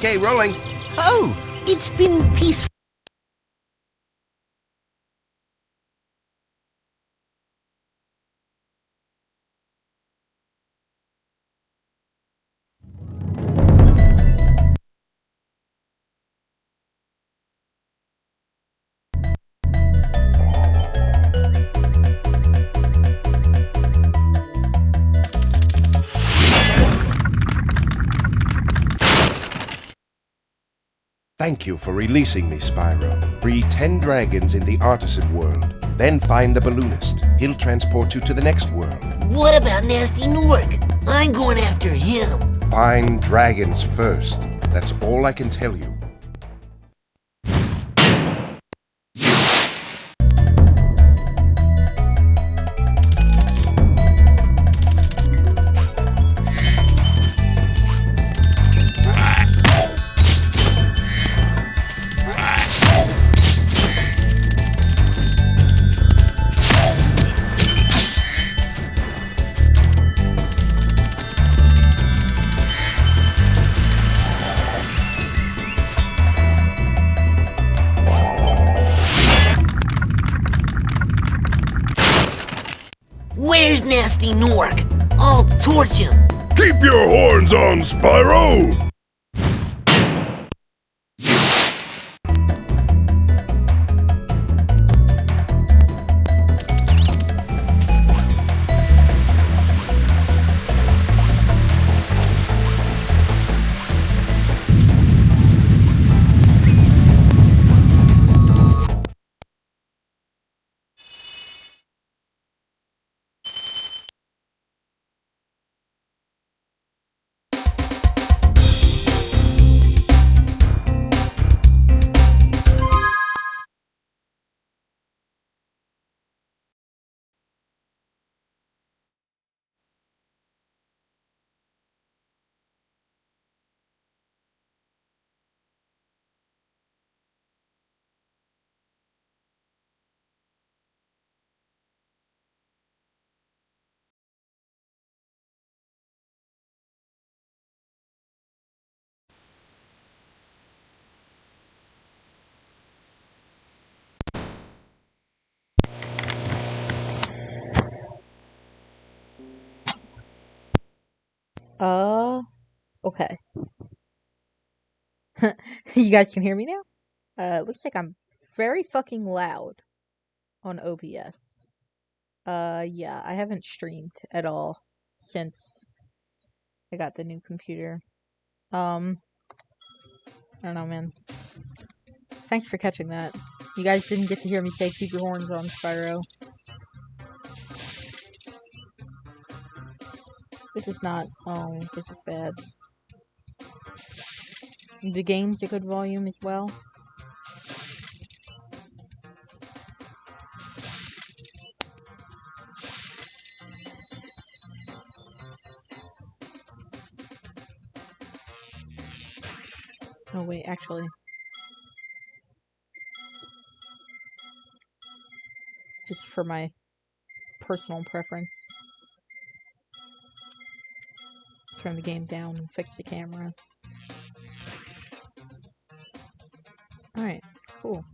Okay, rolling. Oh, it's been peaceful. Thank you for releasing me, Spyro. Free 10 dragons in the artisan world. Then find the balloonist. He'll transport you to the next world. What about Nasty Nork? I'm going after him. Find dragons first. That's all I can tell you. Where's Nasty Nork? I'll torch him. Keep your horns on, Spyro! Okay. You guys can hear me now? It looks like I'm very fucking loud on OBS. Yeah, I haven't streamed at all since I got the new computer. I don't know, man. Thanks for catching that. You guys didn't get to hear me say keep your horns on, Spyro. This is not... Oh, this is bad. The game's a good volume as well. Oh wait, actually. Just for my personal preference. Turn the game down and fix the camera. Alright, cool.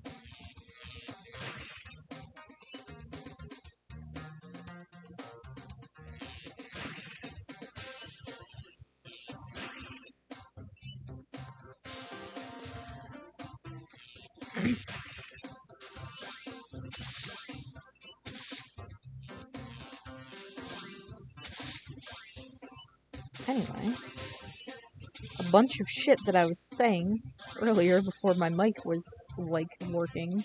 Anyway, a bunch of shit that I was saying earlier before my mic was, like, working.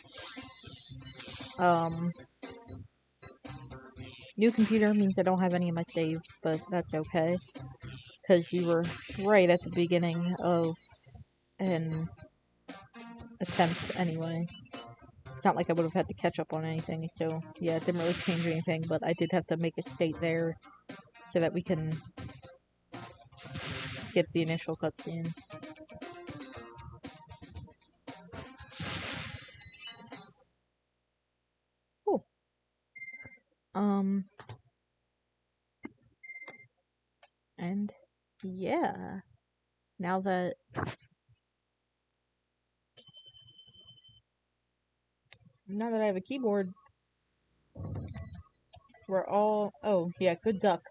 New computer means I don't have any of my saves, but that's okay. Because we were right at the beginning of an attempt anyway. It's not like I would have had to catch up on anything, so yeah, it didn't really change anything, but I did have to make a state there so that we can skip the initial cutscene. Cool. And yeah, now that now that I have a keyboard, we're all... Oh, yeah, good duck.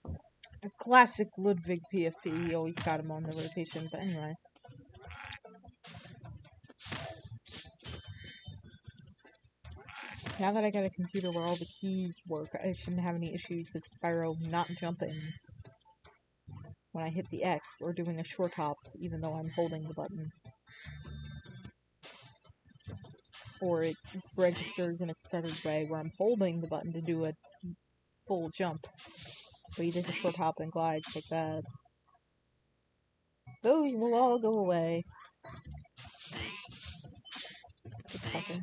A classic Ludwig PFP, he always got him on the rotation, but anyway. Now that I got a computer where all the keys work, I shouldn't have any issues with Spyro not jumping when I hit the X, or doing a short hop, even though I'm holding the button. Or it registers in a stuttered way where I'm holding the button to do a full jump, but he does a short hop and glides like that. Those will all go away. It's tougher.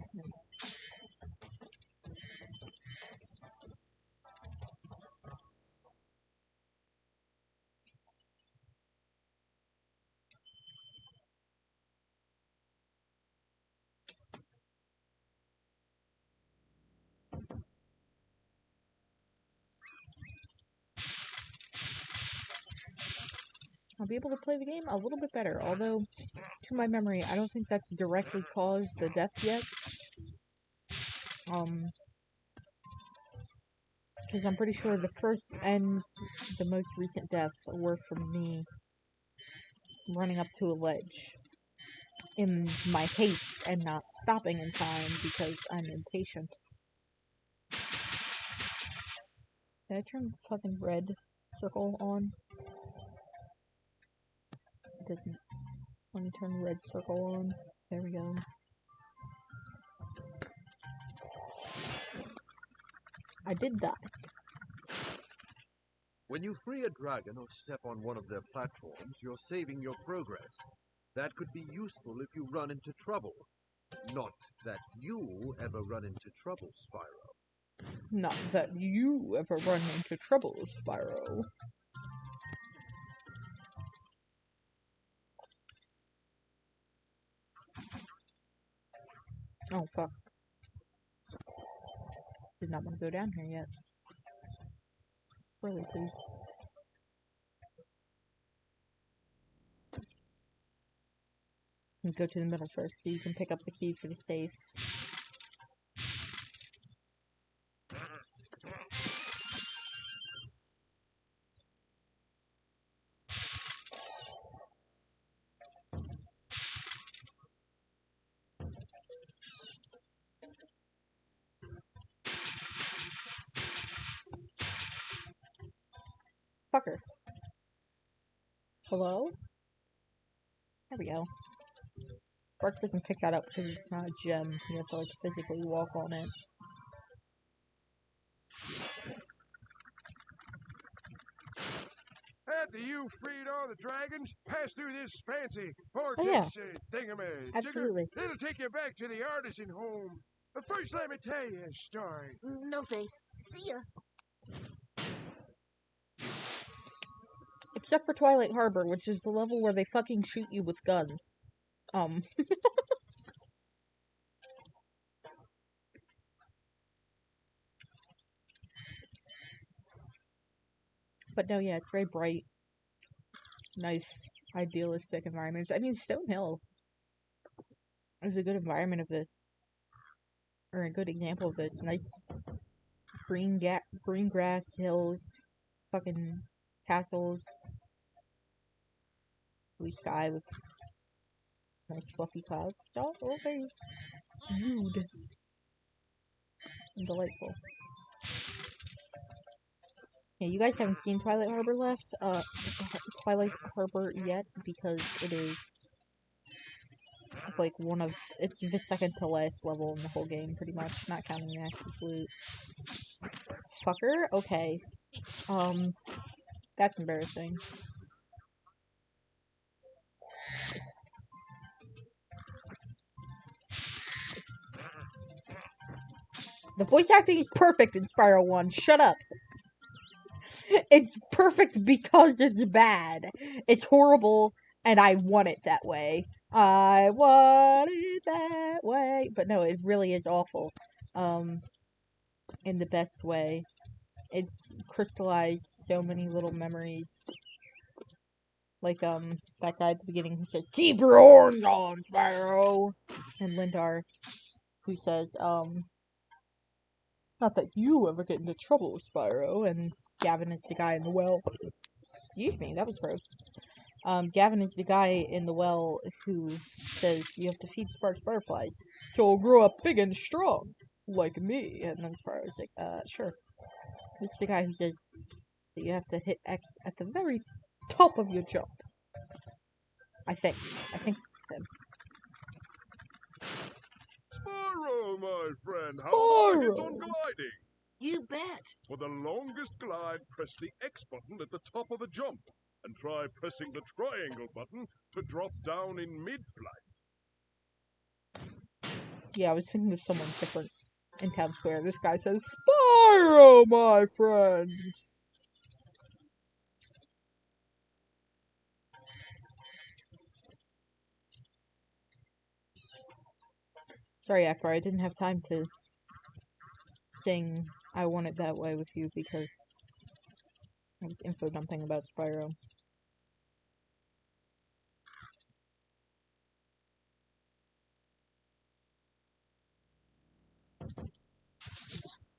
I'll be able to play the game a little bit better, although, to my memory, I don't think that's directly caused the death yet. Because I'm pretty sure the first and the most recent death were from me running up to a ledge in my haste and not stopping in time because I'm impatient. Did I turn the fucking red circle on? It didn't. Let me turn the red circle on. There we go. I did that. When you free a dragon or step on one of their platforms, you're saving your progress. That could be useful if you run into trouble. Not that you ever run into trouble, Spyro. Not that you ever run into trouble, Spyro. Oh, fuck. Did not want to go down here yet. Really, please. And go to the middle first so you can pick up the key for the safe. Fucker. Hello? There we go. Barks doesn't pick that up because it's not a gem. You have to, like, physically walk on it. After you freed all the dragons, pass through this fancy vortex thingamajigger. Absolutely. It'll take you back to the artisan home. But first, let me tell you a story. No thanks. See ya. Except for Twilight Harbor, which is the level where they fucking shoot you with guns. But no, yeah, it's very bright. Nice, idealistic environments. I mean, Stonehill is a good environment of this. Or a good example of this. Nice green grass, hills, fucking castles, blue sky with nice fluffy clouds. It's all very nude and delightful. Yeah, you guys haven't seen Twilight Harbor yet, because it is like it's the second to last level in the whole game, pretty much, not counting the Ashby's loot. Fucker? Okay. That's embarrassing. The voice acting is perfect in Spyro 1. Shut up! It's perfect because it's bad. It's horrible, and I want it that way. I want it that way. But no, it really is awful. In the best way. It's crystallized so many little memories Like, that guy at the beginning who says, "Keep your horns on, Spyro!" And Lindar, who says, "Not that you ever get into trouble, Spyro." And Gavin is the guy in the well. Excuse me, that was gross. Gavin is the guy in the well who says, "You have to feed Sparks butterflies, so he'll grow up big and strong, like me." And then Spyro's like, sure. This is the guy who says that you have to hit X at the very top of your jump. I think this is him. Spyro, my friend, how about a hit on Spyro! gliding? You bet. For the longest glide, press the X button at the top of a jump, and try pressing the triangle button to drop down in mid-flight. Yeah, I was thinking of someone different in Town Square. This guy says, "Spyro, my friend!" Sorry, Akbar, I didn't have time to sing "I Want It That Way" with you because I was info dumping about Spyro.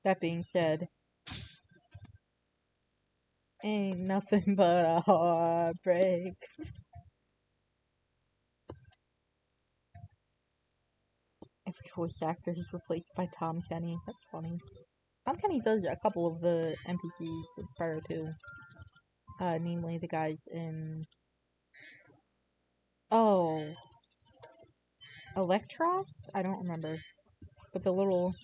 That being said, ain't nothing but a heartbreak. Every voice actor is replaced by Tom Kenny. That's funny. Tom Kenny does a couple of the NPCs in Spyro 2. Namely the guys in... Oh... Electros? I don't remember. But the little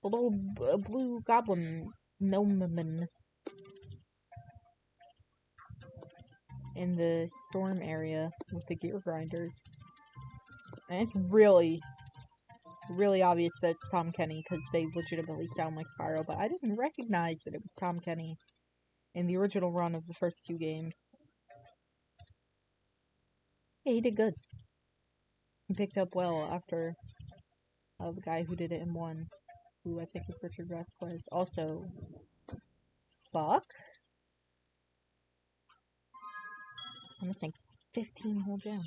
blue goblin gnomeman in the storm area with the gear grinders. And it's really obvious that it's Tom Kenny because they legitimately sound like Spyro, but I didn't recognize that it was Tom Kenny in the original run of the first two games. Yeah, he did good. He picked up well after the guy who did it in 1, who I think is Richard Vasquez. Also, fuck? I'm missing 15 whole gems.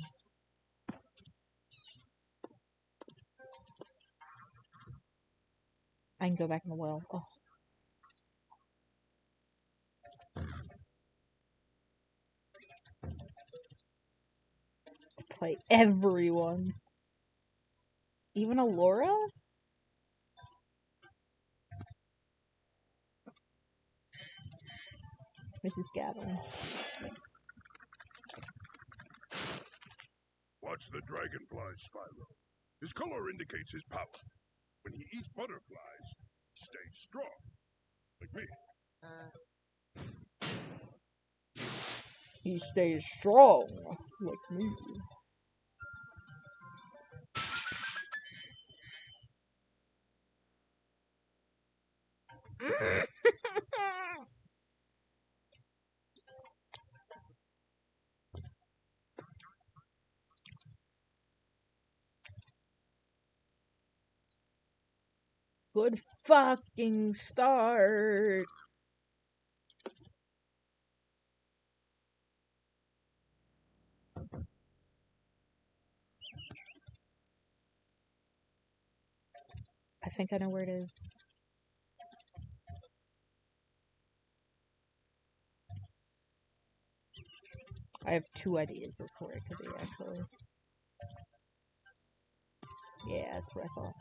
I can go back in the well. Oh. To play everyone. Even Alora? Mrs. Gavin. Watch the dragonfly, Spyro. His color indicates his power. When he eats butterflies, he stays strong. Like me. He stays strong, like me. Good fucking start. I think I know where it is. I have 2 ideas as to where it could be, actually. Yeah, that's what I thought.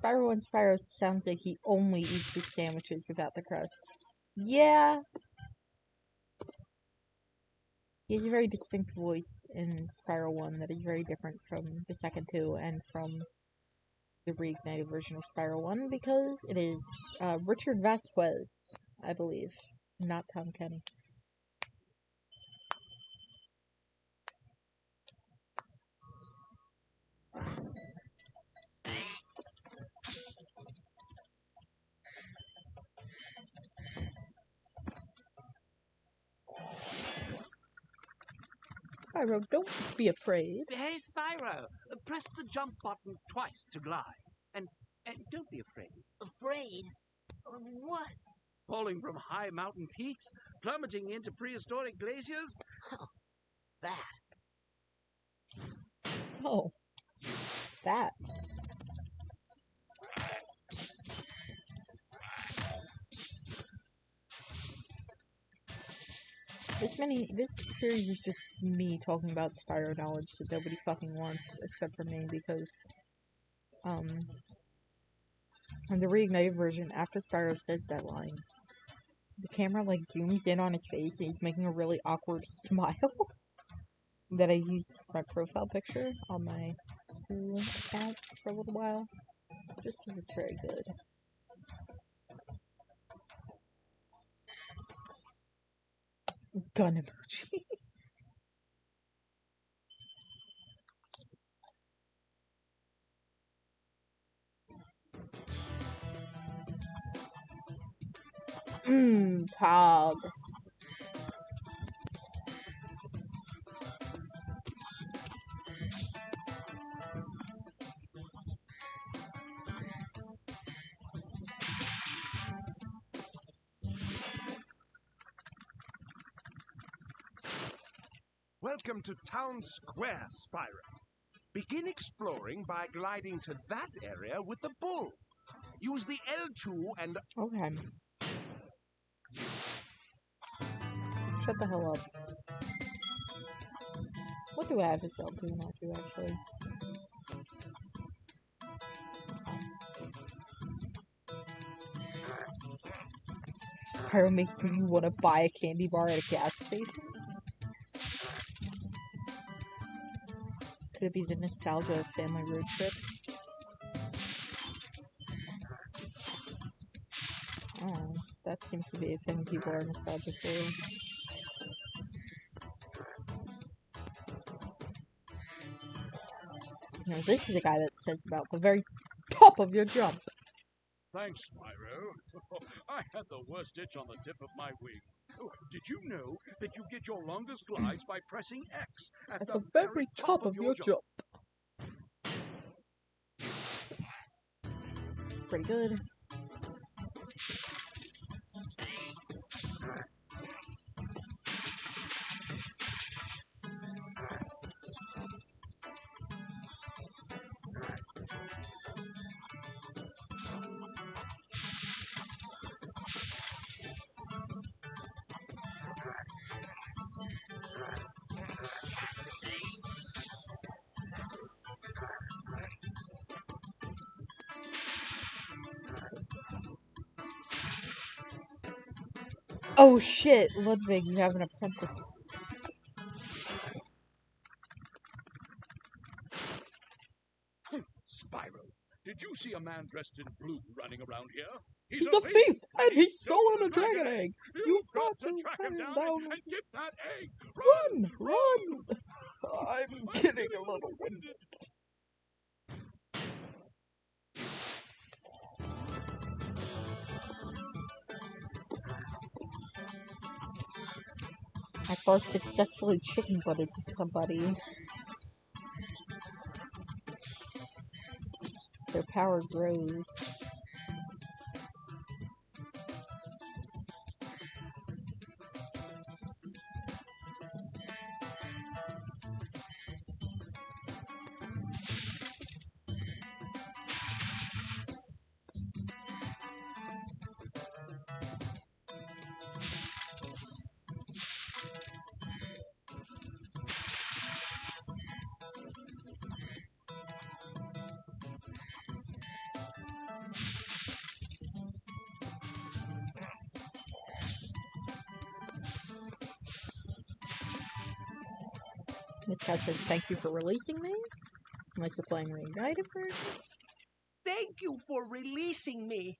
Spyro and Spyro sounds like he only eats his sandwiches without the crust. Yeah. He has a very distinct voice in Spyro 1 that is very different from the second 2 and from the reignited version of Spyro 1 because it is Richard Vasquez, I believe, not Tom Kenny. Spyro, don't be afraid. Hey, Spyro, press the jump button twice to glide. And don't be afraid. Afraid? Of what? Falling from high mountain peaks, plummeting into prehistoric glaciers. That. Oh. That. This series is just me talking about Spyro knowledge that nobody fucking wants except for me because, in the reignited version, after Spyro says that line, the camera, like, zooms in on his face and he's making a really awkward smile that I used as my profile picture on my school account for a little while, just because it's very good. Gun emoji. Pog. Welcome to Town Square, Spyro. Begin exploring by gliding to that area with the bull. Use the L2 and... Okay. Shut the hell up. What do I have to sell to not do, actually? Spyro makes me want to buy a candy bar at a gas station? Could it be the nostalgia of family road trips? Oh, that seems to be a thing people are nostalgic for. No, this is the guy that says about the very top of your jump. Thanks, Spyro. I had the worst itch on the tip of my wing. Oh, did you know that you get your longest glides by pressing X At the very top of your jump. It's pretty good. Oh shit, Ludwig, you have an apprentice. Spyro, did you see a man dressed in blue running around here? He's a thief, and he's stolen a dragon egg. You've got to track him down and get that egg. Run! Run! I'm getting a little winded. I first successfully chicken butted to somebody. Their power grows. This guy says, thank you for releasing me. Am I still playing Reignited version? Thank you for releasing me.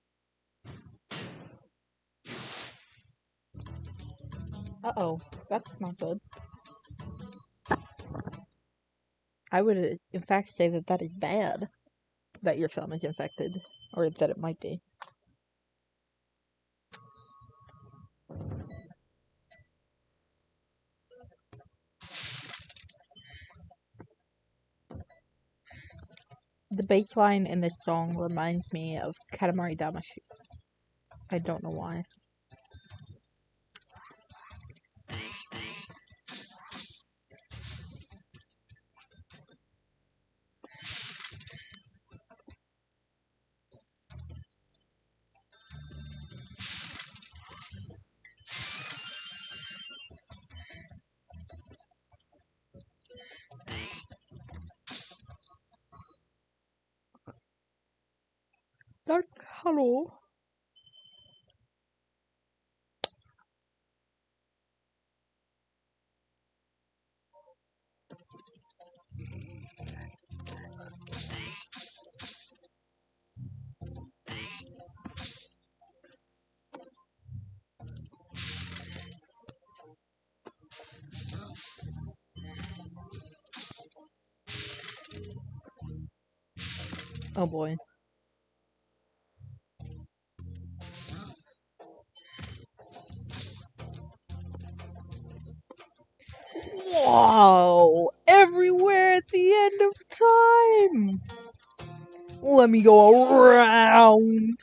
Uh-oh, that's not good. I would, in fact, say that that is bad. That your thumb is infected. Or that it might be. The bass line in this song reminds me of Katamari Damacy. I don't know why. Dark Hollow. Oh boy. Whoa! Everywhere at the end of time! Let me go around!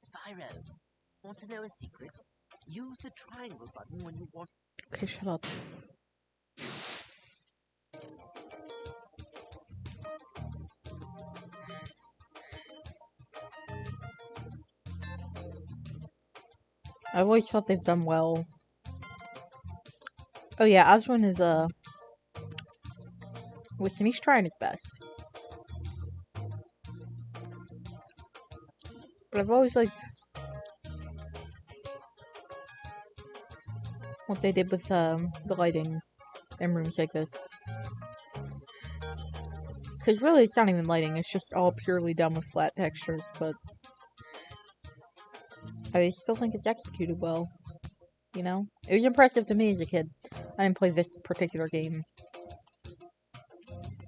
Spyro, want to know a secret? Use the triangle button when you want. Okay, shut up. I've always thought they've done well. Oh yeah, Oswin is, listen, he's trying his best. But I've always liked what they did with, the lighting in rooms like this. Because really, it's not even lighting, it's just all purely done with flat textures, but I still think it's executed well. You know? It was impressive to me as a kid. I didn't play this particular game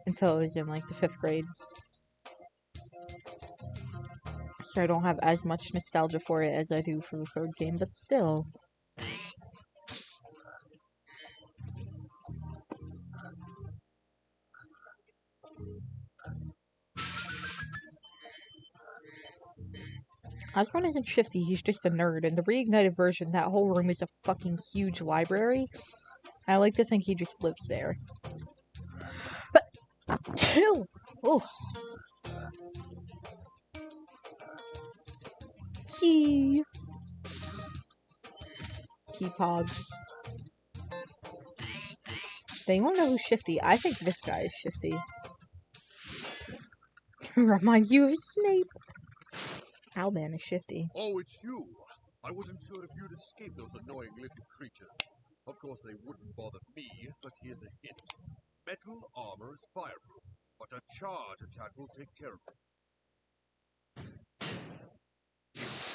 until I was in, like, the 5th grade. So I don't have as much nostalgia for it as I do for the 3rd game, but still. Osborn isn't shifty, he's just a nerd. In the reignited version, that whole room is a fucking huge library. I like to think he just lives there. Oh. Key. Key pog. They won't know who's shifty. I think this guy is shifty. Reminds you of Snape. Owlman is shifty. Oh, it's you. I wasn't sure if you'd escape those annoying little creatures. Of course, they wouldn't bother me, but here's a hint. Metal armor is fireproof, but a charge attack will take care of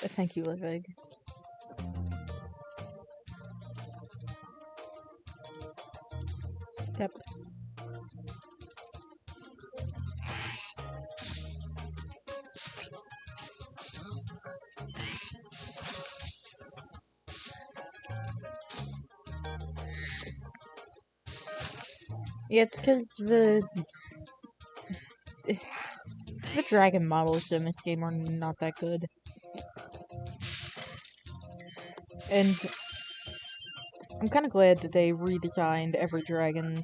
it. Thank you, Livig. Step. Yeah, it's because the dragon models in this game are not that good. And I'm kind of glad that they redesigned every dragon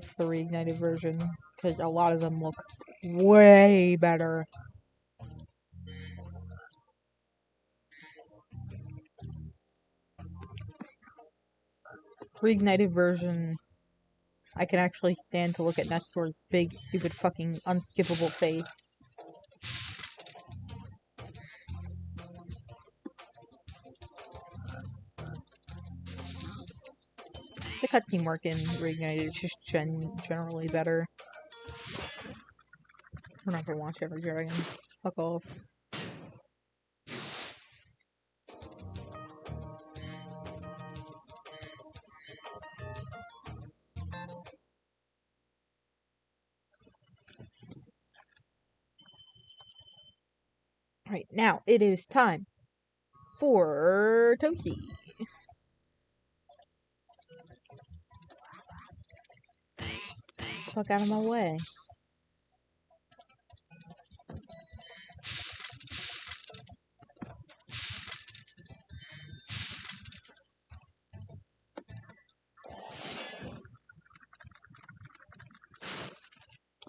for the reignited version, because a lot of them look way better. Reignited version, I can actually stand to look at Nestor's big, stupid, fucking unskippable face. The cutscene work in Reignited is just generally better. We're not gonna watch every dragon. Fuck off. Alright, now it is time for Toshi. Fuck out of my way.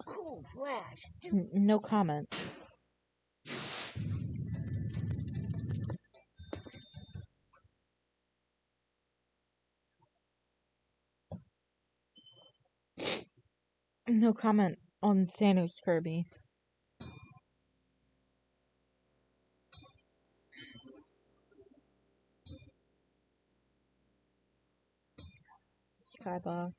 Cool flash. No comment. No comment on Thanos Kirby. Skybox.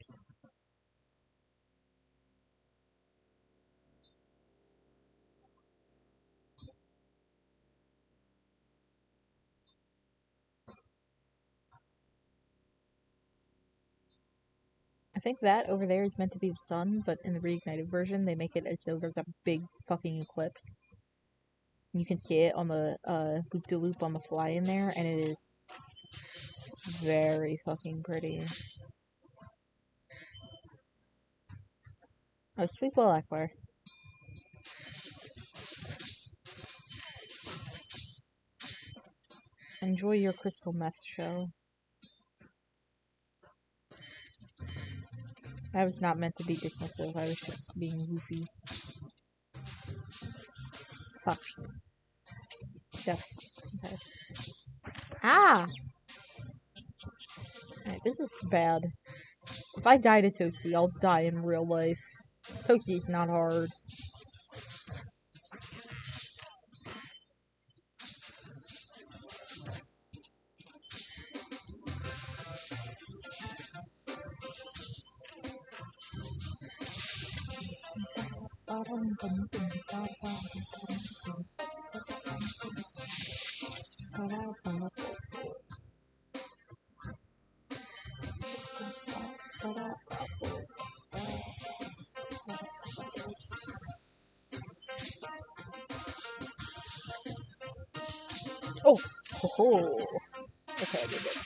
I think that over there is meant to be the sun, but in the reignited version, they make it as though there's a big fucking eclipse. You can see it on the loop-de-loop on the fly in there, and it is very fucking pretty. Oh, sleep well, Akbar. Enjoy your crystal meth show. I was not meant to be dismissive, I was just being goofy. Fuck. Yes. Okay. Ah! Alright, this is bad. If I die to Toasty, I'll die in real life. Toasty's not hard. Oh! Ho-ho! Okay, I did it.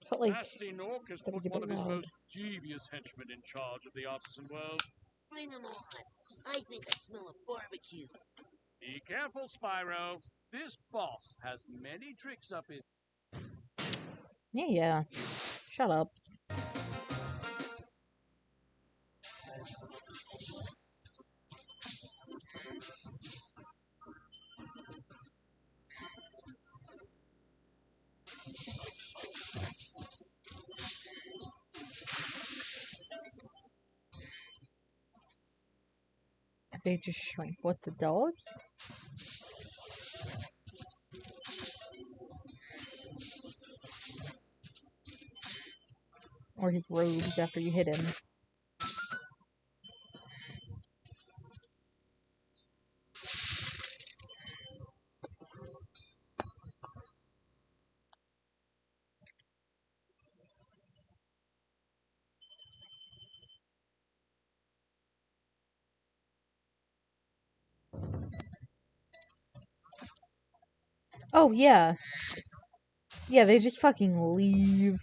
Felt like Nasty Nork has that put was a one bit of his loud. most devious henchmen in charge of the artisan world. Bring him on. I think I smell a barbecue. Be careful, Spyro. This boss has many tricks up his... Yeah. Shut up. They just shrink. What, the dogs? Or his robes after you hit him. Oh, yeah. Yeah, they just fucking leave.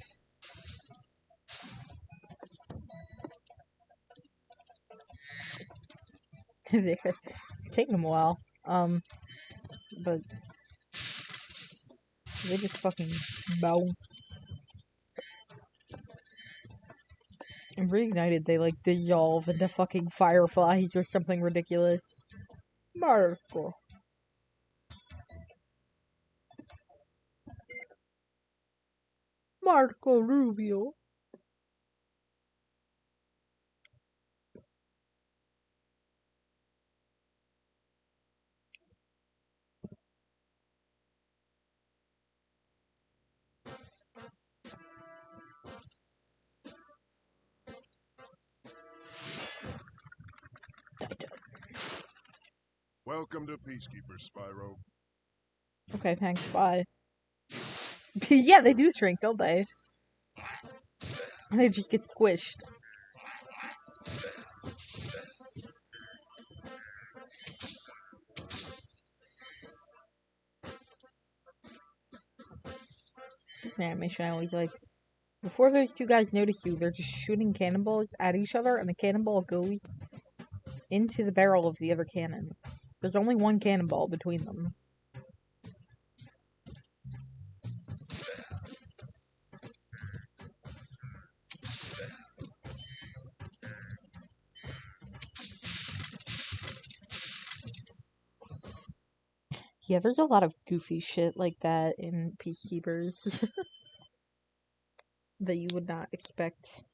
It's taking them a while. But they just fucking bounce. And reignited, they like dissolve into fucking fireflies or something ridiculous. Marco. Marco Rubio. Welcome to Peacekeepers, Spyro. Okay, thanks, bye. Yeah, they do shrink, don't they? They just get squished. This is an animation I always liked. Before those two guys notice you, they're just shooting cannonballs at each other, and the cannonball goes into the barrel of the other cannon. There's only one cannonball between them. Yeah, there's a lot of goofy shit like that in Peacekeepers. that you would not expect,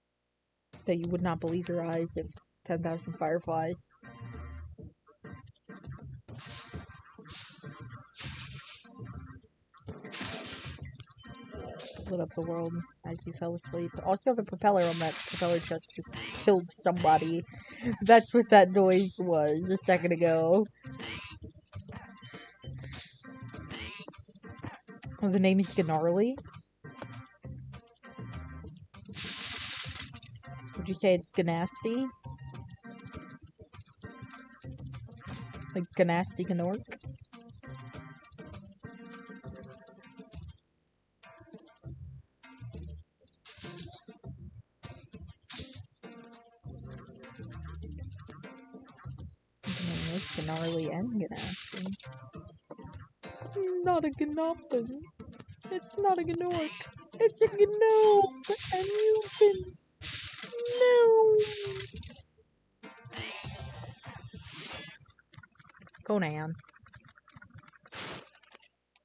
that you would not believe your eyes if 10,000 fireflies. Lit up the world as you fell asleep. Also, the propeller on that propeller chest just killed somebody. That's what that noise was a second ago. Oh, the name is Gnarly. Would you say it's Ganasty? Like Ganasty Gnork? The name is Gnarly and Ganasty. It's not a Gnompin. It's not a Gnork. It's a Gnome! And you've been gnomed! Conan.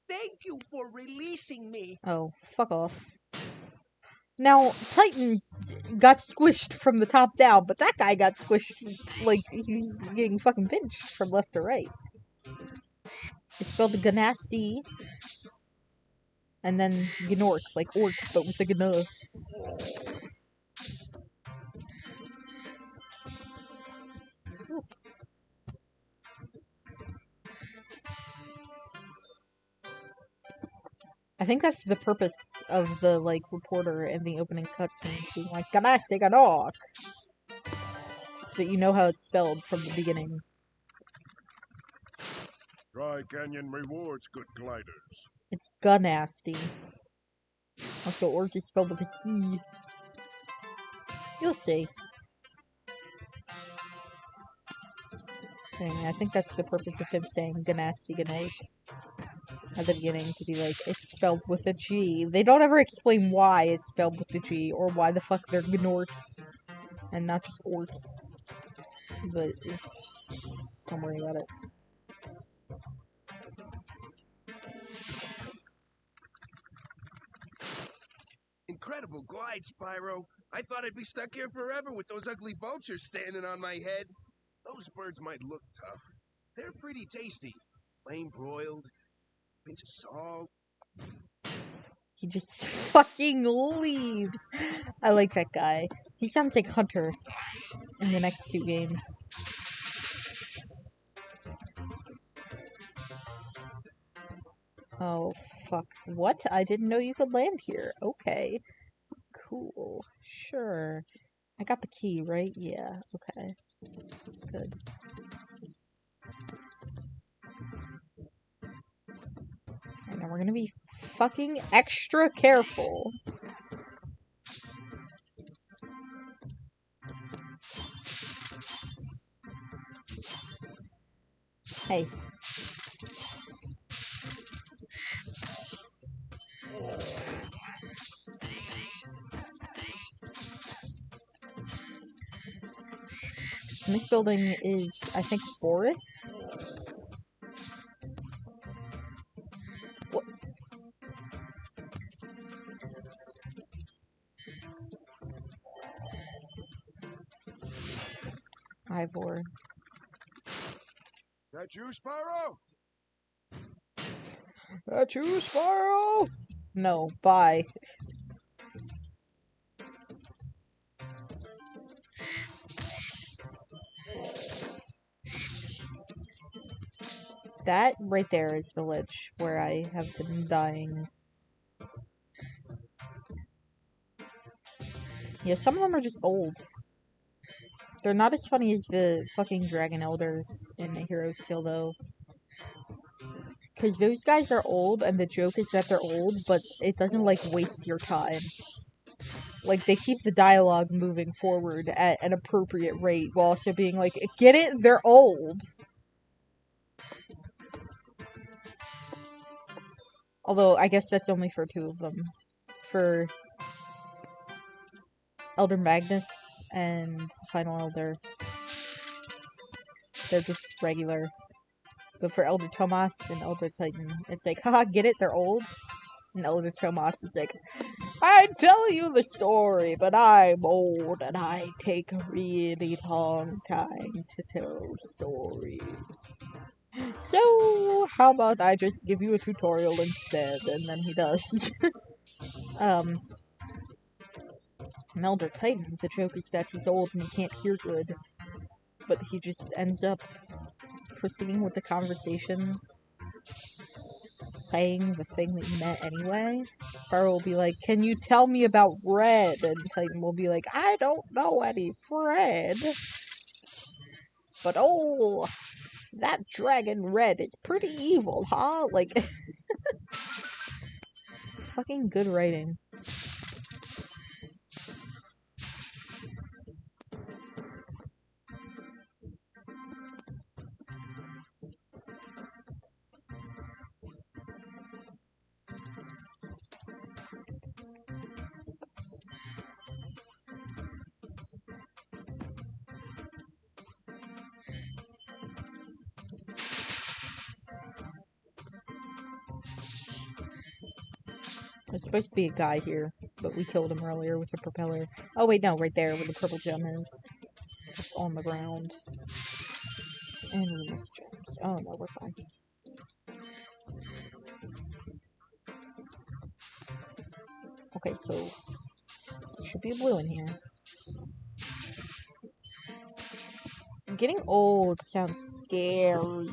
Thank you for releasing me. Oh, fuck off. Now, Titan got squished from the top down, but that guy got squished like he's getting fucking pinched from left to right. It's spelled Ganasty, and then Gnork, like orc, but with a gna. I think that's the purpose of the, like, reporter in the opening cutscene being like, Ganasty Gnork! So that you know how it's spelled from the beginning. Dry Canyon rewards good gliders. It's Gunasty. Also, orc is spelled with a C. You'll see. Anyway, I think that's the purpose of him saying Ganasty Gnork at the beginning, to be like, it's spelled with a G. They don't ever explain why it's spelled with a G, or why the fuck they're Gnorks, and not just orcs. But, don't worry about it. Incredible glide, Spyro. I thought I'd be stuck here forever with those ugly vultures standing on my head. Those birds might look tough. They're pretty tasty. Plain broiled, pinch of salt. He just fucking leaves. I like that guy. He sounds like Hunter in the next two games. Oh, fuck. What? I didn't know you could land here. Okay. Cool. Sure. I got the key, right? Yeah. Okay. Good. And now we're gonna be fucking extra careful. Hey. And this building is, I think, Boris? What? Ivor. That you, Spyro? That you, Spyro? No, bye. That right there is the ledge where I have been dying. Yeah, some of them are just old. They're not as funny as the fucking Dragon Elders in A Hero's Tale, though. Because those guys are old, and the joke is that they're old, but it doesn't, like, waste your time. Like, they keep the dialogue moving forward at an appropriate rate, while also being like, get it? They're old! Although, I guess that's only for two of them. For Elder Magnus and the Final Elder, they're just regular. But for Elder Tomas and Elder Titan, it's like, haha, get it? They're old? And Elder Tomas is like, I'd tell you the story, but I'm old and I take a really long time to tell stories. So, how about I just give you a tutorial instead? And then he does. An Elder Titan, the joke is that he's old and he can't hear good, but he just ends up proceeding with the conversation, saying the thing that you meant anyway. Spyro will be like, can you tell me about Red? And Titan will be like, I don't know any Fred. But oh, that dragon Red is pretty evil, huh? Like, fucking good writing. There's supposed to be a guy here, but we killed him earlier with the propeller. Oh wait, no, right there where the purple gem is. Just on the ground. And we missed gems. Oh no, we're fine. Okay, so there should be a blue in here. Getting old sounds scary.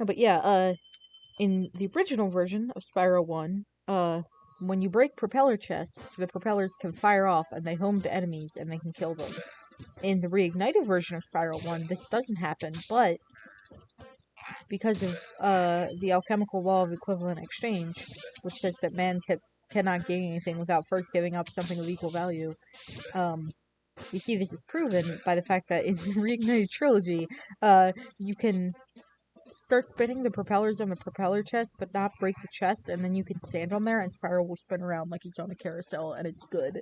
Oh, but yeah, in the original version of Spyro 1, when you break propeller chests, the propellers can fire off and they home to enemies and they can kill them. In the reignited version of Spyro 1, this doesn't happen, but because of the alchemical law of equivalent exchange, which says that man cannot gain anything without first giving up something of equal value, you see this is proven by the fact that in the reignited trilogy, you can start spinning the propellers on the propeller chest, but not break the chest, and then you can stand on there and Spyro will spin around like he's on a carousel, and it's good.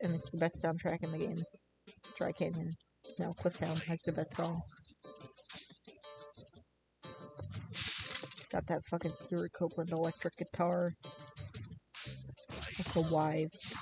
And it's the best soundtrack in the game. Dry Canyon. No, Clifftown has the best song. Got that fucking Stuart Copeland electric guitar. That's a Wives.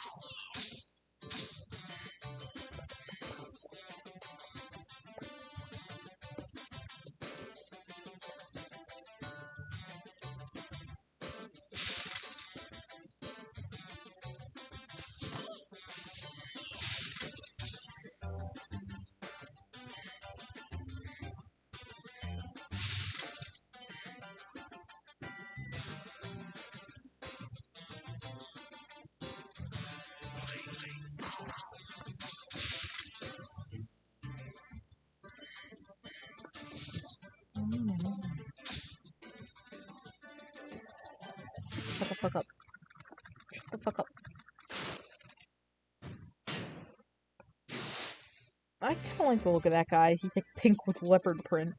Shut the fuck up. Shut the fuck up. I kinda like the look of that guy. He's like pink with leopard print.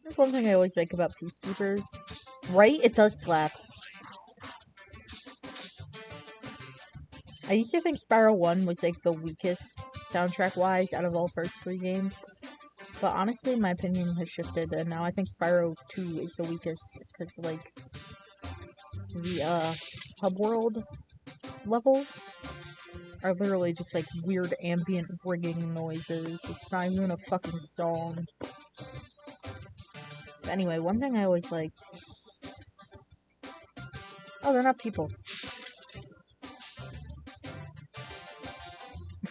That's one thing I always like about Peacekeepers. Right? It does slap. I used to think Spyro 1 was like the weakest soundtrack-wise out of all first three games. But honestly, my opinion has shifted, and now I think Spyro 2 is the weakest, because, like, the, hub world levels are literally just, like, weird ambient ringing noises. It's not even a fucking song. But anyway, one thing I always liked... Oh, they're not people.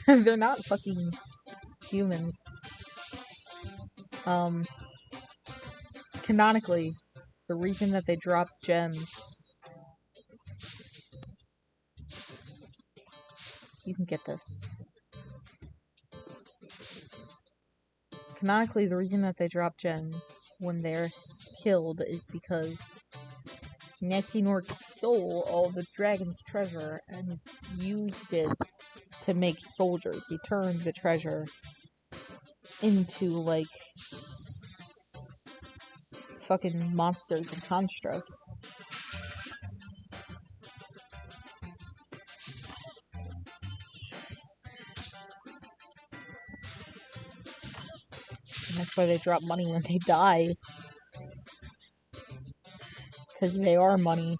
They're not fucking humans. Canonically, the reason that they drop gems... You can get this. Canonically, the reason that they drop gems when they're killed is because Nasty Nork stole all the dragon's treasure and used it to make soldiers. He turned the treasure into, like, fucking monsters and constructs. That's why they drop money when they die. Because they are money.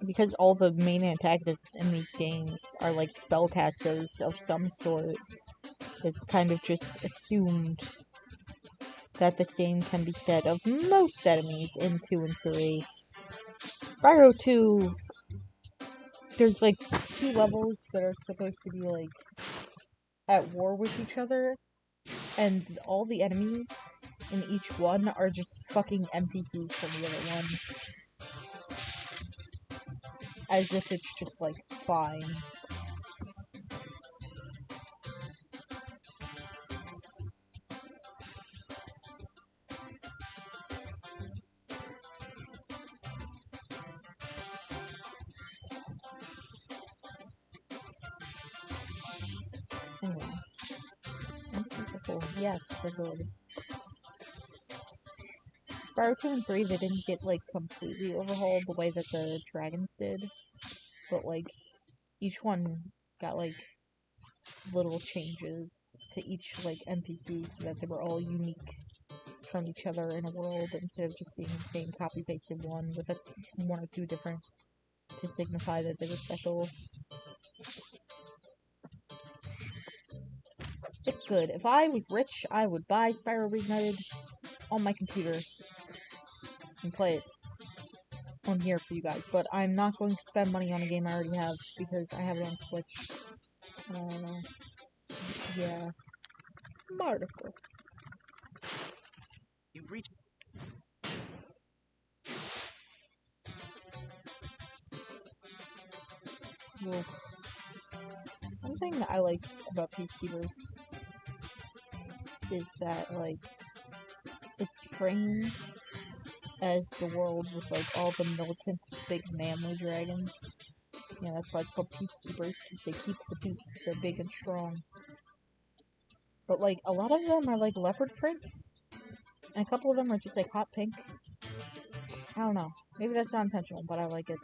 Because all the main antagonists in these games are like spellcasters of some sort, it's kind of just assumed that the same can be said of most enemies in 2 and 3. Spyro 2, there's like 2 levels that are supposed to be like at war with each other, and all the enemies in each one are just fucking NPCs from the other one. As if it's just like fine. Anyway. This is a full. Yes, they're good. Spyro 2 and 3, they didn't get, like, completely overhauled the way that the dragons did. But, like, each one got, like, little changes to each, like, NPC so that they were all unique from each other in a world instead of just being the same copy-pasted one with a 1 or 2 different to signify that they were special. It's good. If I was rich, I would buy Spyro Reignited on my computer and play it on here for you guys, but I'm not going to spend money on a game I already have because I have it on Switch. Yeah. Mardical. You've reached. Well, one thing that I like about Peacekeepers is that, like, it's framed as the world with, like, all the militant, big, manly dragons. Yeah, that's why it's called Peacekeepers, because they keep the peace. They're big and strong. But, like, a lot of them are, like, leopard prints, and a couple of them are just, like, hot pink. I don't know. Maybe that's not intentional, but I like it.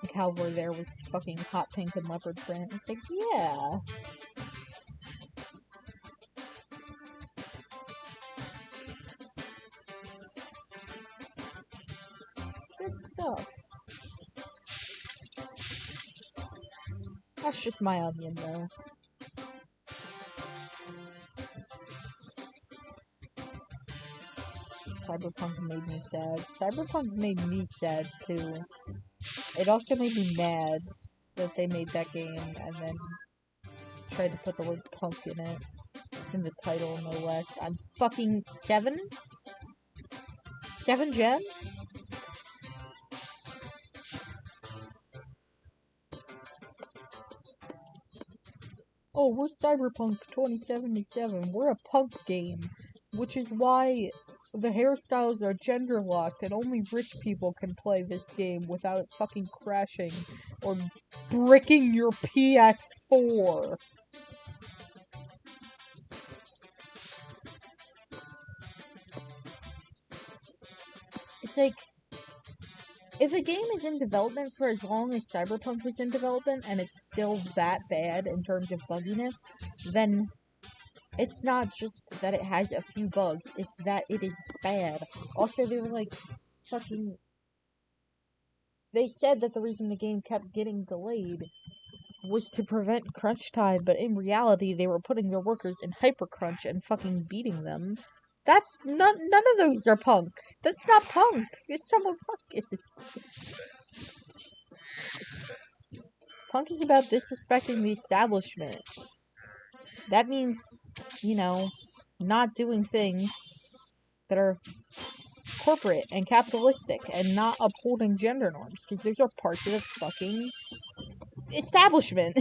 Like how over there was fucking hot pink and leopard print. It's like, yeah. Good stuff. That's just my onion, though. Cyberpunk made me sad. Cyberpunk made me sad, too. It also made me mad that they made that game and then tried to put the word punk in it. In the title, no less. I'm fucking 7? 7 gems? Oh, we're Cyberpunk 2077. We're a punk game. Which is why the hairstyles are gender locked and only rich people can play this game without it fucking crashing or bricking your PS4. It's like, if a game is in development for as long as Cyberpunk was in development and it's still that bad in terms of bugginess, then it's not just that it has a few bugs, it's that it is bad. Also, they were like, fucking... They said that the reason the game kept getting delayed was to prevent crunch time, but in reality, they were putting their workers in hypercrunch and fucking beating them. That's none of those are punk. That's not punk. It's some of punk is. Punk is about disrespecting the establishment. That means, you know, not doing things that are corporate and capitalistic and not upholding gender norms, because those are parts of the fucking establishment.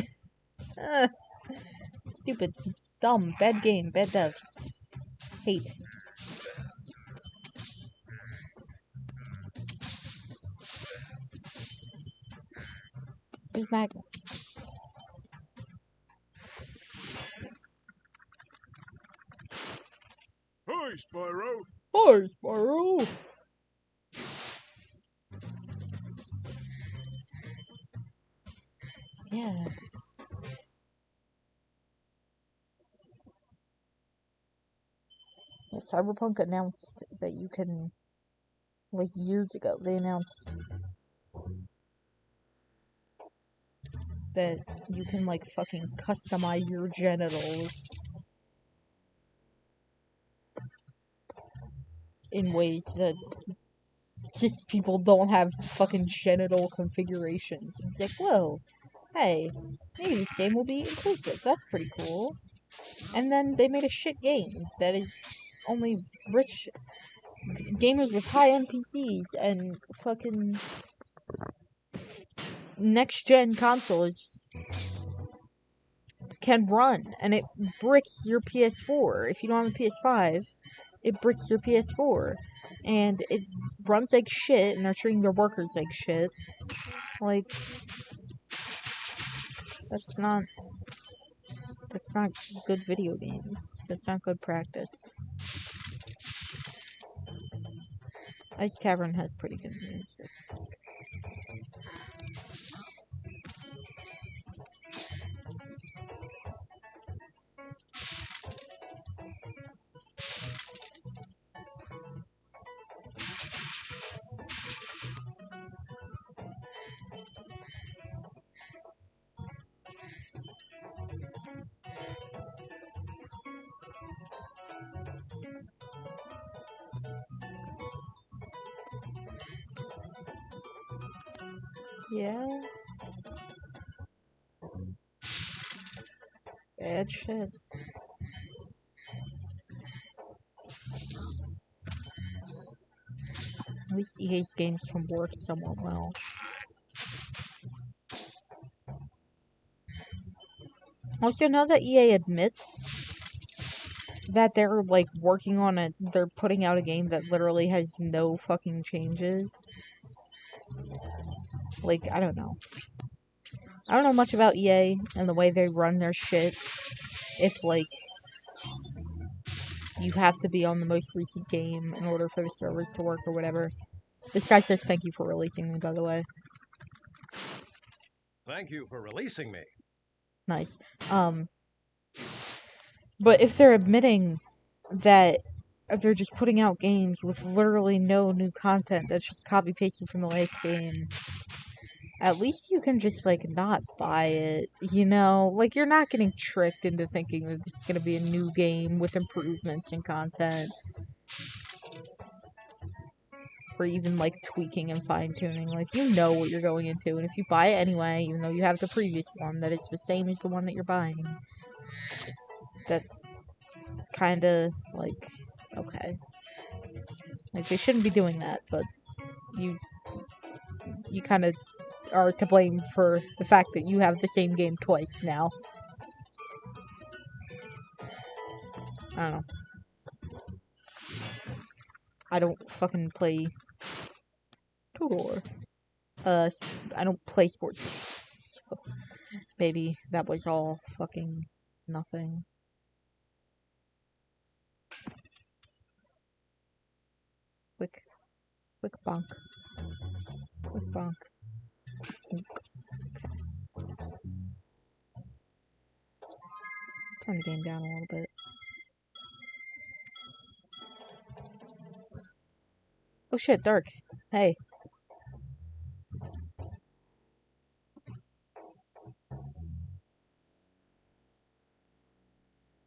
Stupid, dumb, bad game, bad devs. Hate. Who's Magnus? Hi, Spyro. Hi, Spyro! Yeah. Yeah, Cyberpunk announced that you can, like, years ago, they announced that you can, like, fucking customize your genitals in ways that cis people don't have fucking genital configurations. It's like, whoa, hey, maybe this game will be inclusive. That's pretty cool. And then they made a shit game that is only rich gamers with high NPCs and fucking next gen consoles can run, and it bricks your PS4. If you don't have a PS5, it bricks your PS4, and it runs like shit, and they're treating their workers like shit. Like, that's not good video games. That's not good practice. Ice Cavern has pretty good music. Yeah. Bad shit. At least EA's games can work somewhat well. Also, now that EA admits that they're, like, they're putting out a game that literally has no fucking changes. Like, I don't know. I don't know much about EA and the way they run their shit. If, like, you have to be on the most recent game in order for the servers to work or whatever. This guy says thank you for releasing me, by the way. Thank you for releasing me. Nice. But if they're admitting that they're just putting out games with literally no new content that's just copy pasted from the last game, at least you can just, like, not buy it, you know? Like, you're not getting tricked into thinking that this is gonna be a new game with improvements in content. Or even, like, tweaking and fine-tuning. Like, you know what you're going into, and if you buy it anyway, even though you have the previous one that is the same as the one that you're buying, that's kinda, like, okay. Like, they shouldn't be doing that, but you kinda are to blame for the fact that you have the same game twice now. I don't know. I don't fucking play Tudor. I don't play sports games, so maybe that was all fucking nothing. Quick bonk. Quick bonk. Okay. Turn the game down a little bit. Oh shit, Dark. Hey.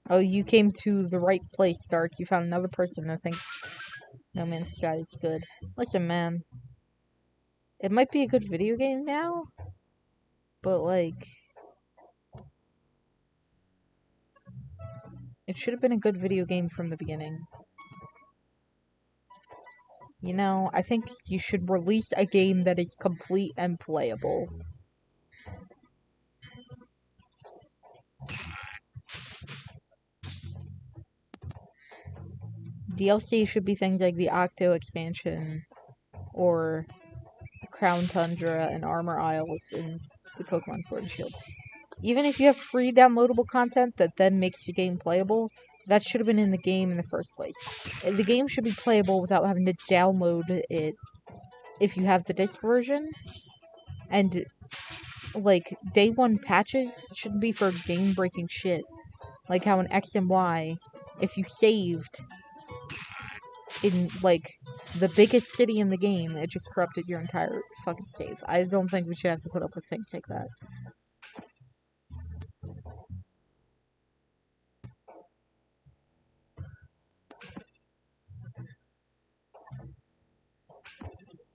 Oh, you came to the right place, Dark. You found another person that thinks No Man's Sky is good. Listen, man. It might be a good video game now, but, like, it should have been a good video game from the beginning. You know, I think you should release a game that is complete and playable. DLC should be things like the Octo expansion, or Crown Tundra and Armor Isles, and the Pokemon Sword and Shield. Even if you have free downloadable content that then makes the game playable, that should have been in the game in the first place. The game should be playable without having to download it if you have the disc version. And, like, day one patches shouldn't be for game-breaking shit. Like how in X and Y, if you saved in, like, the biggest city in the game, it just corrupted your entire fucking save. I don't think we should have to put up with things like that.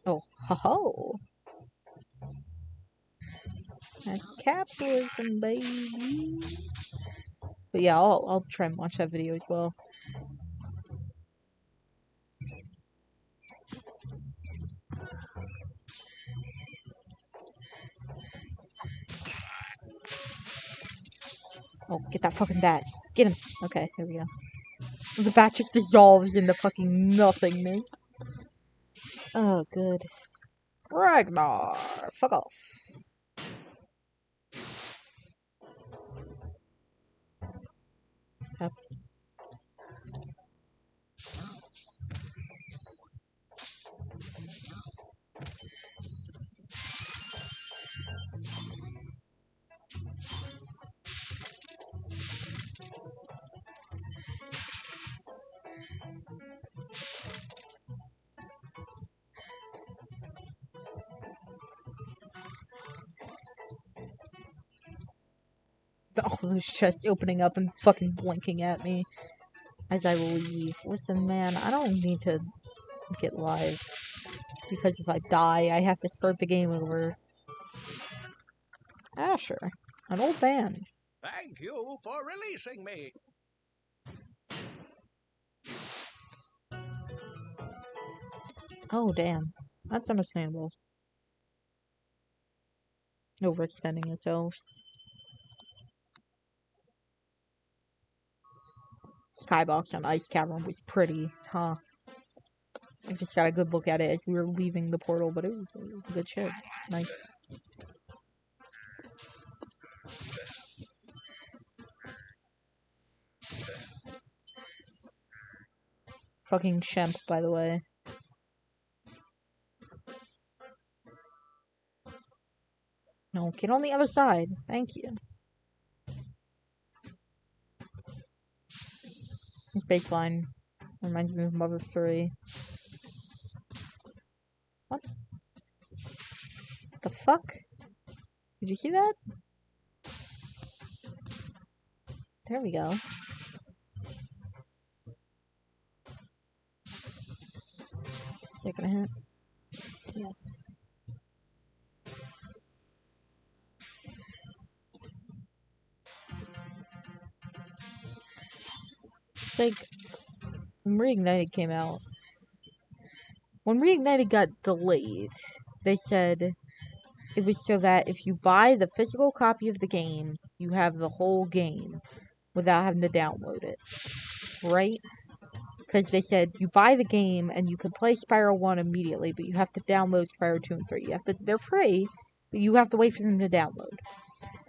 Oh, ho-ho! That's capitalism, baby! But yeah, I'll try and watch that video as well. Oh, get that fucking bat. Get him. Okay, here we go. The bat just dissolves into fucking nothingness. Oh, good. Ragnar! Fuck off. Stop. Oh, those chests opening up and fucking blinking at me as I leave. Listen, man, I don't need to get lives. Because if I die, I have to start the game over. Asher, an old man. Thank you for releasing me. Oh, damn. That's understandable. Overextending yourselves. Skybox on Ice Cavern was pretty, huh? I just got a good look at it as we were leaving the portal, but it was good shit. Nice. Fucking Shemp, by the way. No, get on the other side. Thank you. This baseline reminds me of Mother 3. What? The fuck? Did you see that? There we go. Is that gonna hit? Yes. It's like, when Reignited came out, when Reignited got delayed, they said it was so that if you buy the physical copy of the game, you have the whole game without having to download it. Right? Because they said you buy the game and you can play Spyro 1 immediately, but you have to download Spyro 2 and 3. They're free, but you have to wait for them to download.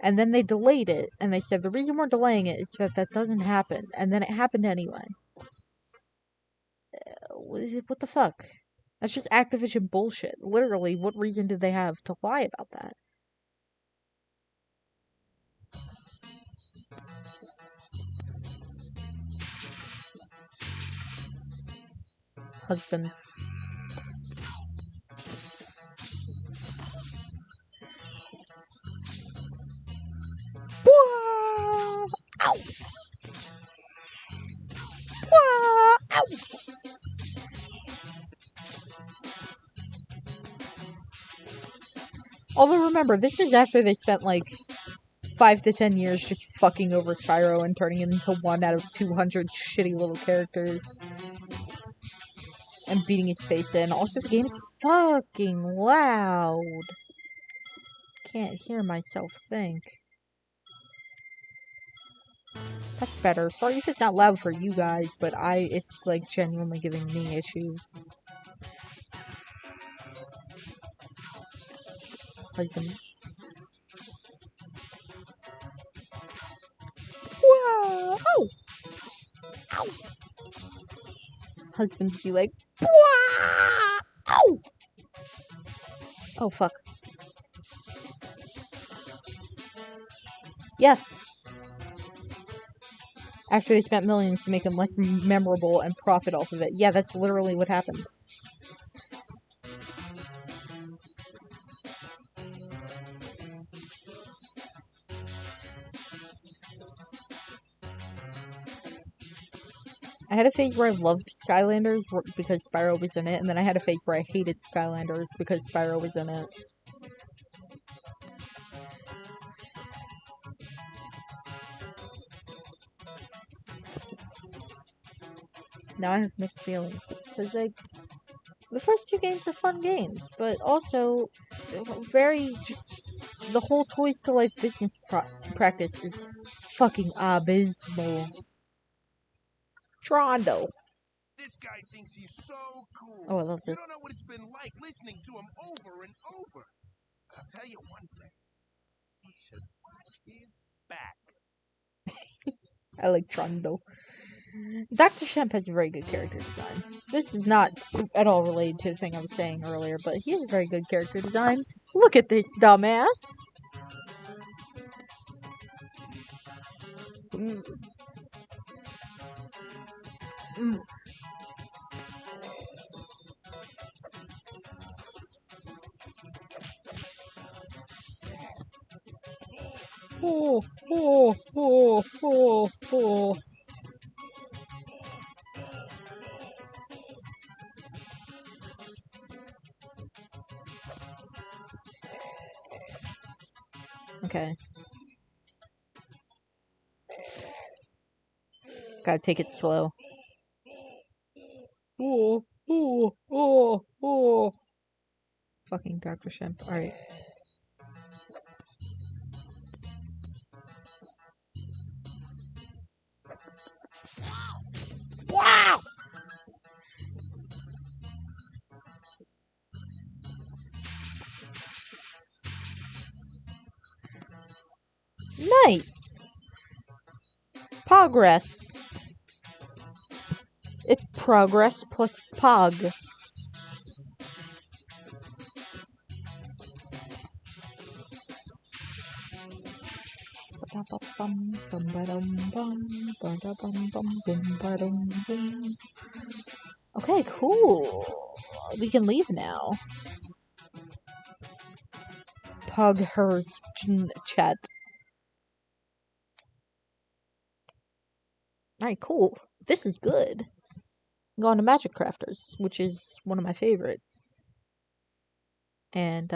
And then they delayed it, and they said the reason we're delaying it is that doesn't happen. And then it happened anyway. What the fuck? That's just Activision bullshit. Literally, what reason did they have to lie about that? Husbands. Ow! Ow! Although remember, this is after they spent like 5 to 10 years just fucking over Spyro and turning him into 1 out of 200 shitty little characters. And beating his face in. Also, the game's fucking loud. Can't hear myself think. That's better. Sorry if it's not loud for you guys, but it's like genuinely giving me issues. Husbands. Oh! Ow! Husbands be like, "Bwah! Ow!" Oh, fuck. Yeah. After they spent millions to make them less memorable and profit off of it. Yeah, that's literally what happens. I had a phase where I loved Skylanders because Spyro was in it, and then I had a phase where I hated Skylanders because Spyro was in it. Now I have mixed feelings, because, like, the first two games are fun games, but also very just... The whole Toys to Life business practice is fucking abysmal. Trondo. This guy thinks he's so cool. Oh, I love You this. don't know what it's been like listening to him over and over. I'll tell you one thing. He should watch his back. I like Trondo. Dr. Shemp has a very good character design. This is not at all related to the thing I was saying earlier, but he has a very good character design. Look at this dumbass! Mm. Mm. Oh, oh, oh, oh, oh. Okay. Gotta take it slow. Oh, oh, oh, oh. Fucking Dr. Shemp. Alright. Wow! Nice! Progress. It's progress plus pog. Okay, cool. We can leave now. Pug hers chat. Alright, cool. This is good. I'm going to Magic Crafters, which is one of my favorites. And,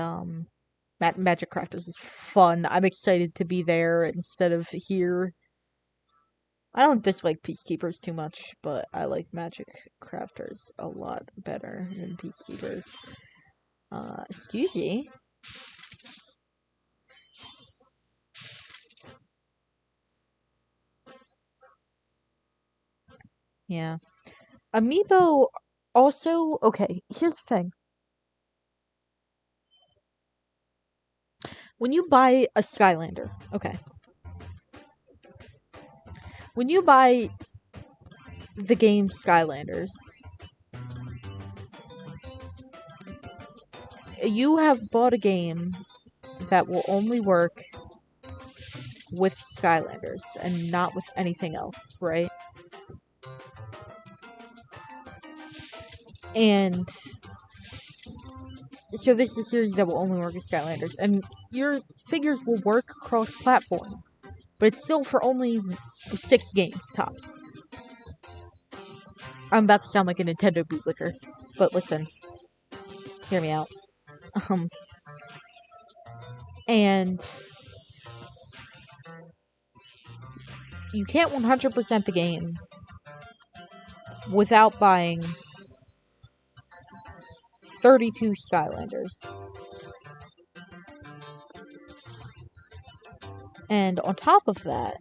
Magic Crafters is fun. I'm excited to be there instead of here. I don't dislike Peacekeepers too much, but I like Magic Crafters a lot better than Peacekeepers. Excuse me. Yeah. Amiibo also... Okay, here's the thing. When you buy a Skylander, okay. When you buy the game Skylanders, you have bought a game that will only work with Skylanders and not with anything else, right? And so this is a series that will only work with Skylanders, and your figures will work cross-platform, but it's still for only 6 games, tops. I'm about to sound like a Nintendo bootlicker, but listen. Hear me out. And you can't 100% the game without buying 32 Skylanders. And on top of that,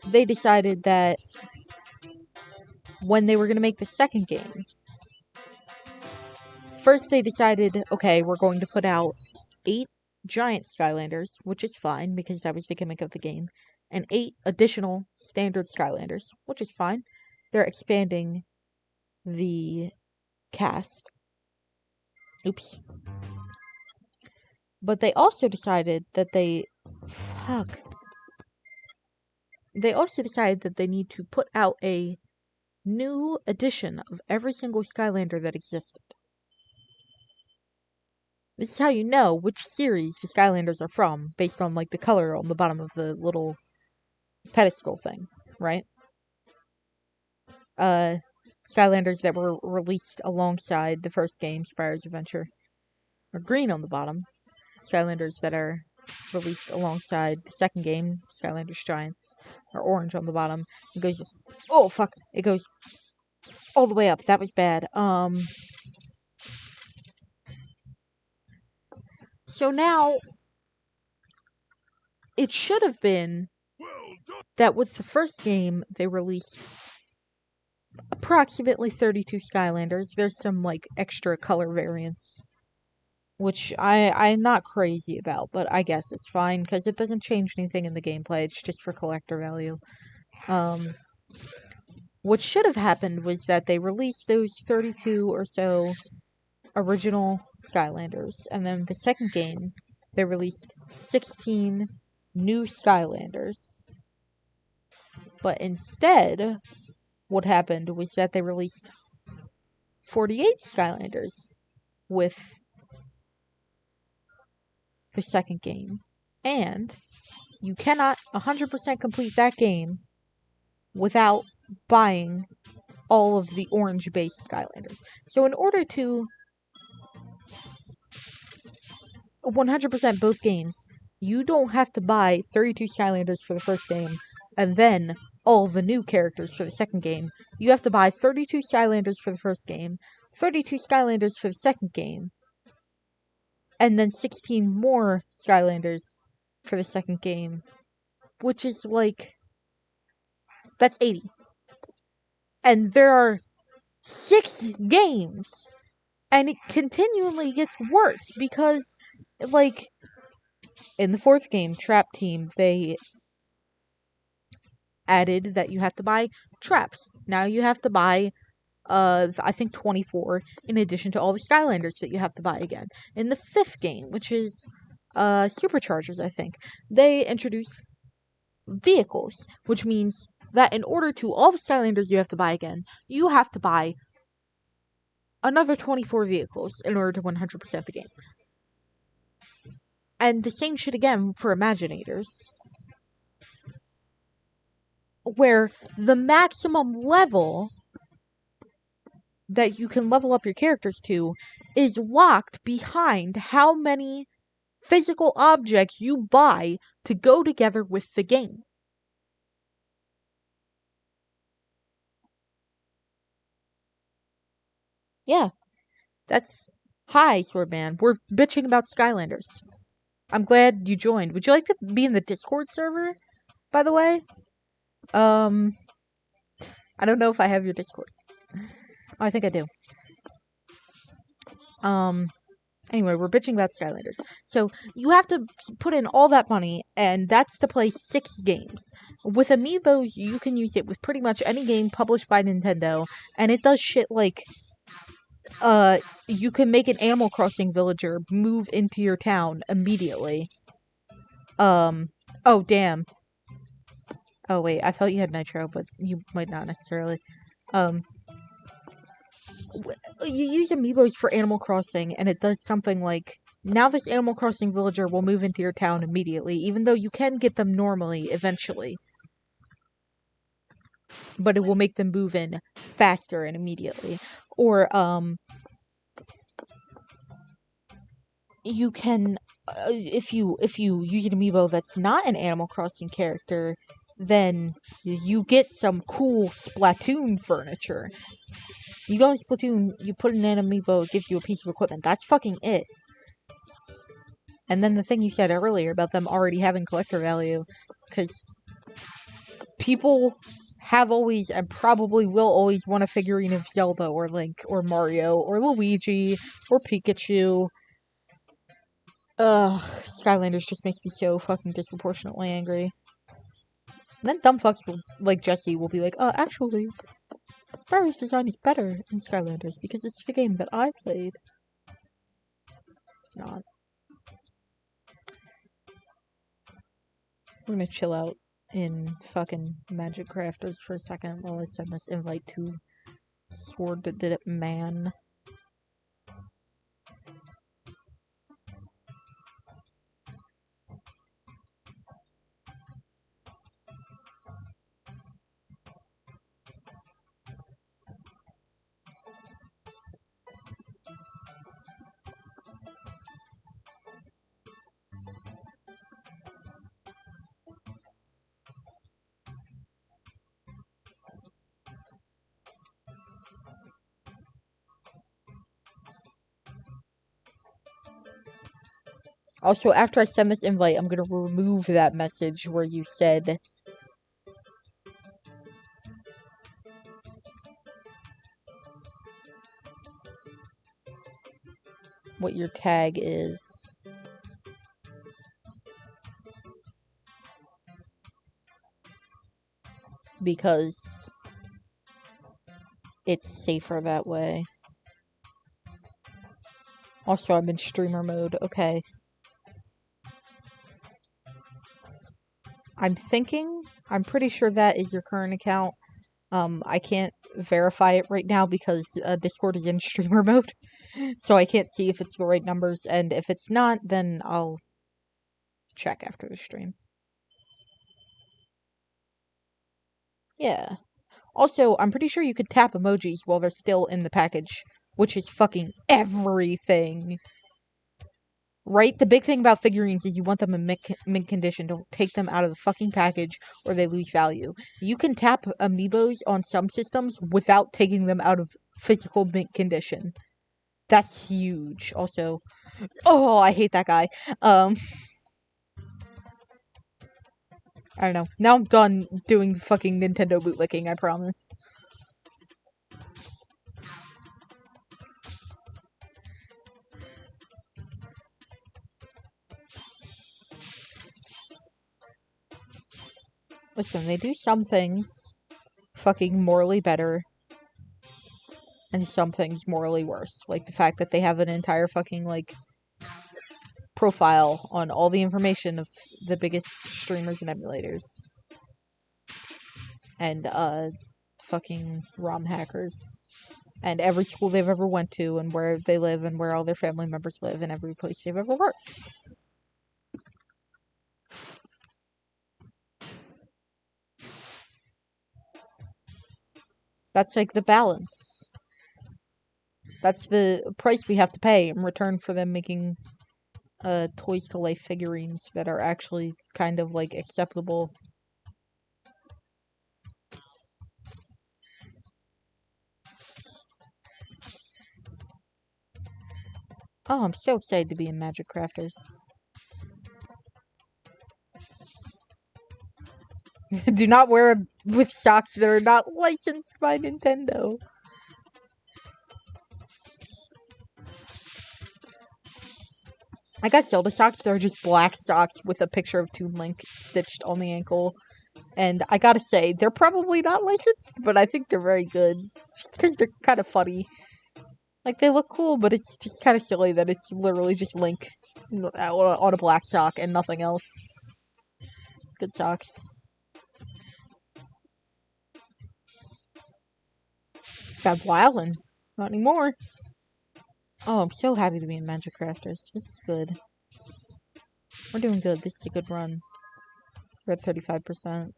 they decided that when they were going to make the second game, first they decided, okay, we're going to put out 8 giant Skylanders, which is fine because that was the gimmick of the game, and 8 additional standard Skylanders, which is fine. They're expanding the cast. Oops. But they also decided that they need to put out a new edition of every single Skylander that existed. This is how you know which series the Skylanders are from, based on, like, the color on the bottom of the little pedestal thing, right? Skylanders that were released alongside the first game, Spyro's Adventure, are green on the bottom. Skylanders that are released alongside the second game, Skylanders Giants, are orange on the bottom. It goes, oh fuck, it goes all the way up. That was bad. So now, it should have been that with the first game, they released approximately 32 Skylanders. There's some, like, extra color variants, which I'm not crazy about, but I guess it's fine, because it doesn't change anything in the gameplay, it's just for collector value. What should have happened was that they released those 32 or so original Skylanders, and then the second game, they released 16 new Skylanders. But instead, what happened was that they released 48 Skylanders with the second game. And you cannot 100% complete that game without buying all of the orange-based Skylanders. So in order to 100% both games, you don't have to buy 32 Skylanders for the first game, and then all the new characters for the second game. You have to buy 32 Skylanders for the first game, 32 Skylanders for the second game, and then 16 more Skylanders for the second game, which is like, that's 80. And there are 6 games, and it continually gets worse, because, like, in the fourth game, Trap Team, they added that you have to buy traps. Now you have to buy, I think 24, in addition to all the Skylanders that you have to buy again. In the fifth game, which is, Superchargers, I think, they introduced vehicles, which means that in order to all the Skylanders you have to buy again, you have to buy another 24 vehicles in order to 100% the game. And the same shit again for Imaginators, where the maximum level that you can level up your characters to is locked behind how many physical objects you buy to go together with the game. Yeah, that's... Hi, Swordman. We're bitching about Skylanders. I'm glad you joined. Would you like to be in the Discord server, by the way? I don't know if I have your Discord. Oh, I think I do. Anyway, we're bitching about Skylanders. So, you have to put in all that money, and that's to play 6 games. With Amiibos, you can use it with pretty much any game published by Nintendo, and it does shit like, you can make an Animal Crossing villager move into your town immediately. Oh, damn. Oh, wait, I thought you had Nitro, but you might not necessarily. You use Amiibos for Animal Crossing, and it does something like, now this Animal Crossing villager will move into your town immediately, even though you can get them normally, eventually. But it will make them move in faster and immediately. Or, you can, if you use an Amiibo that's not an Animal Crossing character, then you get some cool Splatoon furniture. You go in Splatoon, you put in an Amiibo, it gives you a piece of equipment. That's fucking it. And then the thing you said earlier about them already having collector value, because people have always, and probably will always, want a figurine of Zelda, or Link, or Mario, or Luigi, or Pikachu. Ugh, Skylanders just makes me so fucking disproportionately angry. And then dumb fucks will, like Jesse will be like, actually, Spyro's design is better in Skylanders because it's the game that I played. It's not. We're gonna chill out in fucking Magic Crafters for a second while I send this invite to Sword That Did It Man. Also, after I send this invite, I'm gonna remove that message where you said what your tag is. Because it's safer that way. Also, I'm in streamer mode. Okay. I'm pretty sure that is your current account. I can't verify it right now because Discord is in streamer mode. So I can't see if it's the right numbers, and if it's not, then I'll check after the stream. Yeah. Also, I'm pretty sure you could tap emojis while they're still in the package, which is fucking everything. Right? The big thing about figurines is you want them in mint condition. Don't take them out of the fucking package or they lose value. You can tap amiibos on some systems without taking them out of physical mint condition. That's huge. Also, oh, I hate that guy. I don't know. Now I'm done doing fucking Nintendo bootlicking, I promise. Listen, they do some things fucking morally better and some things morally worse. Like the fact that they have an entire fucking, like, profile on all the information of the biggest streamers and emulators. And, fucking ROM hackers. And every school they've ever went to, and where they live, and where all their family members live, and every place they've ever worked. That's like the balance. That's the price we have to pay in return for them making Toys to Life figurines that are actually kind of like acceptable. Oh, I'm so excited to be in Magic Crafters. Do not wear it with socks that are not licensed by Nintendo. I got Zelda socks. They're just black socks with a picture of Toon Link stitched on the ankle. And I gotta say, they're probably not licensed, but I think they're very good. Just because they're kind of funny. Like, they look cool, but it's just kind of silly that it's literally just Link on a black sock and nothing else. Good socks. It's got Wildin'. Not anymore. Oh, I'm so happy to be in Magic Crafters. This is good. We're doing good. This is a good run. We're at 35%.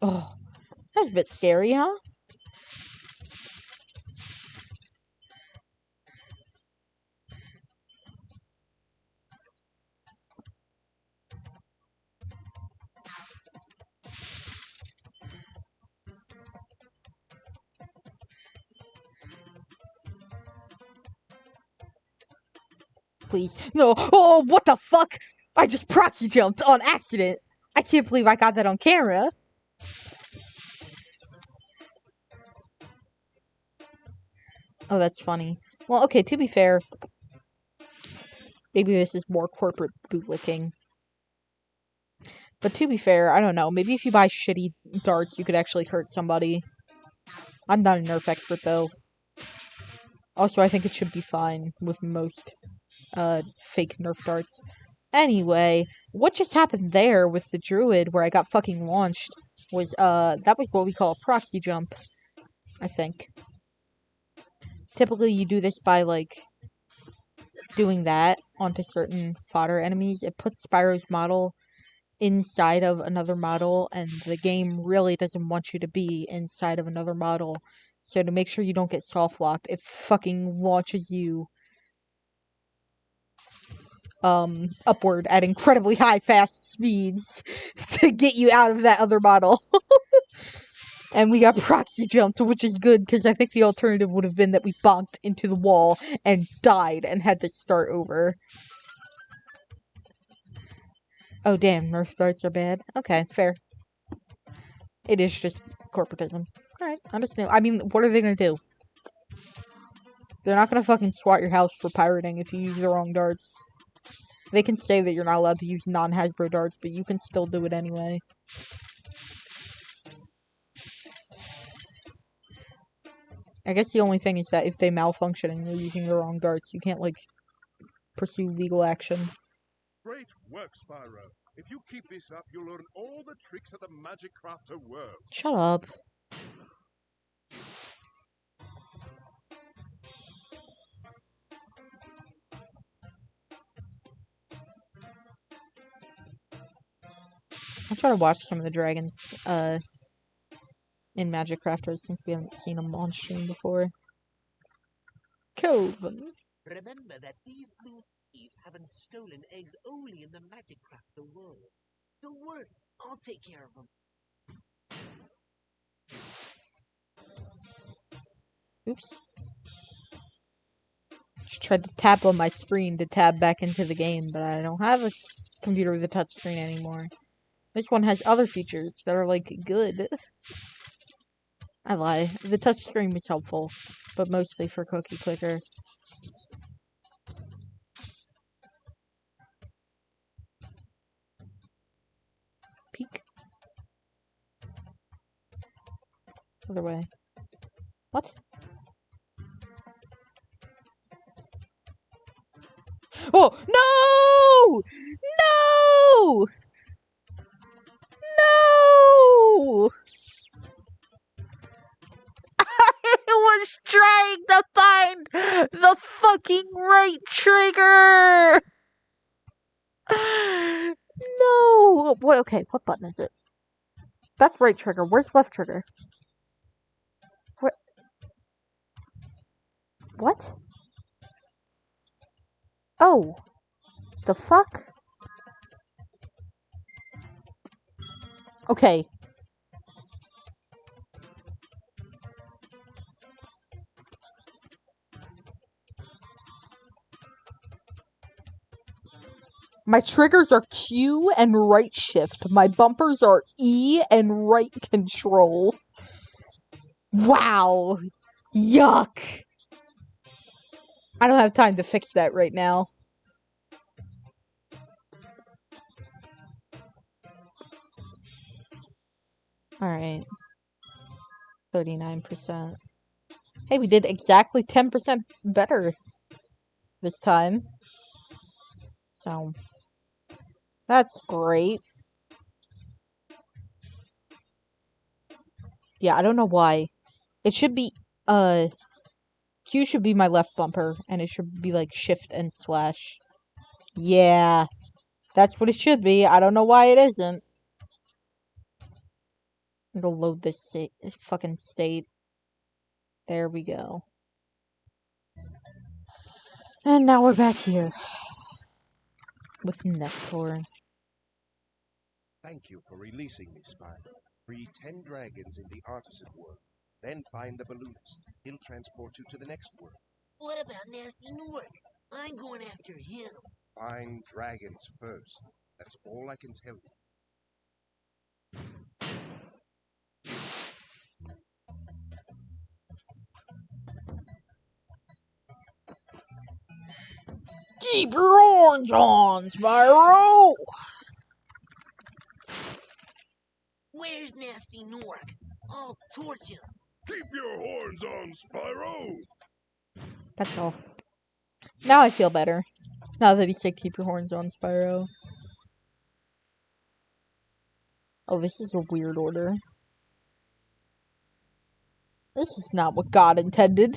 Oh, that was a bit scary, huh? Please. No. Oh, what the fuck? I just proxy jumped on accident. I can't believe I got that on camera. Oh, that's funny. Well, okay, to be fair, maybe this is more corporate bootlicking. But to be fair, I don't know. Maybe if you buy shitty darts, you could actually hurt somebody. I'm not a Nerf expert, though. Also, I think it should be fine with most fake Nerf darts. Anyway, what just happened there with the druid where I got fucking launched was, that was what we call a proxy jump, I think. Typically, you do this by, like, doing that onto certain fodder enemies. It puts Spyro's model inside of another model, and the game really doesn't want you to be inside of another model. So to make sure you don't get soft locked, it fucking launches you upward at incredibly high fast speeds to get you out of that other model. And we got proxy jumped, which is good because I think the alternative would have been that we bonked into the wall and died and had to start over. Oh damn, Nerf darts are bad. Okay, fair. It is just corporatism. Alright, understand. I mean, what are they gonna do? They're not gonna fucking swat your house for pirating if you use the wrong darts. They can say that you're not allowed to use non-Hasbro darts, but you can still do it anyway. I guess the only thing is that if they malfunction and you're using the wrong darts, you can't, like, pursue legal action. Great work, Spyro. If you keep this up, you'll learn all the tricks of the Magic Crafter world. Shut up. I'll try to watch some of the dragons, in Magic Crafters since we haven't seen them on stream before. Kelvin. Remember that these blue thieves haven't stolen eggs only in the Magic Crafter world. Don't worry, I'll take care of them. Oops. Just tried to tap on my screen to tab back into the game, but I don't have a computer with a touchscreen anymore. This one has other features that are, like, good. I lie. The touchscreen was helpful, but mostly for Cookie Clicker. Peek. Other way. What? Oh, no! No! No! I was trying to find the fucking right trigger! No! What? Okay, what button is it? That's right trigger. Where's left trigger? What? What? Oh. The fuck? Okay. My triggers are Q and right shift. My bumpers are E and right control. Wow. Yuck. I don't have time to fix that right now. Alright. 39%. Hey, we did exactly 10% better this time. So, that's great. Yeah, I don't know why. It should be, Q should be my left bumper, and it should be, like, shift and slash. Yeah. That's what it should be. I don't know why it isn't. I'm gonna load this fucking state. There we go. And now we're back here. With Nestor. Thank you for releasing me, Spyro. Free 10 dragons in the artisan world. Then find the balloonist. He'll transport you to the next world. What about Nasty Nork? I'm going after him. Find dragons first. That's all I can tell you. Keep your horns on, Spyro! Where's Nasty Nork? I'll torch him. Keep your horns on, Spyro! That's all. Now I feel better. Now that he said keep your horns on, Spyro. Oh, this is a weird order. This is not what God intended.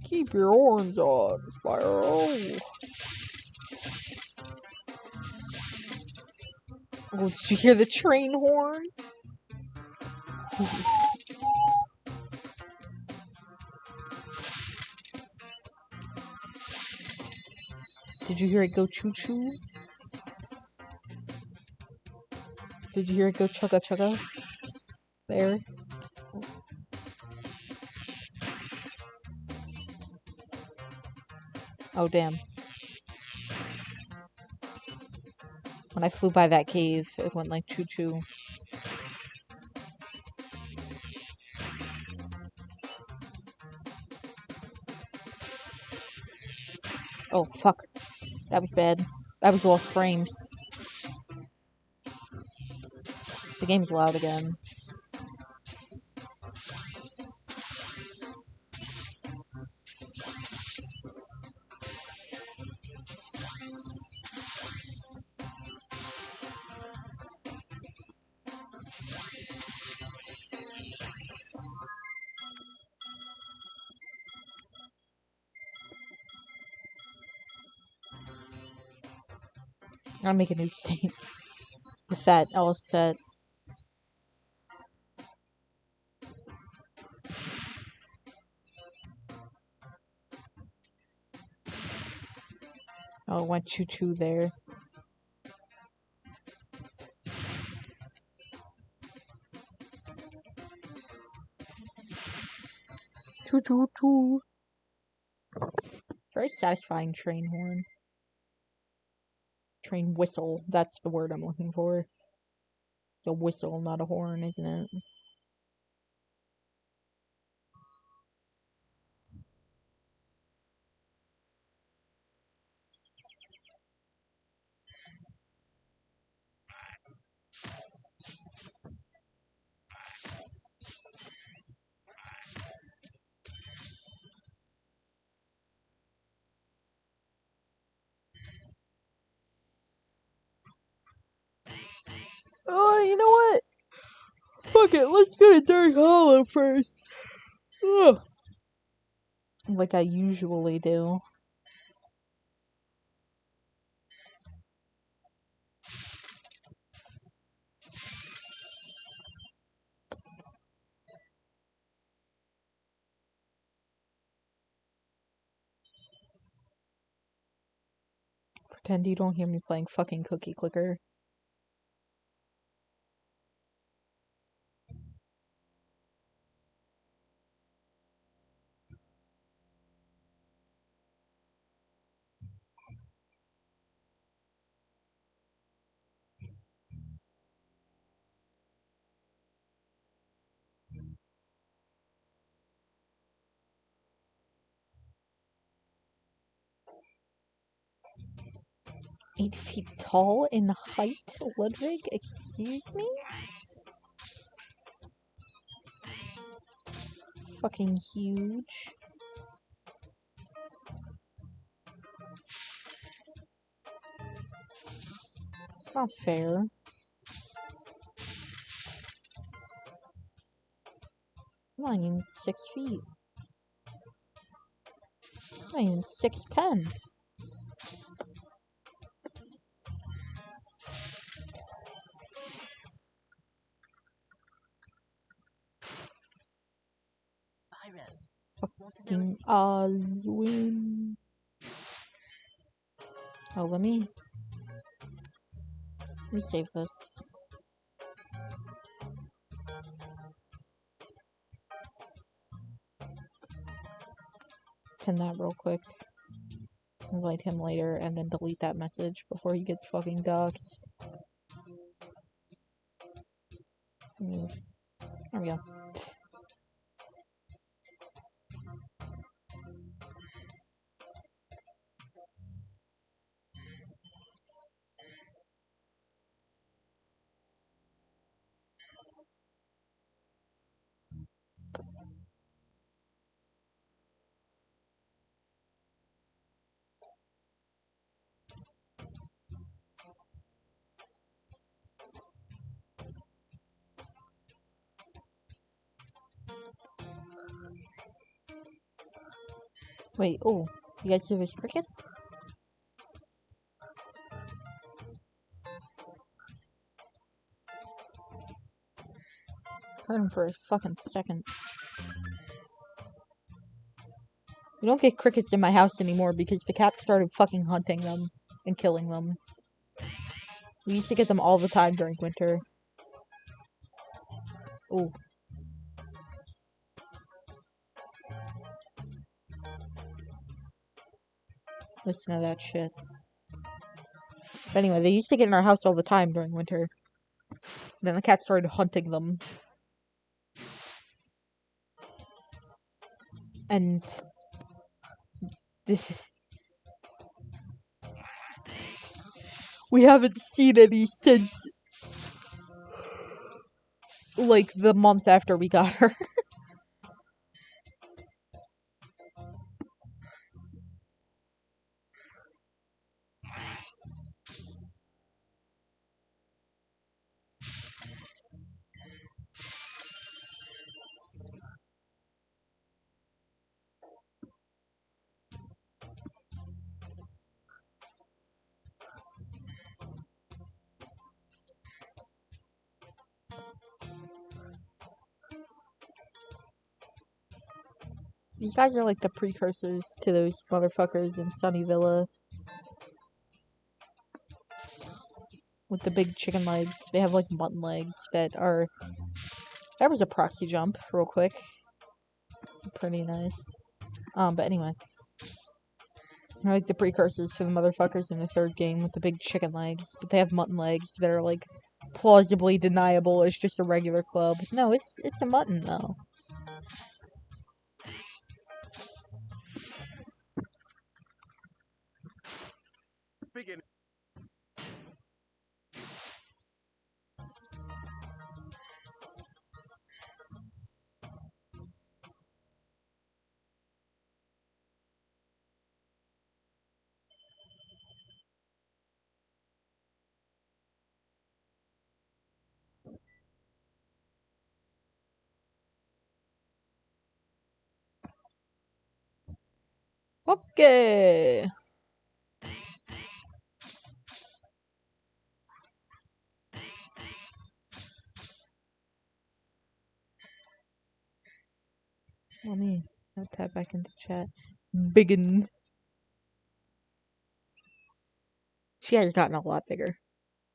Keep your horns on, Spyro. Oh, did you hear the train horn? Did you hear it go choo-choo? Did you hear it go chugga-chugga? There. Oh, damn. When I flew by that cave, it went like choo-choo. Oh, fuck. That was bad. That was lost frames. The game's loud again. I'll make a new state. With that all set. Oh, it went choo-choo there. Choo-choo-choo. Very satisfying train horn. Train whistle. That's the word I'm looking for. A whistle, not a horn, isn't it? Oh, you know what? Fuck it, let's get a Dark Hollow first. Ugh. Like I usually do. Pretend you don't hear me playing fucking Cookie Clicker. Eight feet tall in height, Ludwig? Excuse me? Fucking huge. It's not fair. I'm not even 6 feet. I'm not even 6'10". Fucking Oswin. Oh, let me save this. Pin that real quick. Invite him later and then delete that message before he gets fucking doxxed. Move. There we go. Wait, oh, you guys hear those crickets? Heard them for a fucking second. We don't get crickets in my house anymore because the cat started fucking hunting them and killing them. We used to get them all the time during winter. Oh. Listen to that shit. But anyway, they used to get in our house all the time during winter. Then the cat started hunting them. And this is... We haven't seen any since like the month after we got her. These guys are like the precursors to those motherfuckers in Sunny Villa. With the big chicken legs. They have like mutton legs that are... That was a proxy jump, real quick. Pretty nice. But anyway. They're like the precursors to the motherfuckers in the third game with the big chicken legs. But they have mutton legs that are like plausibly deniable as just a regular club. No, it's a mutton though. Begin. Okay. Let me tap back into chat. Biggin. She has gotten a lot bigger.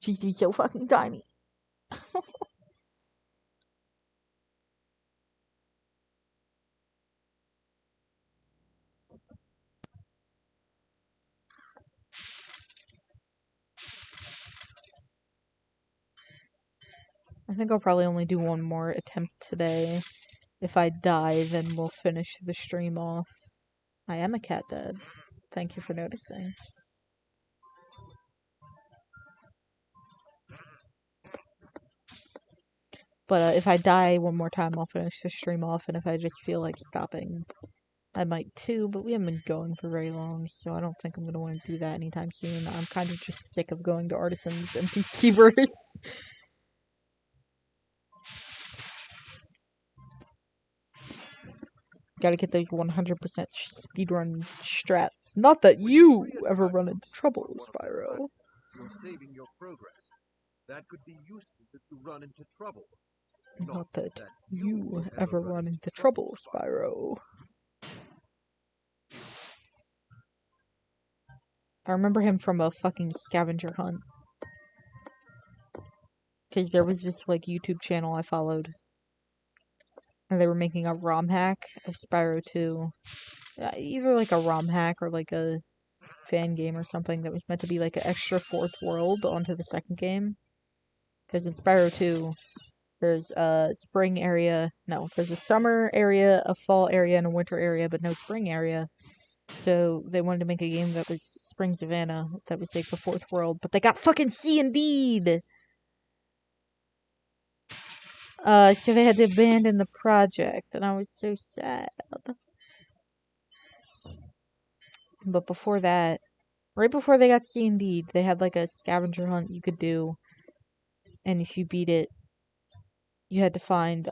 She used to be so fucking tiny. I think I'll probably only do one more attempt today. If I die, then we'll finish the stream off. I am a cat dad. Thank you for noticing. But if I die one more time, I'll finish the stream off, and if I just feel like stopping, I might too, but we haven't been going for very long, so I don't think I'm gonna want to do that anytime soon. I'm kind of just sick of going to Artisans and Peacekeepers. Gotta get those 100% speedrun strats. Not that you ever run into trouble, Spyro. You're saving your progress. That could be useful if you run into trouble. Not that you ever run into trouble, Spyro. I remember him from a fucking scavenger hunt. Because there was this, like, YouTube channel I followed. And they were making a ROM hack of Spyro 2. Either, like, a ROM hack or, like, a fan game or something that was meant to be like an extra fourth world onto the second game. Because in Spyro 2, there's a spring area. No, there's a summer area, a fall area, and a winter area, but no spring area. So they wanted to make a game that was Spring Savannah, that was like the fourth world, but they got fucking C&D'd! So they had to abandon the project, and I was so sad. But before that, right before they got C&D'd, they had like a scavenger hunt you could do, and if you beat it, you had to find,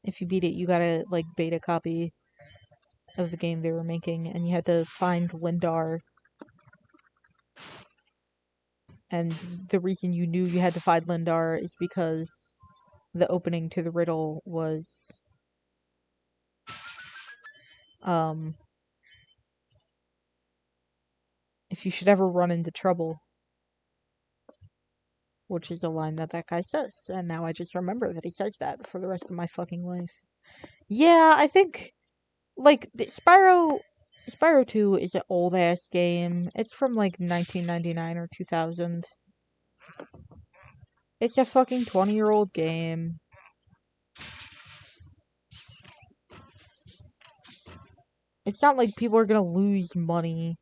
if you beat it, you got a, like, beta copy of the game they were making, and you had to find Lindar. And the reason you knew you had to find Lindar is because the opening to the riddle was, if you should ever run into trouble, which is a line that guy says, and now I just remember that he says that for the rest of my fucking life. Yeah, I think, like, Spyro 2 is an old-ass game. It's from, like, 1999 or 2000. It's a fucking 20-year-old game. It's not like people are gonna lose money.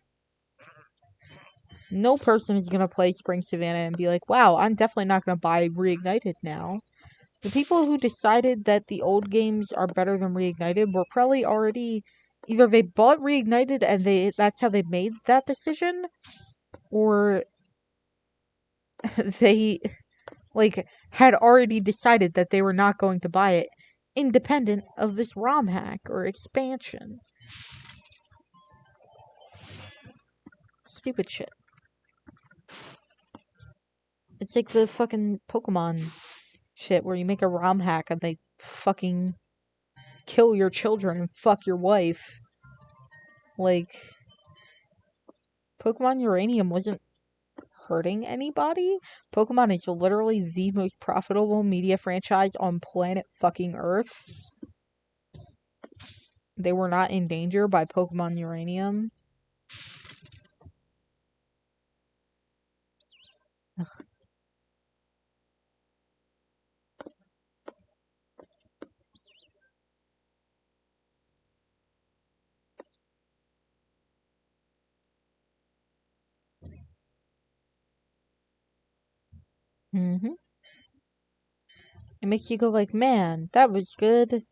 No person is gonna play Spring Savannah and be like, wow, I'm definitely not gonna buy Reignited now. The people who decided that the old games are better than Reignited were probably already... Either they bought Reignited and that's how they made that decision, or they, like, had already decided that they were not going to buy it, independent of this ROM hack or expansion. Stupid shit. It's like the fucking Pokemon shit where you make a ROM hack and they fucking kill your children and fuck your wife. Like, Pokemon Uranium wasn't hurting anybody. Pokemon is literally the most profitable media franchise on planet fucking Earth. They were not in danger by Pokemon Uranium. Ugh. Mm-hmm. It makes you go like, man, that was good.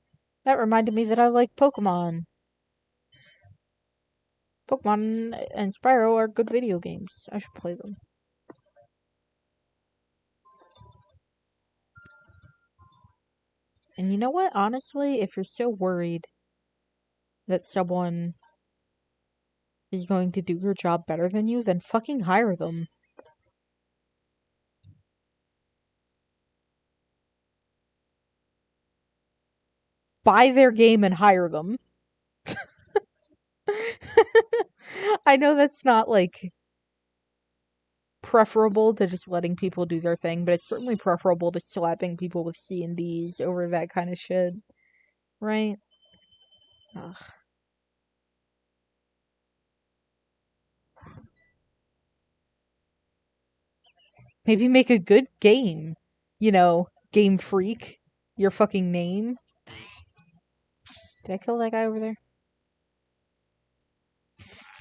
That reminded me that I like Pokemon. Pokemon and Spyro are good video games. I should play them. And you know what? Honestly, if you're so worried that someone is going to do your job better than you, then fucking hire them. Buy their game and hire them. I know that's not, like, preferable to just letting people do their thing, but it's certainly preferable to slapping people with C&Ds over that kind of shit. Right? Ugh. Maybe make a good game. You know, Game Freak. Your fucking name. Did I kill that guy over there?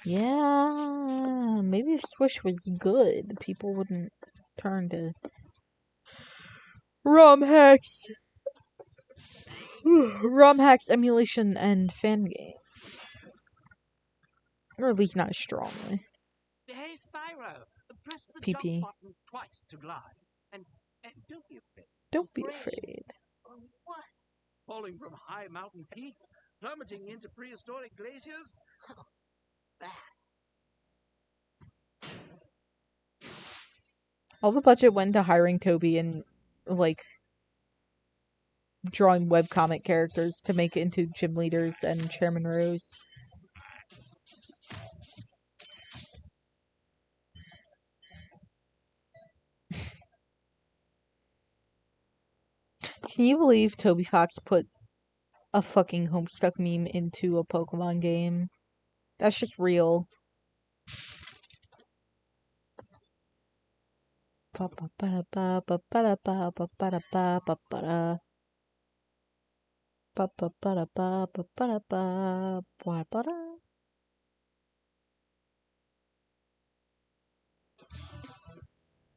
Yeah, maybe if Swish was good, people wouldn't turn to ROM hacks. ROM hacks, emulation, and fan games. Or at least not as strongly. Hey, Spyro, press the PP. jump button twice to glide. And don't be afraid. Don't be afraid. What? Falling from high mountain peaks, plummeting into prehistoric glaciers. All the budget went to hiring Toby and, like, drawing webcomic characters to make into gym leaders and Chairman Rose. Can you believe Toby Fox put a fucking Homestuck meme into a Pokemon game. That's just real.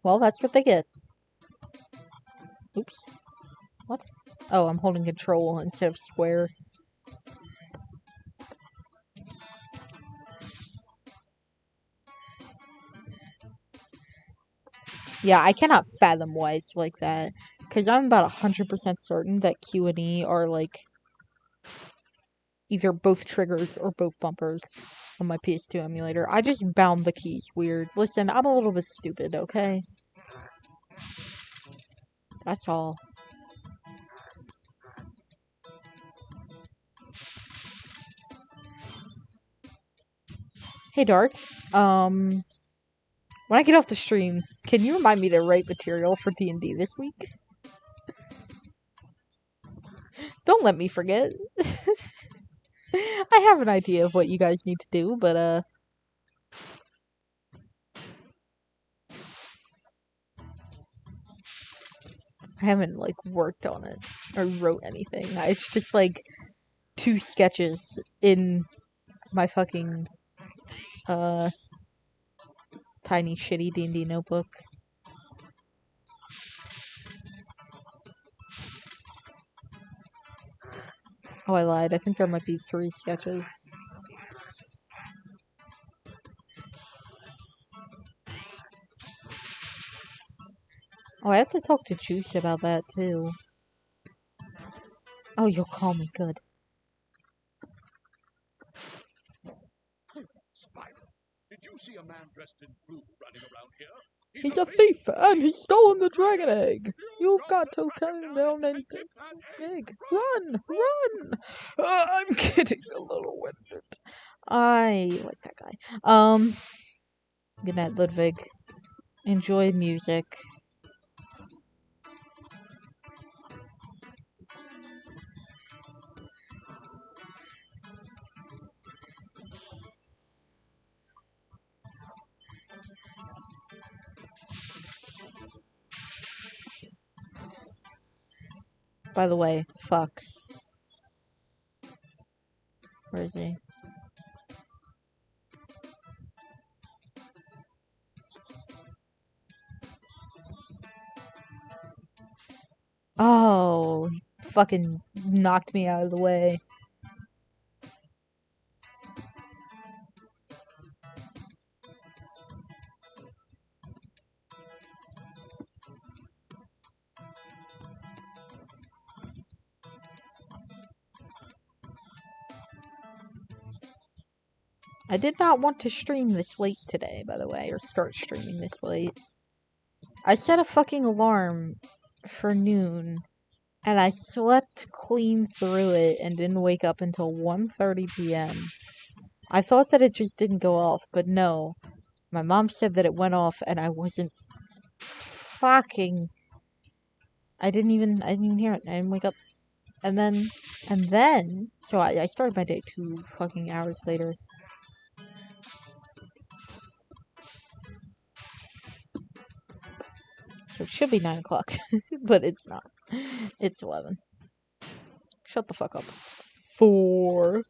Well, that's what they get. Oops. What? Oh, I'm holding control instead of square. Yeah, I cannot fathom why it's like that. Because I'm about 100% certain that Q and E are, like, either both triggers or both bumpers on my PS2 emulator. I just bound the keys weird. Listen, I'm a little bit stupid, okay? That's all. Hey, Dark. When I get off the stream, can you remind me to write material for D&D this week? Don't let me forget. I have an idea of what you guys need to do, but, I haven't, like, worked on it or wrote anything. It's just, like, 2 sketches in my fucking, tiny shitty D&D notebook. Oh, I lied. I think there might be 3 sketches. Oh, I have to talk to Juice about that, too. Oh, you'll call me good. Spyro, did you see a man dressed in blue running around here? He's a thief, and he's stolen the dragon egg. You've got to come down and get the egg. Run! Run! I'm getting a little winded. I like that guy. Good night, Ludwig. Enjoy music. By the way, fuck. Where is he? Oh, he fucking knocked me out of the way. I did not want to stream this late today, by the way, or start streaming this late. I set a fucking alarm for noon, and I slept clean through it and didn't wake up until 1:30 p.m. I thought that it just didn't go off, but no. My mom said that it went off, and I wasn't fucking... I didn't even hear it. I didn't wake up. And then, so I started my day 2 fucking hours later. So it should be 9 o'clock, but it's not. It's 11. Shut the fuck up. 4.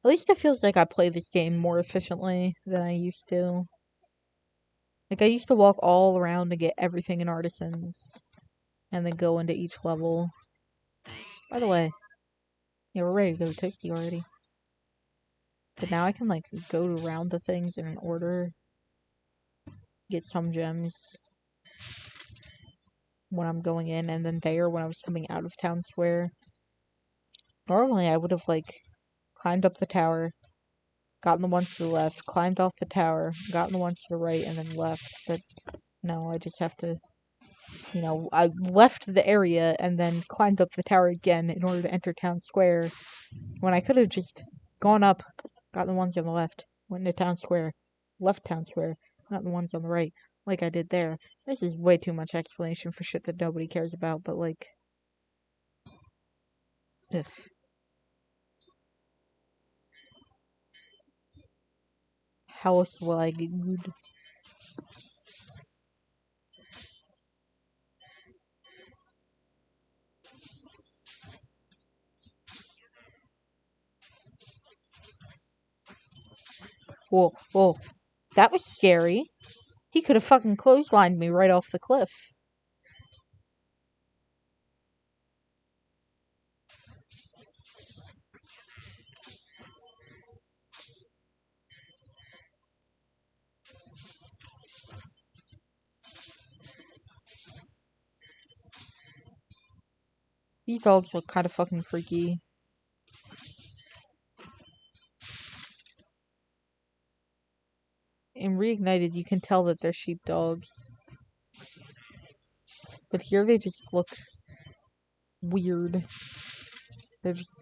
At least it feels like I play this game more efficiently than I used to. Like, I used to walk all around to get everything in Artisans, and then go into each level. By the way, yeah, we're ready to go Toasty already. But now I can, like, go around the things in an order, get some gems when I'm going in, and then there when I was coming out of Town Square. Normally, I would have, like, climbed up the tower, gotten the ones to the left, climbed off the tower, gotten the ones to the right, and then left. But no, I just have to You know, I left the area and then climbed up the tower again in order to enter town square, when I could have just gone up, got the ones on the left, went into town square, left town square, not the ones on the right, like I did there. This is way too much explanation for shit that nobody cares about, but like... Ugh. How else will I get good? Whoa, whoa. That was scary. He could have fucking clotheslined me right off the cliff. These dogs look kind of fucking freaky. In Reignited, you can tell that they're sheepdogs. But here they just look weird. They're just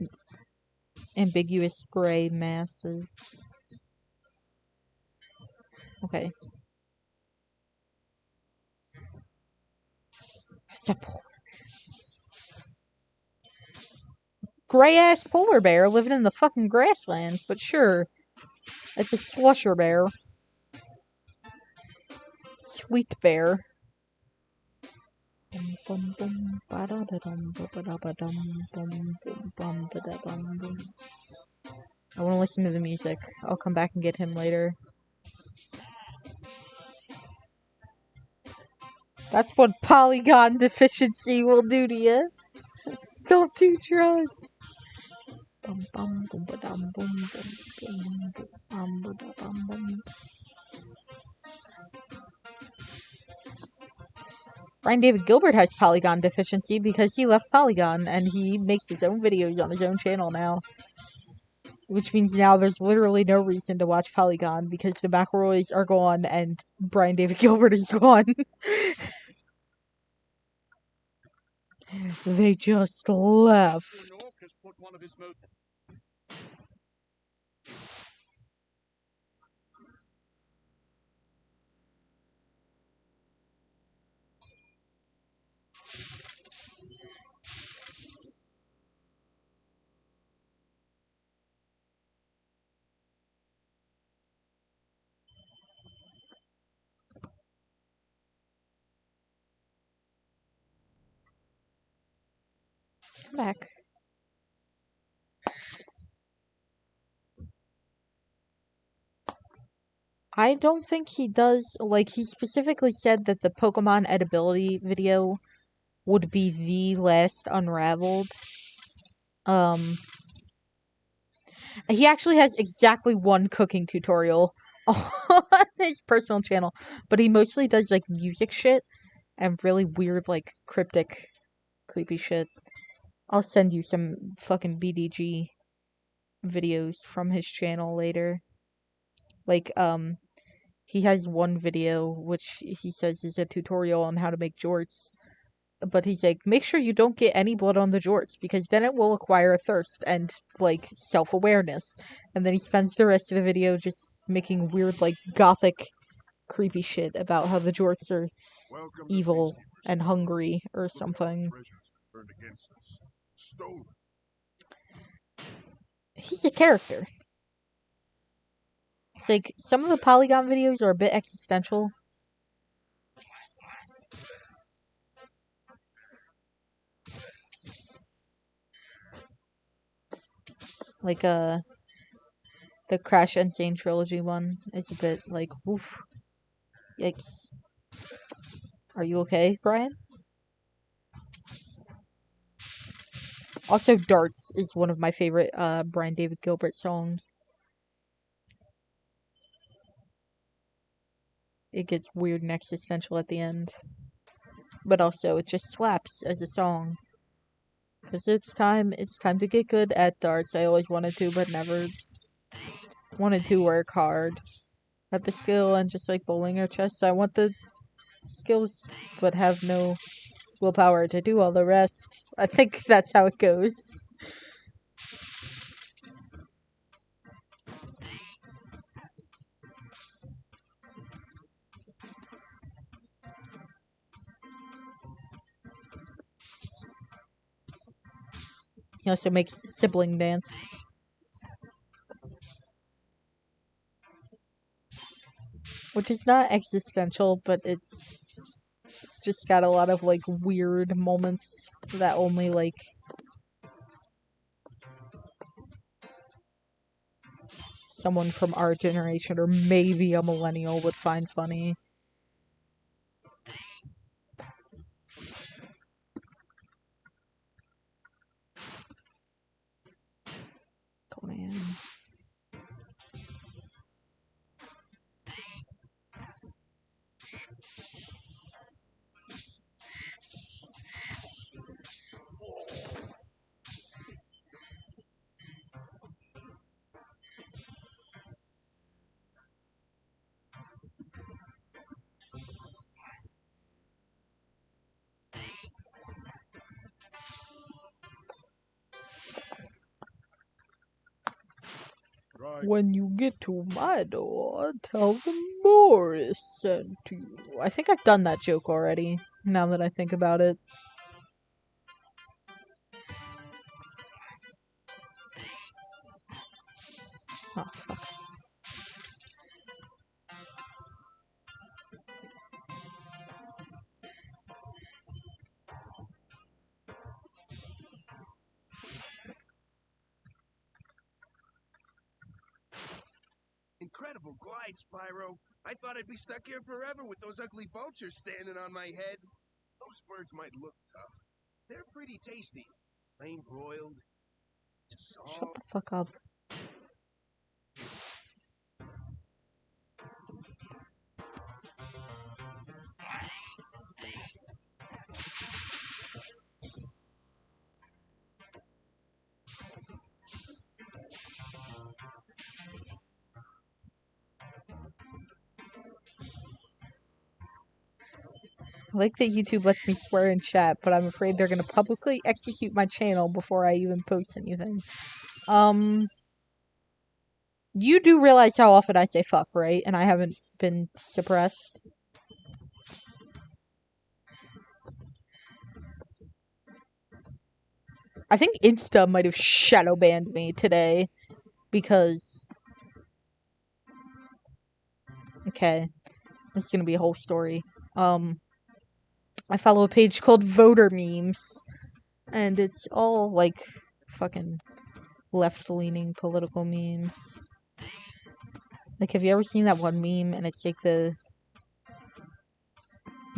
ambiguous gray masses. Okay. That's a gray-ass polar bear living in the fucking grasslands, but sure. It's a slusher bear. Sweet bear. I want to listen to the music. I'll come back and get him later. That's what polygon deficiency will do to you. Don't do drugs. Brian David Gilbert has polygon deficiency because he left Polygon and he makes his own videos on his own channel now. Which means now there's literally no reason to watch Polygon because the McElroys are gone and Brian David Gilbert is gone. They just left. Come back. I don't think he does, like, he specifically said that the Pokemon edibility video would be the last Unraveled. He actually has exactly one cooking tutorial on his personal channel, but he mostly does, like, music shit and really weird, like, cryptic, creepy shit. I'll send you some fucking BDG videos from his channel later. Like, he has one video which he says is a tutorial on how to make jorts. But he's like, make sure you don't get any blood on the jorts, because then it will acquire a thirst and, like, self-awareness. And then he spends the rest of the video just making weird, like, gothic, creepy shit about how the jorts are evil and hungry or something. He's a character. It's like, some of the Polygon videos are a bit existential. Like, the Crash Insane Trilogy one is a bit like, oof. Yikes. Are you okay, Brian? Also, Darts is one of my favorite, Brian David Gilbert songs. It gets weird and existential at the end. But also, it just slaps as a song. Because it's time to get good at darts. I always wanted to, but never wanted to work hard at the skill, and just like bowling or chess, I want the skills but have no willpower to do all the rest. I think that's how it goes. He also makes sibling dance. Which is not existential, but it's just got a lot of, like, weird moments that only, like, someone from our generation or maybe a millennial would find funny. Conan. Right. When you get to my door, tell them Boris sent you. I think I've done that joke already, now that I think about it. Oh, fuck. Incredible glide, Spyro. I thought I'd be stuck here forever with those ugly vultures standing on my head. Those birds might look tough. They're pretty tasty. Plain broiled, Shut soft. the fuck up. I like that YouTube lets me swear in chat, but I'm afraid they're gonna publicly execute my channel before I even post anything. You do realize how often I say fuck, right? And I haven't been suppressed. I think Insta might have shadow banned me today because. Okay, this is gonna be a whole story. I follow a page called Voter Memes, and it's all like fucking left-leaning political memes. Like, have you ever seen that one meme? And it's like the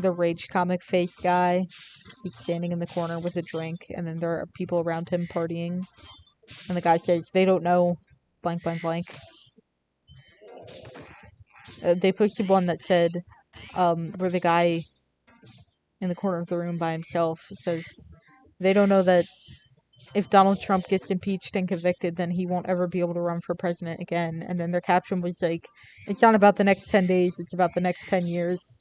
rage comic face guy. He's standing in the corner with a drink, and then there are people around him partying. And the guy says, they don't know blank, blank, blank. They posted one that said, where the guy in the corner of the room by himself says, they don't know that if Donald Trump gets impeached and convicted, then he won't ever be able to run for president again. And then their caption was like, it's not about the next 10 days, it's about the next 10 years.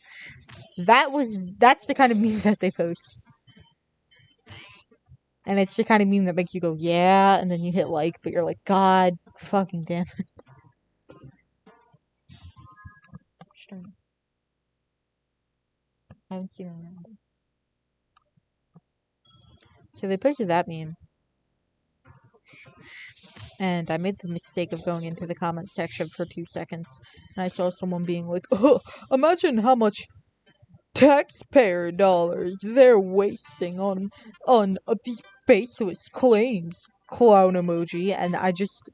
That's the kind of meme that they post. And it's the kind of meme that makes you go, yeah, and then you hit like, but you're like, God fucking damn it. I haven't seen it around. So they posted that meme. And I made the mistake of going into the comment section for 2 seconds. And I saw someone being like, oh, imagine how much taxpayer dollars they're wasting on these baseless claims. Clown emoji. And I just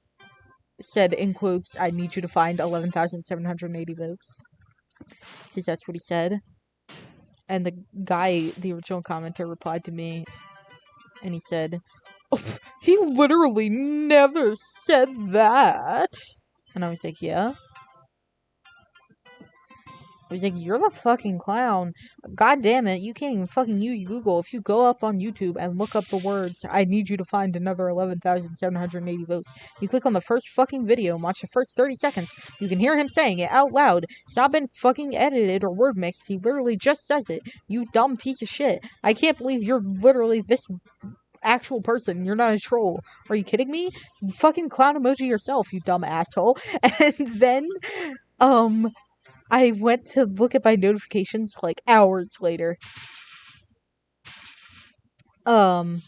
said in quotes, I need you to find 11,780 votes. Because that's what he said. And the guy, the original commenter, replied to me. And he said, oh, he literally never said that. And I was like, yeah. I was like, you're the fucking clown. God damn it, you can't even fucking use Google. If you go up on YouTube and look up the words, I need you to find another 11,780 votes. You click on the first fucking video and watch the first 30 seconds. You can hear him saying it out loud. It's not been fucking edited or word mixed. He literally just says it. You dumb piece of shit. I can't believe you're literally this actual person. You're not a troll. Are you kidding me? Fucking clown emoji yourself, you dumb asshole. And then, I went to look at my notifications like hours later. Yeah.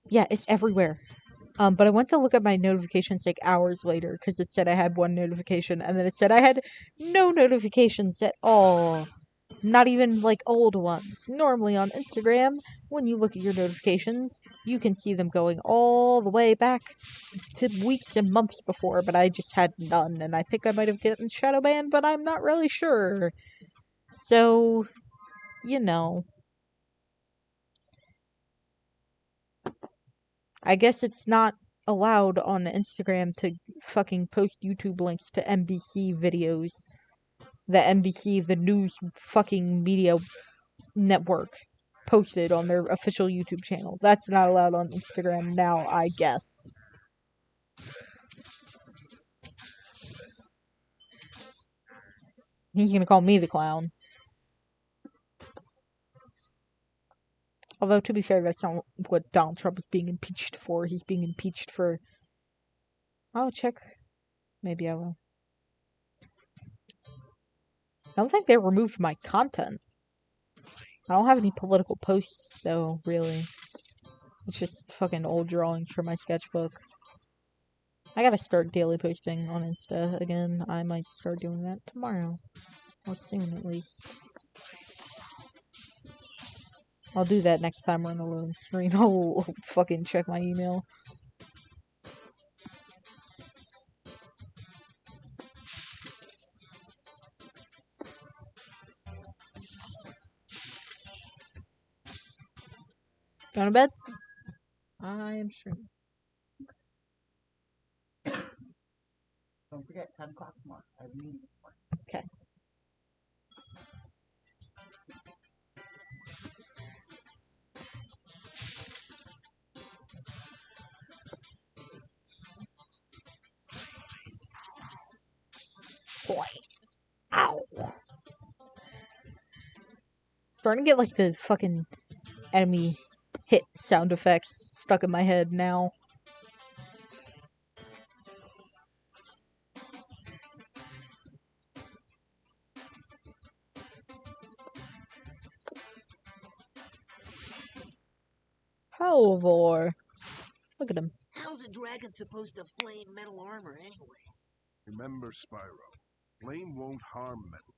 Yeah, it's everywhere. But I went to look at my notifications like hours later because it said I had one notification and then it said I had no notifications at all. Not even like old ones. Normally on Instagram, when you look at your notifications, you can see them going all the way back to weeks and months before, but I just had none, and I think I might have gotten shadow banned, but I'm not really sure. So, you know. I guess it's not allowed on Instagram to fucking post YouTube links to NBC videos. The NBC, the news fucking media network, posted on their official YouTube channel. That's not allowed on Instagram now, I guess. He's gonna call me the clown. Although, to be fair, that's not what Donald Trump is being impeached for. He's being impeached for... I'll check. Maybe I will. I don't think they removed my content. I don't have any political posts, though, really. It's just fucking old drawings from my sketchbook. I gotta start daily posting on Insta again. I might start doing that tomorrow. Or soon, at least. I'll do that next time we're on the loading screen. I'll fucking check my email. Going to bed? I am streaming. Don't forget, 10 o'clock tomorrow. I have a meeting tomorrow. Okay. Boy. Ow. Starting to get like the fucking enemy hit sound effects stuck in my head now. Halvor. Look at him. How's a dragon supposed to flame metal armor anyway? Remember, Spyro, flame won't harm metal,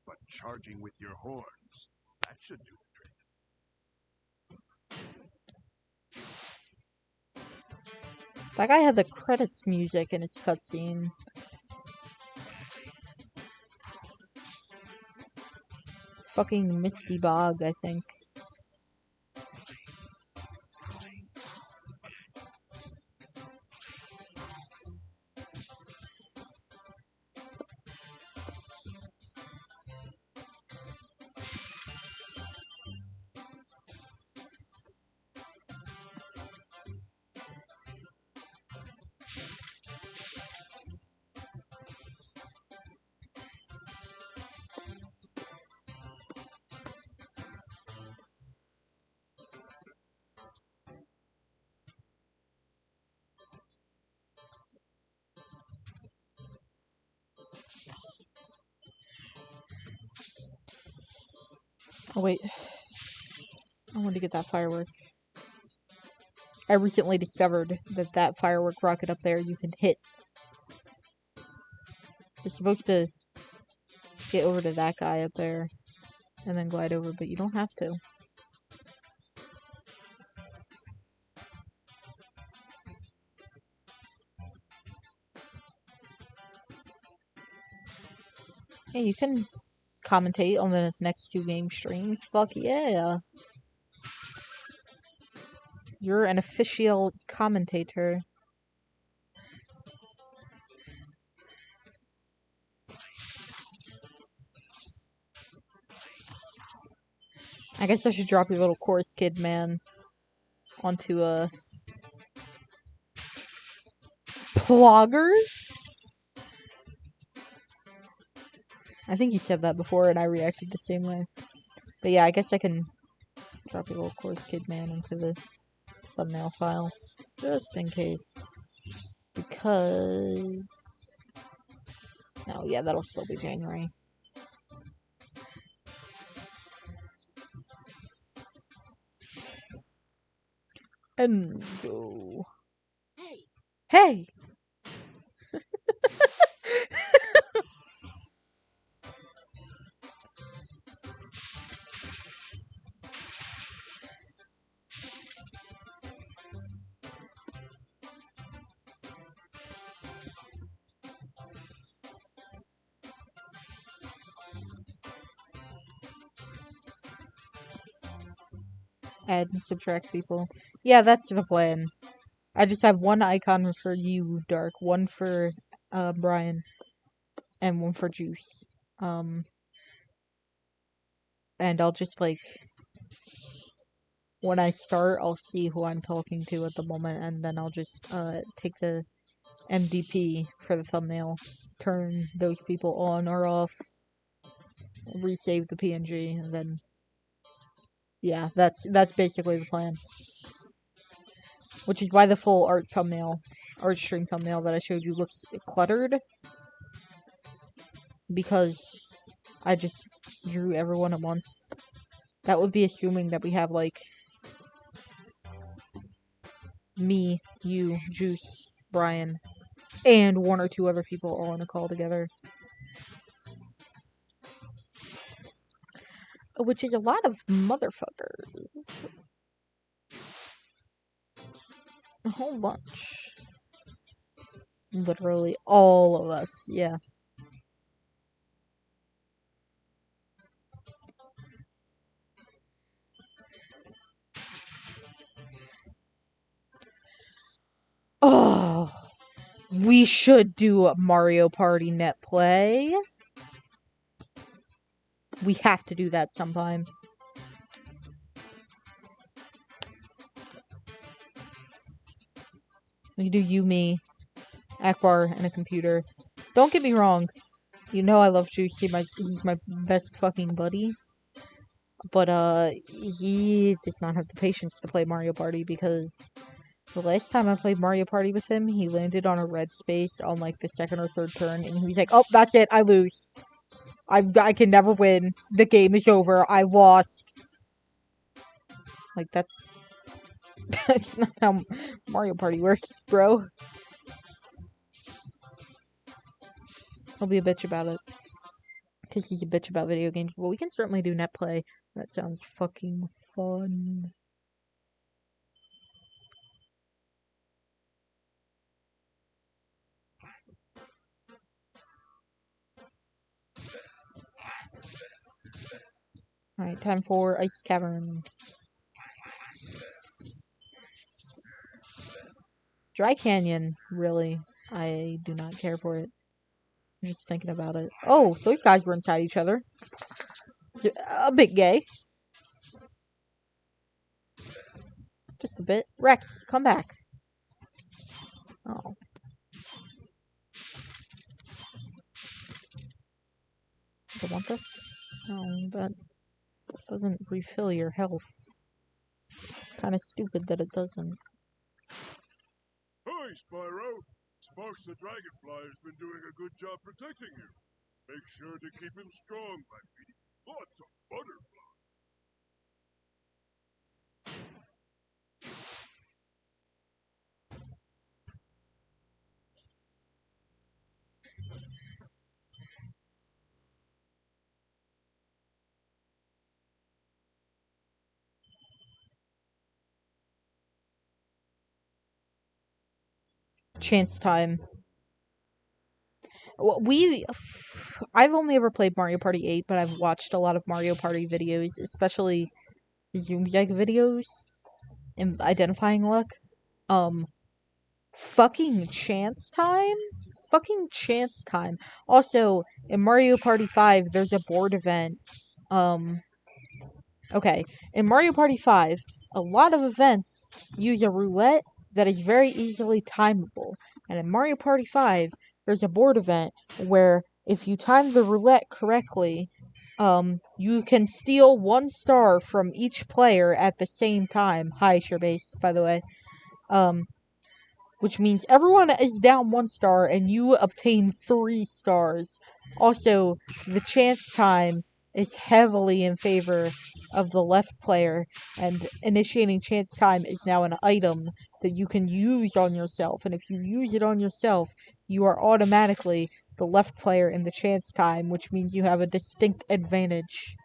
but charging with your horns, that should do the trick. That guy had the credits music in his cutscene. Fucking Misty Bog, I think. Oh wait, I want to get that firework. I recently discovered that that firework rocket up there you can hit. You're supposed to get over to that guy up there and then glide over, but you don't have to. Hey, you can commentate on the next 2 game streams. Fuck yeah. You're an official commentator. I guess I should drop your little chorus kid man onto Ploggers? I think you said that before and I reacted the same way. But yeah, I guess I can drop your little chorus kid man into the thumbnail file. Just in case. Because... No, yeah, that'll still be January. Enzo. Hey, Hey! Add and subtract people. Yeah, that's the plan. I just have one icon for you, Dark, one for Brian, and one for Juice. And I'll just like when I start, I'll see who I'm talking to at the moment, and then I'll just take the MDP for the thumbnail, turn those people on or off, resave the PNG, and then yeah, that's basically the plan. Which is why the full art stream thumbnail that I showed you looks cluttered, because I just drew everyone at once. That would be assuming that we have, like, me, you, Juice, Brian, and one or two other people all in a call together. Which is a lot of motherfuckers. A whole bunch. Literally all of us, yeah. Oh, we should do a Mario Party net play. We have to do that sometime. We can do you, me, Akbar, and a computer. Don't get me wrong. You know I love Juice. He's my best fucking buddy. But, he does not have the patience to play Mario Party because the last time I played Mario Party with him, he landed on a red space on, like, the second or third turn, and he was like, oh, that's it, I lose. I can never win. The game is over. I lost. Like, that's not how Mario Party works, bro. He'll be a bitch about it. Because he's a bitch about video games. Well, we can certainly do net play. That sounds fucking fun. Alright, time for Ice Cavern. Dry Canyon, really. I do not care for it. I'm just thinking about it. Oh, those guys were inside each other. A bit gay. Just a bit. Rex, come back. Oh. Do I want this? No, that doesn't refill your health. It's kind of stupid that it doesn't. Hi, Spyro. Sparks the Dragonfly has been doing a good job protecting you. Make sure to keep him strong by feeding lots of butterflies. Chance time. I've only ever played Mario Party 8, but I've watched a lot of Mario Party videos, especially Zoom-Jag videos and identifying luck. Fucking chance time? Fucking chance time. Also, in Mario Party 5, there's a board event, Okay, in Mario Party 5, a lot of events use a roulette that is very easily timeable. And in Mario Party 5, there's a board event where if you time the roulette correctly, you can steal 1 star from each player at the same time. Hi, Sherbase, by the way. Which means everyone is down 1 star and you obtain 3 stars. Also, the chance time is heavily in favor of the left player, and initiating chance time is now an item that you can use on yourself, and if you use it on yourself, you are automatically the left player in the chance time, which means you have a distinct advantage.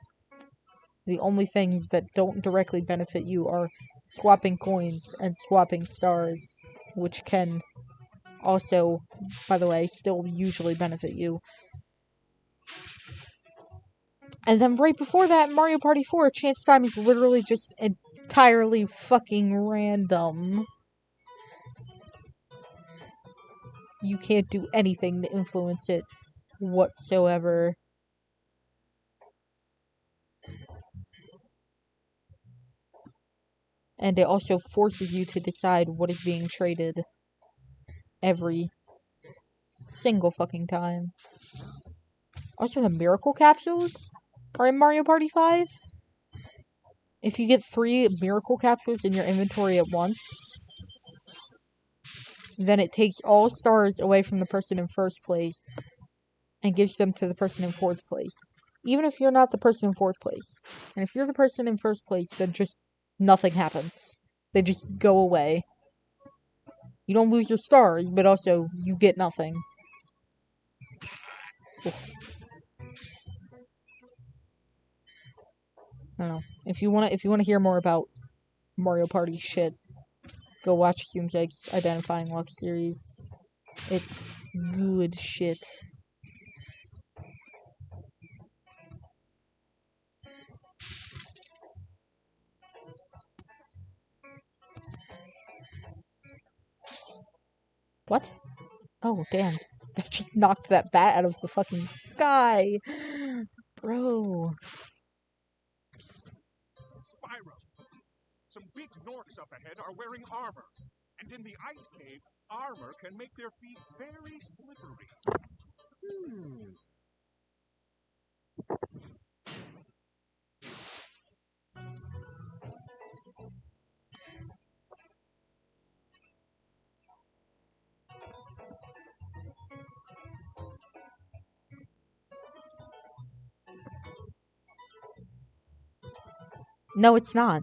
The only things that don't directly benefit you are swapping coins and swapping stars, which can also, by the way, still usually benefit you. And then right before that, Mario Party 4, chance time is literally just entirely fucking random. You can't do anything to influence it whatsoever. And it also forces you to decide what is being traded every single fucking time. Also, the miracle capsules are in Mario Party 5. If you get 3 miracle capsules in your inventory at once, then it takes all stars away from the person in first place and gives them to the person in fourth place. Even if you're not the person in fourth place. And if you're the person in first place, then just nothing happens. They just go away. You don't lose your stars, but also you get nothing. I don't know. If you wanna hear more about Mario Party shit, go watch Zoomzeg's Identifying Luck series. It's good shit. What? Oh, damn. That just knocked that bat out of the fucking sky. Bro. Spyro, some big Norks up ahead are wearing armor. And in the ice cave, armor can make their feet very slippery. No, it's not.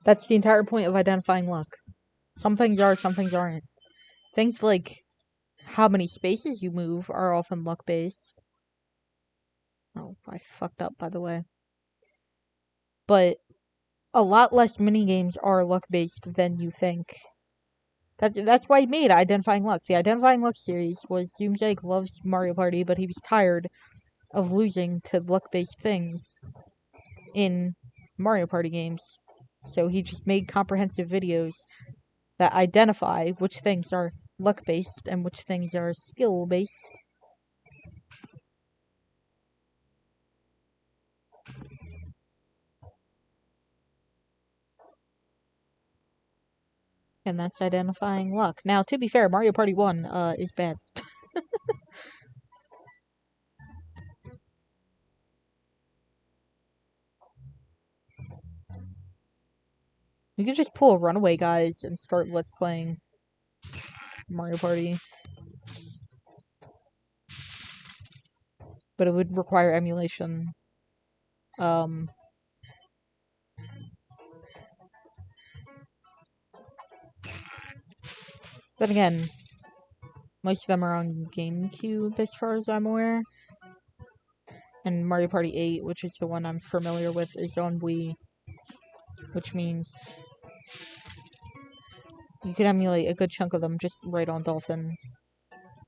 That's the entire point of identifying luck. Some things are, some things aren't. Things like how many spaces you move are often luck-based. Oh, I fucked up, by the way. But a lot less minigames are luck-based than you think. That's why he made Identifying Luck. The Identifying Luck series was Zoomzeg loves Mario Party, but he was tired of losing to luck-based things in Mario Party games. So he just made comprehensive videos that identify which things are luck-based and which things are skill-based. And that's identifying luck. Now, to be fair, Mario Party 1 is bad. You could just pull a runaway, guys, and start let's playing Mario Party. But it would require emulation. Then again, most of them are on GameCube, as far as I'm aware. And Mario Party 8, which is the one I'm familiar with, is on Wii. Which means you can emulate a good chunk of them just right on Dolphin.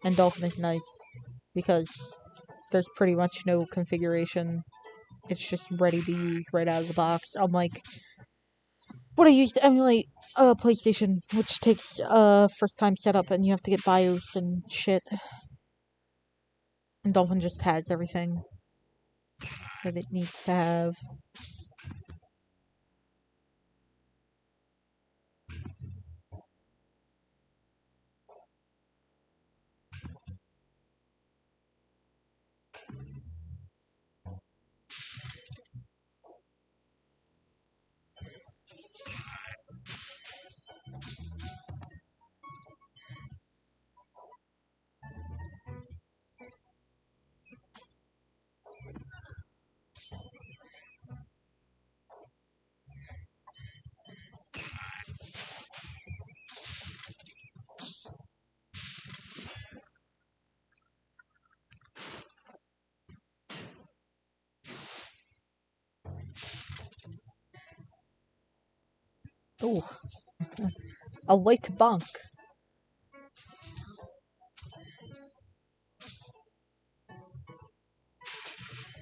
And Dolphin is nice, because there's pretty much no configuration. It's just ready to use right out of the box, unlike what I used to emulate PlayStation, which takes first time setup and you have to get BIOS and shit. And Dolphin just has everything that it needs to have. Ooh. A light bunk.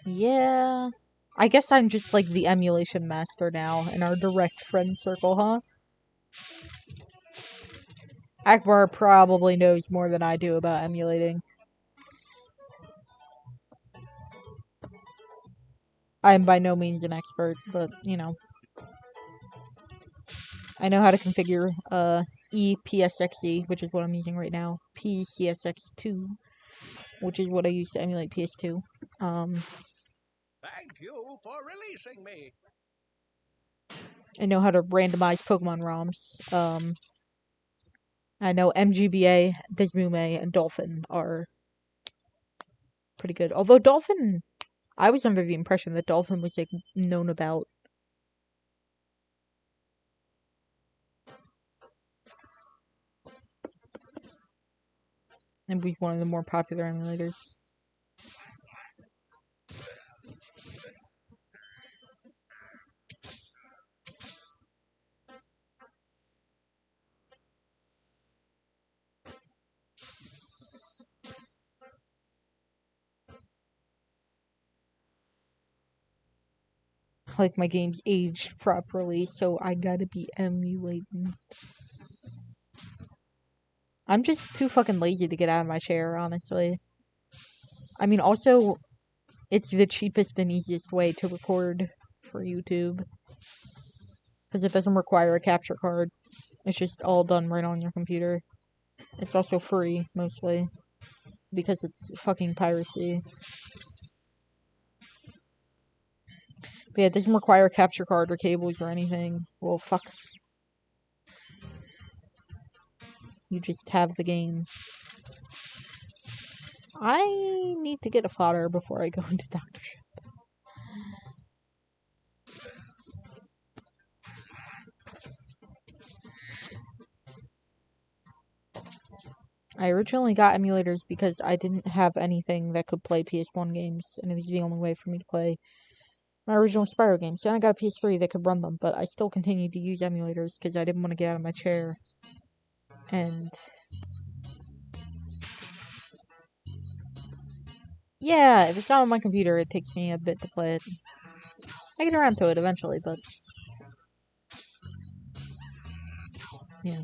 Yeah. I guess I'm just like the emulation master now in our direct friend circle, huh? Akbar probably knows more than I do about emulating. I am by no means an expert, but, you know. I know how to configure ePSXE, which is what I'm using right now, PCSX2, which is what I use to emulate PS2. Thank you for releasing me. I know how to randomize Pokemon ROMs. I know MGBA, Desmume, and Dolphin are pretty good. Although Dolphin, I was under the impression that Dolphin was like known about. And was one of the more popular emulators. Like my game's aged properly, so I gotta be emulating. I'm just too fucking lazy to get out of my chair, honestly. I mean, also, it's the cheapest and easiest way to record for YouTube. Because it doesn't require a capture card. It's just all done right on your computer. It's also free, mostly. Because it's fucking piracy. But yeah, it doesn't require a capture card or cables or anything. Well, fuck. You just have the game. I need to get a fodder before I go into doctorship. I originally got emulators because I didn't have anything that could play PS1 games, and it was the only way for me to play my original Spyro games. Then I got a PS3 that could run them, but I still continued to use emulators because I didn't want to get out of my chair. And yeah, if it's not on my computer, it takes me a bit to play it. I get around to it eventually, but yeah.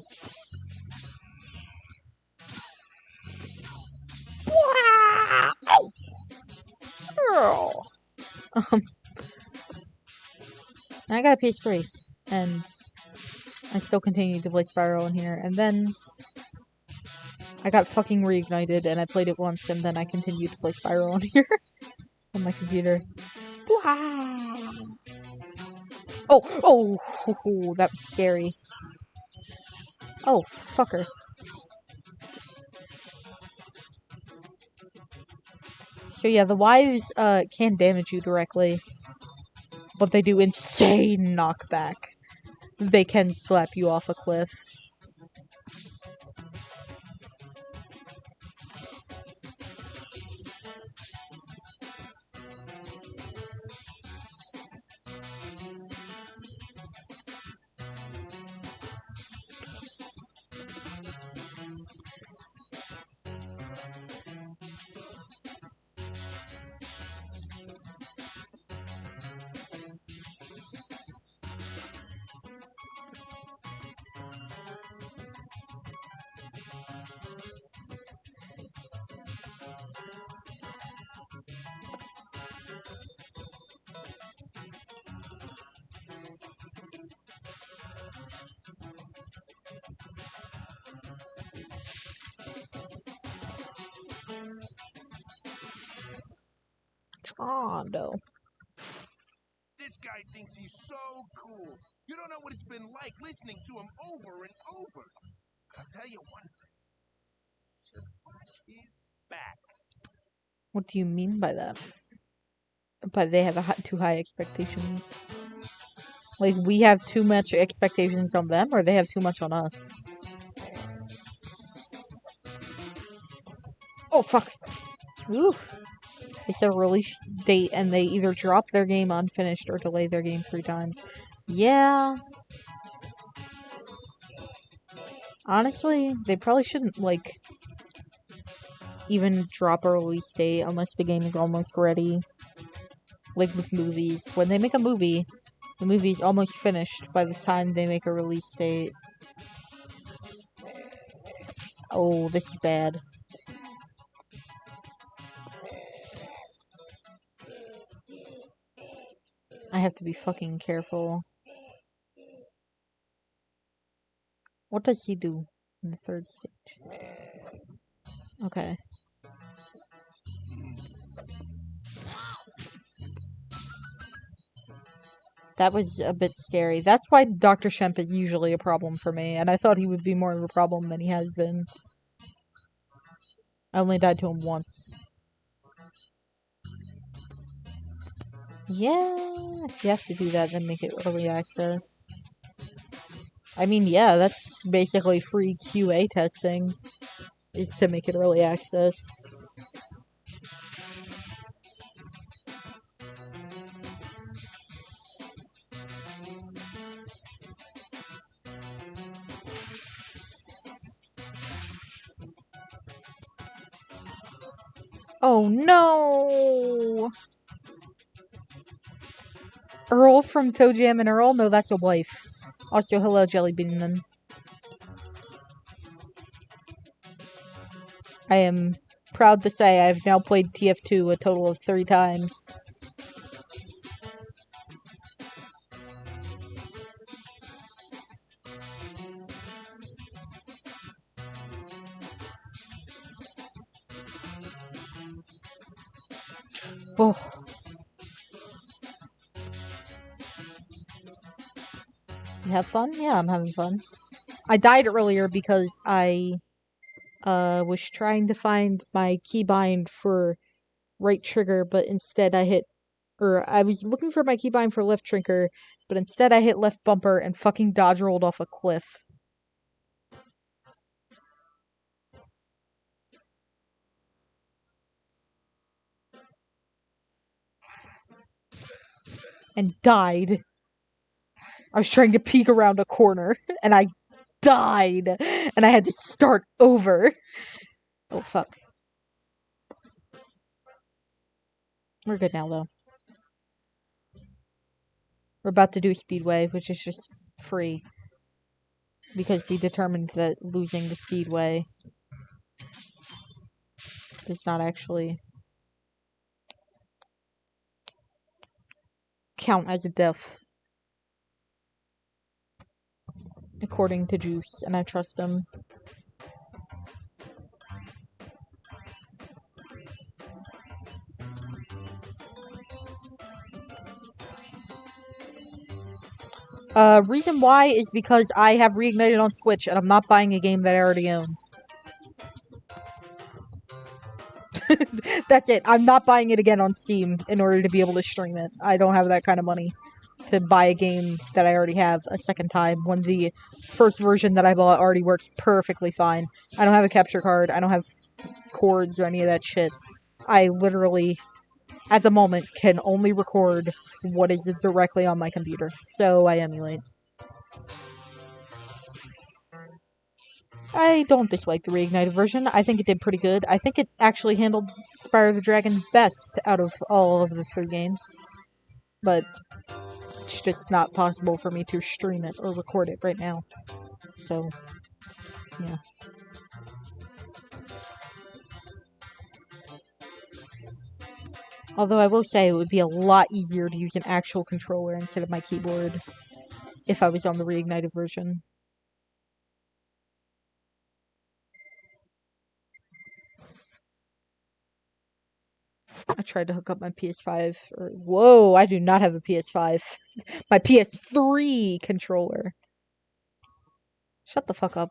I got a PS3, and I still continued to play Spyro in here, and then I got fucking reignited, and I played it once, and then I continued to play Spyro on here on my computer. Oh, that was scary. Oh, fucker. So yeah, the wives can damage you directly, but they do insane knockback. They can slap you off a cliff. Tondo. This guy thinks he's so cool. You don't know what it's been like listening to him over and over. I'll tell you one thing. Just watch his back. What do you mean by that? But they have too high expectations. Like, we have too much expectations on them, or they have too much on us? Oh, fuck. Oof. They set a release date, and they either drop their game unfinished or delay their game 3 times. Yeah. Honestly, they probably shouldn't, like, even drop a release date unless the game is almost ready. Like with movies. When they make a movie, the movie's almost finished by the time they make a release date. Oh, this is bad. I have to be fucking careful. What does he do in the third stage? Okay. That was a bit scary. That's why Dr. Shemp is usually a problem for me, and I thought he would be more of a problem than he has been. I only died to him once. Yeah, if you have to do that, then make it early access. I mean, yeah, that's basically free QA testing, is to make it early access. Oh no! Earl from Toe Jam and Earl? No, that's a wife. Also, hello, Jelly Bean. I am proud to say I've now played TF2 a total of 3 times. Oh. You have fun? Yeah, I'm having fun. I died earlier because I was trying to find my keybind for right trigger, but instead I hit, or I was looking for my keybind for left trigger, but instead I hit left bumper and fucking dodge rolled off a cliff. And died. I was trying to peek around a corner, and I died, and I had to start over. Oh, fuck. We're good now, though. We're about to do Speedway, which is just free. Because we determined that losing the Speedway does not actually count as a death. According to Juice, and I trust him. Reason why is because I have Reignited on Switch, and I'm not buying a game that I already own. That's it. I'm not buying it again on Steam in order to be able to stream it. I don't have that kind of money to buy a game that I already have a second time when the first version that I bought already works perfectly fine. I don't have a capture card. I don't have cords or any of that shit. I literally, at the moment, can only record what is directly on my computer. So I emulate. I don't dislike the Reignited version. I think it did pretty good. I think it actually handled Spyro the Dragon best out of all of the 3 games. But it's just not possible for me to stream it or record it right now. So, yeah. Although I will say it would be a lot easier to use an actual controller instead of my keyboard if I was on the Reignited version. I tried to hook up my PS5. Whoa, I do not have a PS5. My PS3 controller. Shut the fuck up.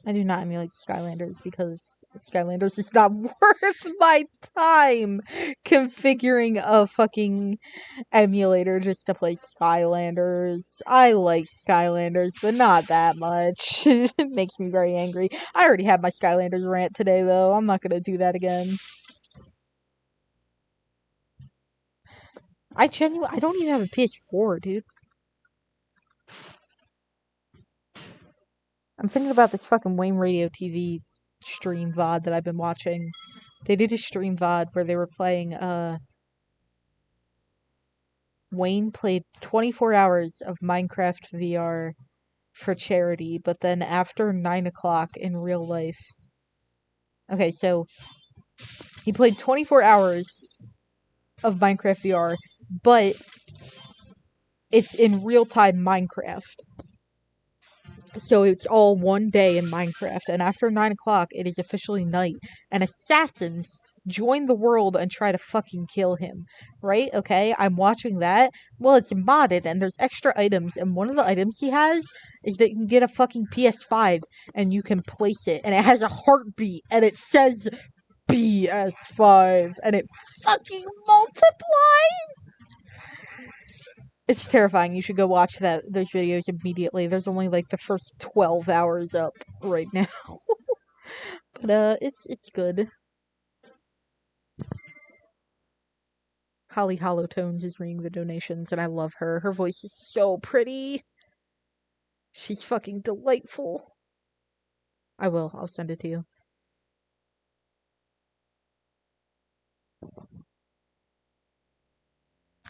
I do not emulate Skylanders because Skylanders is not worth my time configuring a fucking emulator just to play Skylanders. I like Skylanders, but not that much. It makes me very angry. I already had my Skylanders rant today, though. I'm not gonna do that again. I don't even have a PS4, dude. I'm thinking about this fucking Wayne Radio TV stream VOD that I've been watching. They did a stream VOD where they were playing, Wayne played 24 hours of Minecraft VR for charity, but then after 9 o'clock in real life. Okay, so he played 24 hours of Minecraft VR, but it's in real-time Minecraft. So it's all one day in Minecraft, and after 9 o'clock, it is officially night, and assassins join the world and try to fucking kill him, right? Okay, I'm watching that. Well, it's modded, and there's extra items, and one of the items he has is that you can get a fucking PS5, and you can place it, and it has a heartbeat, and it says PS5, and it fucking multiplies! It's terrifying. You should go watch those videos immediately. There's only like the first 12 hours up right now. But it's good. Holly Hollow-Tones is reading the donations, and I love her. Her voice is so pretty. She's fucking delightful. I'll send it to you.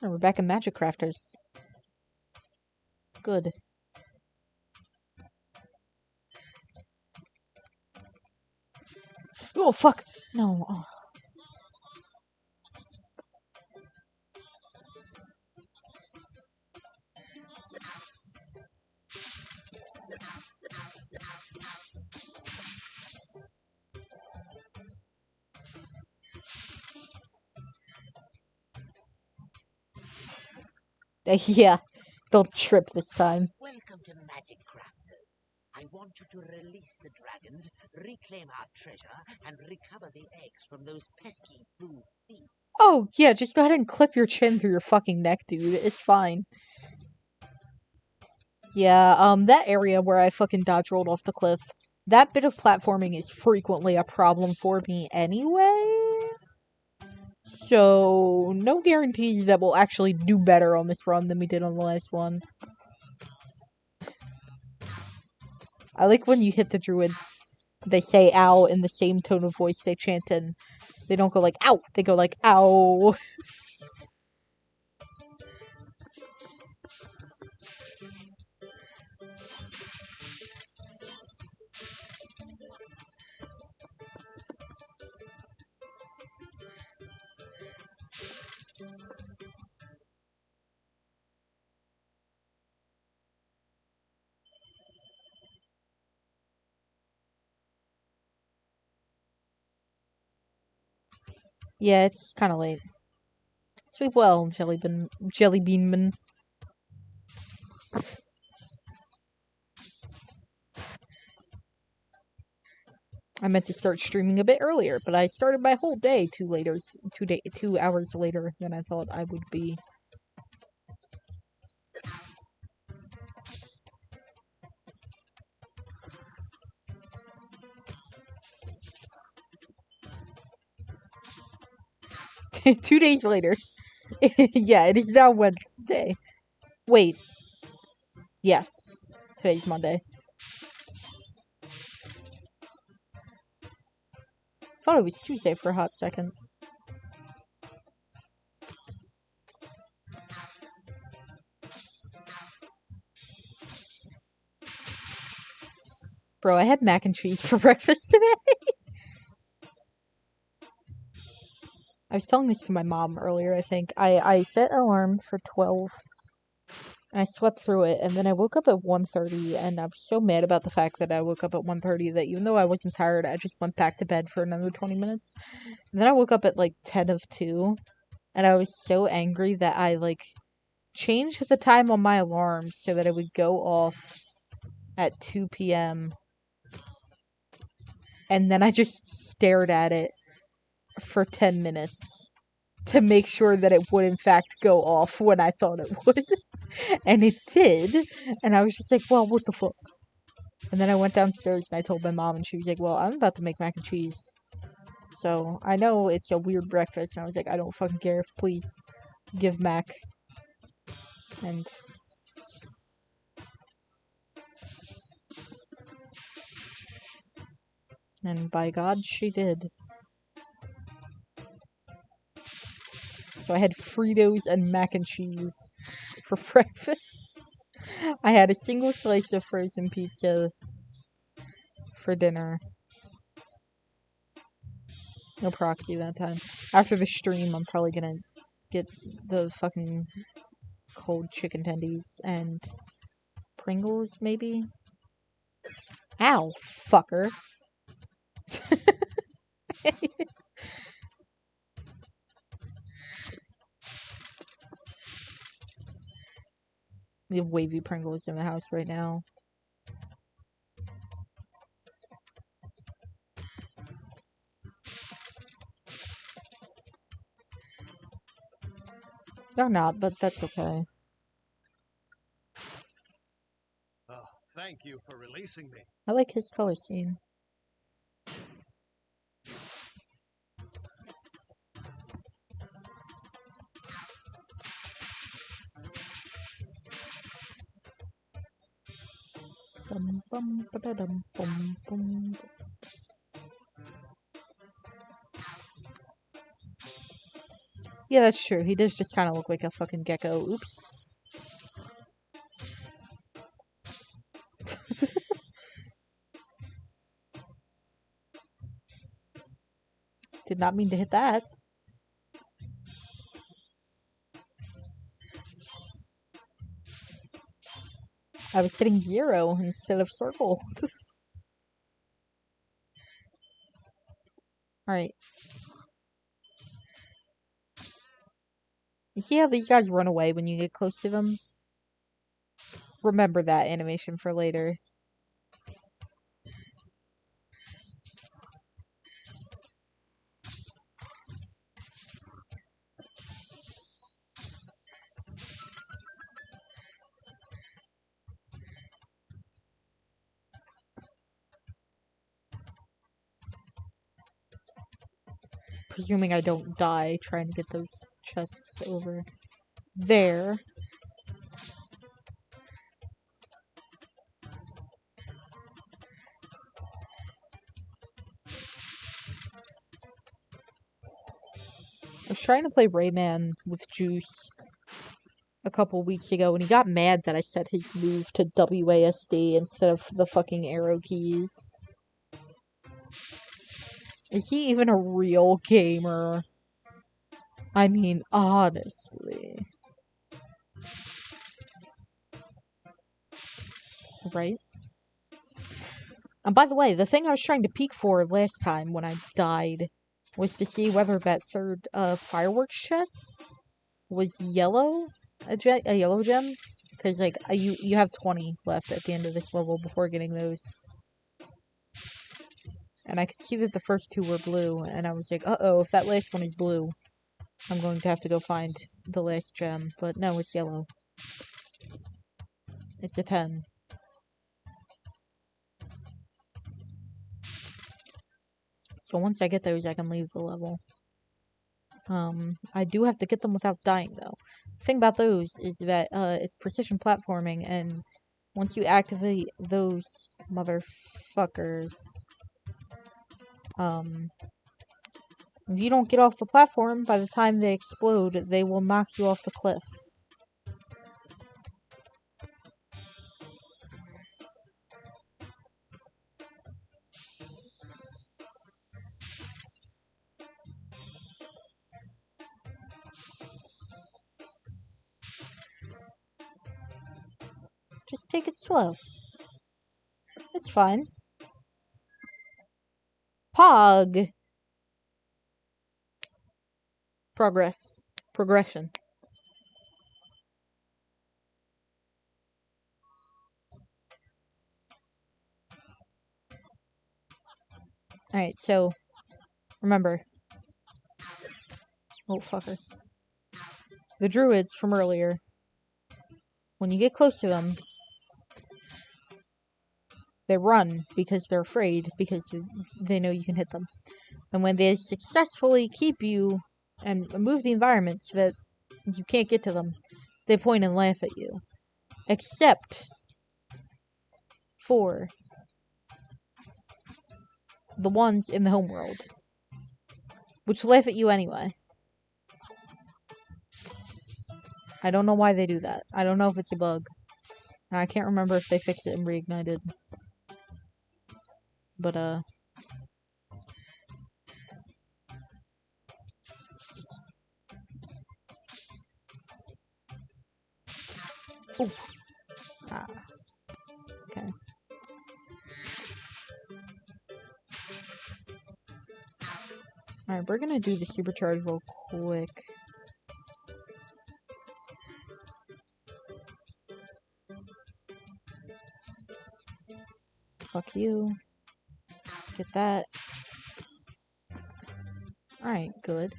Oh, we're back in Magic Crafters. Good. Oh, fuck! No. Oh. Yeah, don't trip this time. Welcome to Magic Crafters. I want you to release the dragons, reclaim our treasure, and recover the eggs from those pesky blue thieves. Oh, yeah, just go ahead and clip your chin through your fucking neck, dude. It's fine. Yeah, that area where I fucking dodge rolled off the cliff, that bit of platforming is frequently a problem for me anyway. So, no guarantees that we'll actually do better on this run than we did on the last one. I like when you hit the druids, they say ow in the same tone of voice they chant in. They don't go like ow, they go like ow. Yeah, it's kind of late. Sleep well, Jellybeanman. I meant to start streaming a bit earlier, but I started my whole day 2 hours later than I thought I would be. Two days later. Yeah, it is now Wednesday. Wait. Yes. Today's Monday. Thought it was Tuesday for a hot second. Bro, I had mac and cheese for breakfast today. I was telling this to my mom earlier, I think. I set an alarm for 12, and I slept through it, and then I woke up at 1:30, and I was so mad about the fact that I woke up at 1:30 that even though I wasn't tired, I just went back to bed for another 20 minutes. And then I woke up at, like, 10 of 2, and I was so angry that I, like, changed the time on my alarm so that it would go off at 2 p.m. And then I just stared at it for 10 minutes to make sure that it would in fact go off when I thought it would. And it did. And I was just like, well, what the fuck? And then I went downstairs and I told my mom, and she was like, well, I'm about to make mac and cheese. So I know it's a weird breakfast. And I was like, I don't fucking care. Please give mac. And And by God, she did. So I had Fritos and mac and cheese for breakfast. I had a single slice of frozen pizza for dinner. No proxy that time. After the stream, I'm probably gonna get the fucking cold chicken tendies and Pringles, maybe? Ow, fucker. We have wavy Pringles in the house right now. They're not, but that's okay. Oh, thank you for releasing me. I like his color scheme. Bum, bum, ba-da-dum, bum, bum. Yeah, that's true. He does just kind of look like a fucking gecko. Oops. Did not mean to hit that. I was hitting 0 instead of circle. Alright. You see how these guys run away when you get close to them? Remember that animation for later. Presuming I don't die trying to get those chests over there. I was trying to play Rayman with Juice a couple weeks ago, and he got mad that I set his move to WASD instead of the fucking arrow keys. Is he even a real gamer? I mean, honestly. Right? And by the way, the thing I was trying to peek for last time when I died was to see whether that third fireworks chest was yellow, a yellow gem. Because, like, you have 20 left at the end of this level before getting those. And I could see that the first 2 were blue, and I was like, uh-oh, if that last one is blue, I'm going to have to go find the last gem. But no, it's yellow. It's a 10. So once I get those, I can leave the level. I do have to get them without dying, though. The thing about those is that, it's precision platforming, and once you activate those motherfuckers, if you don't get off the platform, by the time they explode, they will knock you off the cliff. Just take it slow. It's fine. Pog! Progress. Progression. Alright, so, remember. Oh, fucker. The druids from earlier. When you get close to them, they run because they're afraid, because they know you can hit them. And when they successfully keep you and move the environment so that you can't get to them, they point and laugh at you. Except for the ones in the homeworld, which laugh at you anyway. I don't know why they do that. I don't know if it's a bug. And I can't remember if they fixed it in Reignited. But, ooh. Ah. Okay. Alright, we're gonna do the supercharge real quick. Fuck you. Get that. Alright, good.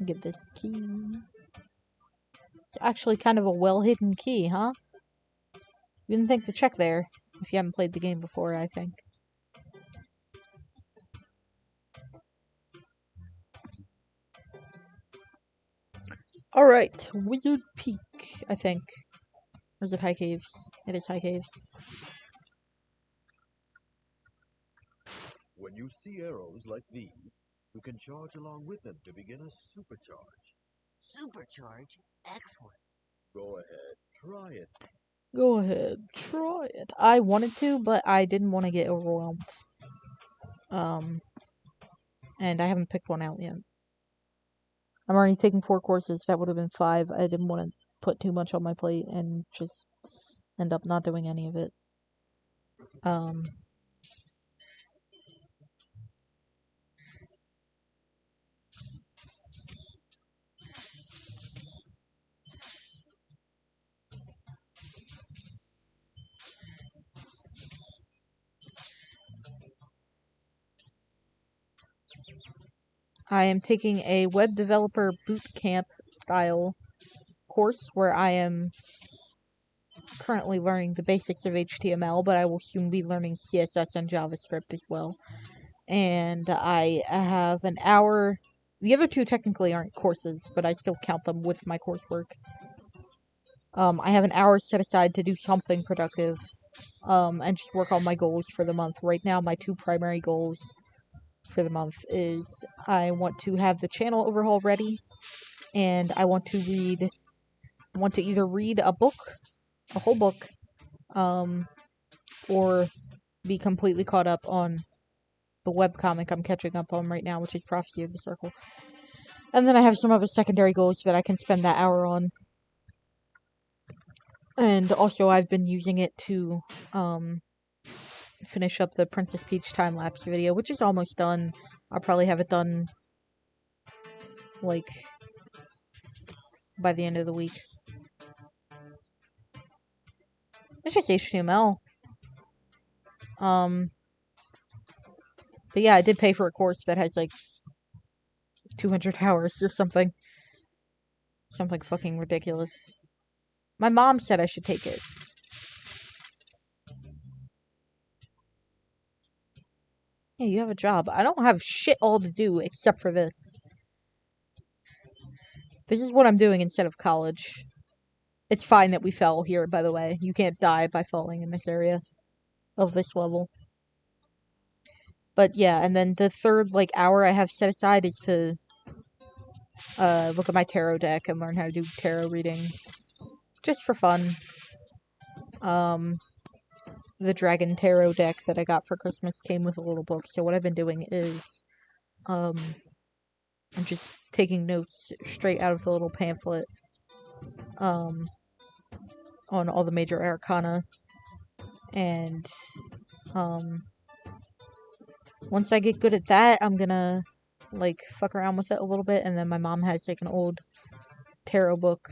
Get this key. It's actually kind of a well-hidden key, huh? You didn't think to check there if you haven't played the game before, I think. Alright, Wizard Peak, I think. Or is it High Caves? It is High Caves. When you see arrows like these, you can charge along with them to begin a supercharge. Supercharge? Excellent. Go ahead, try it. Go ahead, try it. I wanted to, but I didn't want to get overwhelmed. And I haven't picked one out yet. I'm already taking 4 courses. That would have been 5. I didn't want to put too much on my plate and just end up not doing any of it. I am taking a web developer boot camp style course where I am currently learning the basics of HTML, but I will soon be learning CSS and JavaScript as well. And I have an hour. The other 2 technically aren't courses, but I still count them with my coursework. I have an hour set aside to do something productive, and just work on my goals for the month. Right now, my 2 primary goals for the month is I want to have the channel overhaul ready, and I want to either read a book, a whole book, or be completely caught up on the webcomic I'm catching up on right now, which is Prophecy of the Circle. And then I have some other secondary goals that I can spend that hour on. And also I've been using it to, finish up the Princess Peach time-lapse video, which is almost done. I'll probably have it done, like, by the end of the week. It's just HTML. But yeah, I did pay for a course that has, like, 200 hours or something. Something fucking ridiculous. My mom said I should take it. Yeah, you have a job. I don't have shit all to do except for this. This is what I'm doing instead of college. It's fine that we fell here, by the way. You can't die by falling in this area of this level. But yeah, and then the third, like, hour I have set aside is to look at my tarot deck and learn how to do tarot reading. Just for fun. The Dragon Tarot deck that I got for Christmas came with a little book, so what I've been doing is, I'm just taking notes straight out of the little pamphlet, on all the major arcana, and, once I get good at that, I'm gonna, like, fuck around with it a little bit, and then my mom has, like, an old tarot book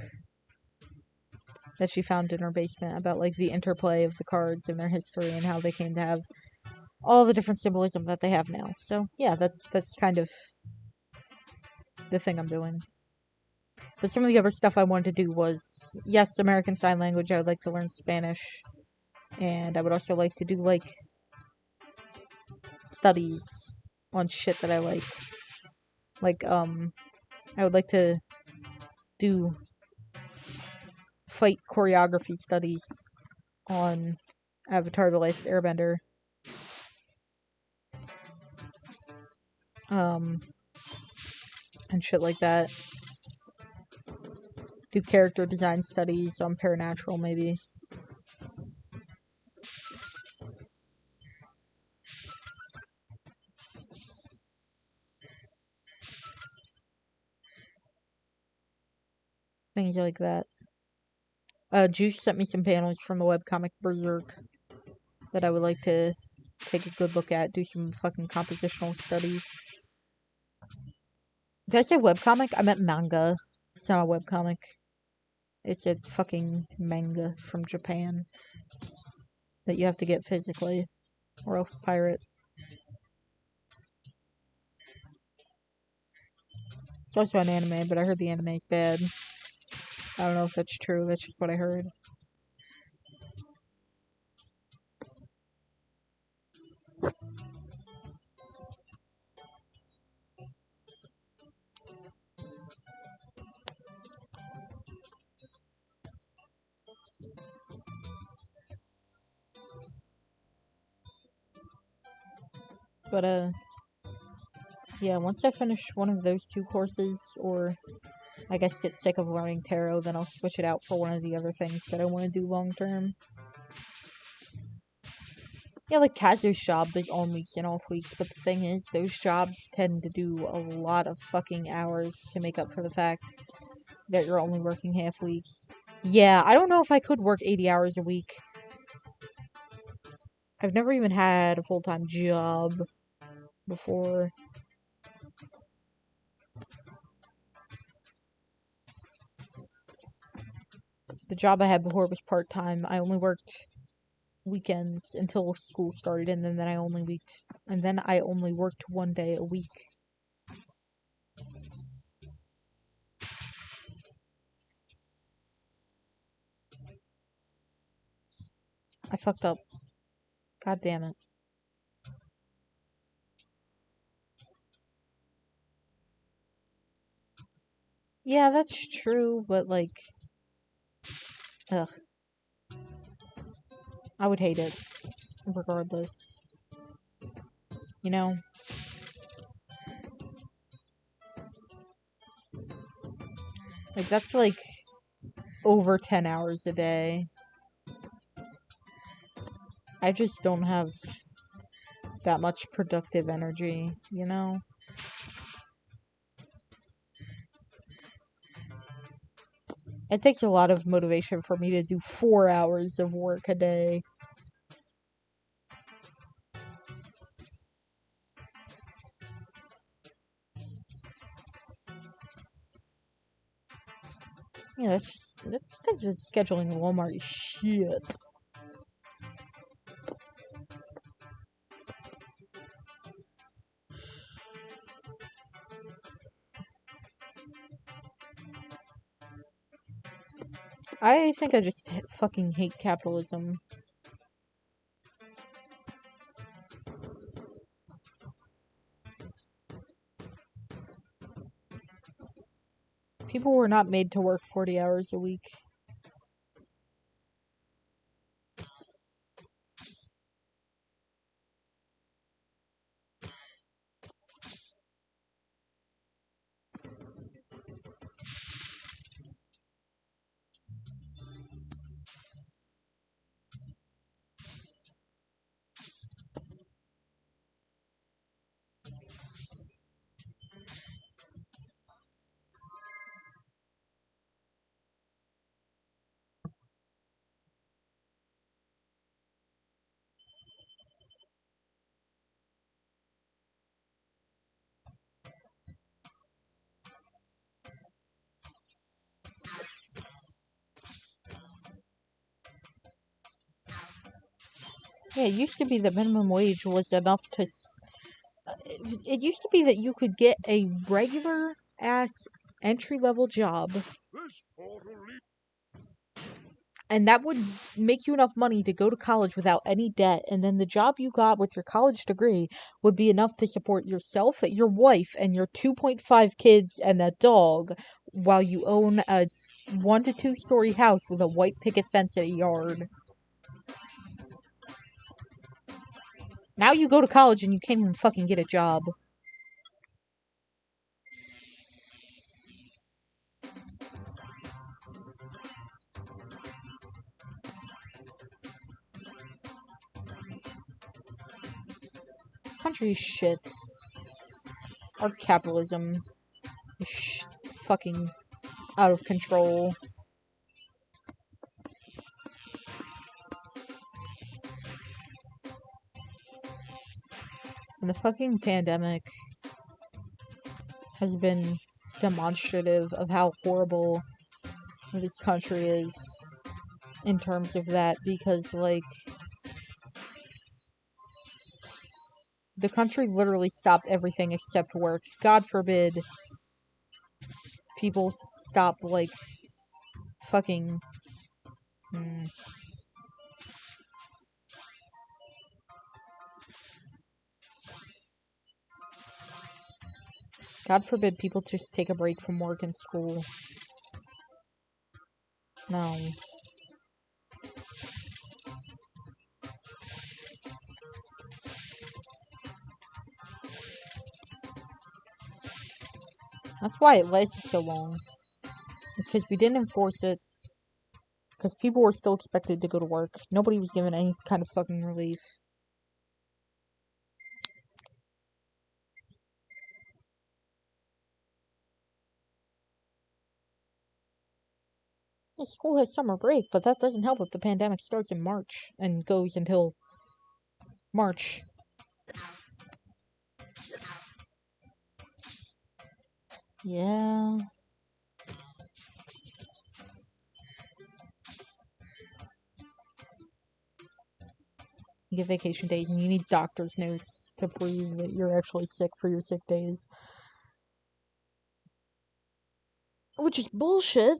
that she found in her basement about, like, the interplay of the cards and their history and how they came to have all the different symbolism that they have now. So, yeah, that's kind of the thing I'm doing. But some of the other stuff I wanted to do was, yes, American Sign Language. I would like to learn Spanish. And I would also like to do, like, studies on shit that I like. Like, I would like to do fight choreography studies on Avatar: The Last Airbender. And shit like that. Do character design studies on Paranatural, maybe. Things like that. Juice sent me some panels from the webcomic Berserk that I would like to take a good look at, do some fucking compositional studies. Did I say webcomic? I meant manga. It's not a webcomic. It's a fucking manga from Japan that you have to get physically, or else pirate. It's also an anime, but I heard the anime is bad. I don't know if that's true, that's just what I heard. But, yeah, once I finish one of those two courses, or I guess get sick of learning tarot, then I'll switch it out for one of the other things that I want to do long term. Yeah, like Kazu's job does on weeks and off weeks, but the thing is, those jobs tend to do a lot of fucking hours to make up for the fact that you're only working half weeks. Yeah, I don't know if I could work 80 hours a week. I've never even had a full-time job before. The job I had before was part-time. I only worked weekends until school started, and then I only worked one day a week. I fucked up. God damn it. Yeah, that's true, but like, ugh. I would hate it, regardless. You know? Like, that's like over 10 hours a day. I just don't have that much productive energy, you know? It takes a lot of motivation for me to do 4 hours of work a day. Yeah, that's because it's scheduling Walmart is shit. I think I just fucking hate capitalism. People were not made to work 40 hours a week. Yeah, it used to be that minimum wage was enough to... It used to be that you could get a regular-ass entry-level job And that would make you enough money to go to college without any debt. And then the job you got with your college degree would be enough to support yourself, your wife, and your 2.5 kids and a dog while you own a 1 to 2 story house with a white picket fence and a yard. Now you go to college and you can't even fucking get a job. This country is shit. Our capitalism is fucking out of control. And the fucking pandemic has been demonstrative of how horrible this country is in terms of that, because, like, the country literally stopped everything except work. God forbid people stop, like, fucking... God forbid people just take a break from work and school. No. That's why it lasted so long. It's because we didn't enforce it. Because people were still expected to go to work. Nobody was given any kind of fucking relief. The school has summer break, but that doesn't help if the pandemic starts in March and goes until March. Yeah. You get vacation days and you need doctor's notes to prove that you're actually sick for your sick days. Which is bullshit.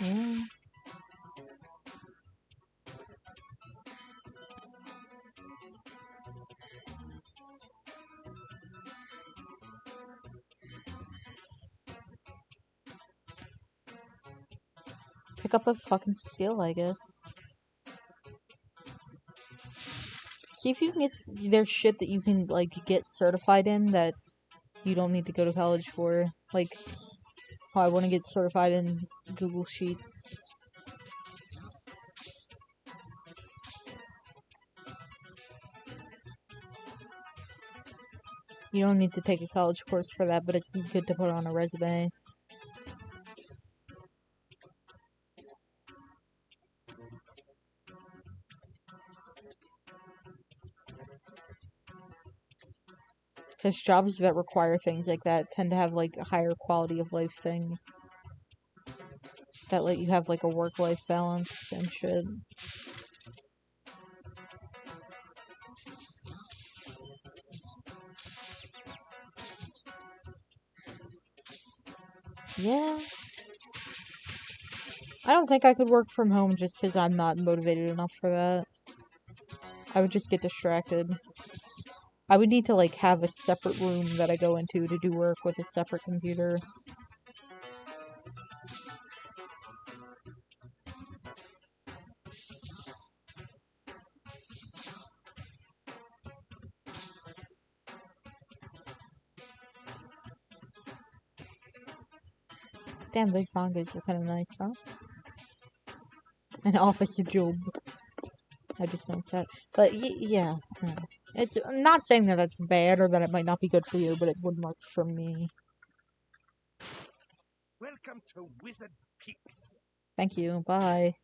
Yeah. Pick up a fucking skill, I guess. See if you can get... There's shit that you can, like, get certified in that you don't need to go to college for. Like, I want to get certified in Google Sheets. You don't need to take a college course for that, but it's good to put on a resume. Because jobs that require things like that tend to have, like, a higher quality of life things. That let you have, like, a work-life balance and shit. Yeah. I don't think I could work from home just because I'm not motivated enough for that. I would just get distracted. I would need to, like, have a separate room that I go into to do work with a separate computer. Damn, those mangas are kind of nice, huh? An office job. I just noticed that. But, yeah. It's... I'm not saying that that's bad or that it might not be good for you, but it wouldn't work for me. Welcome to Wizard peaks. Thank you. Bye.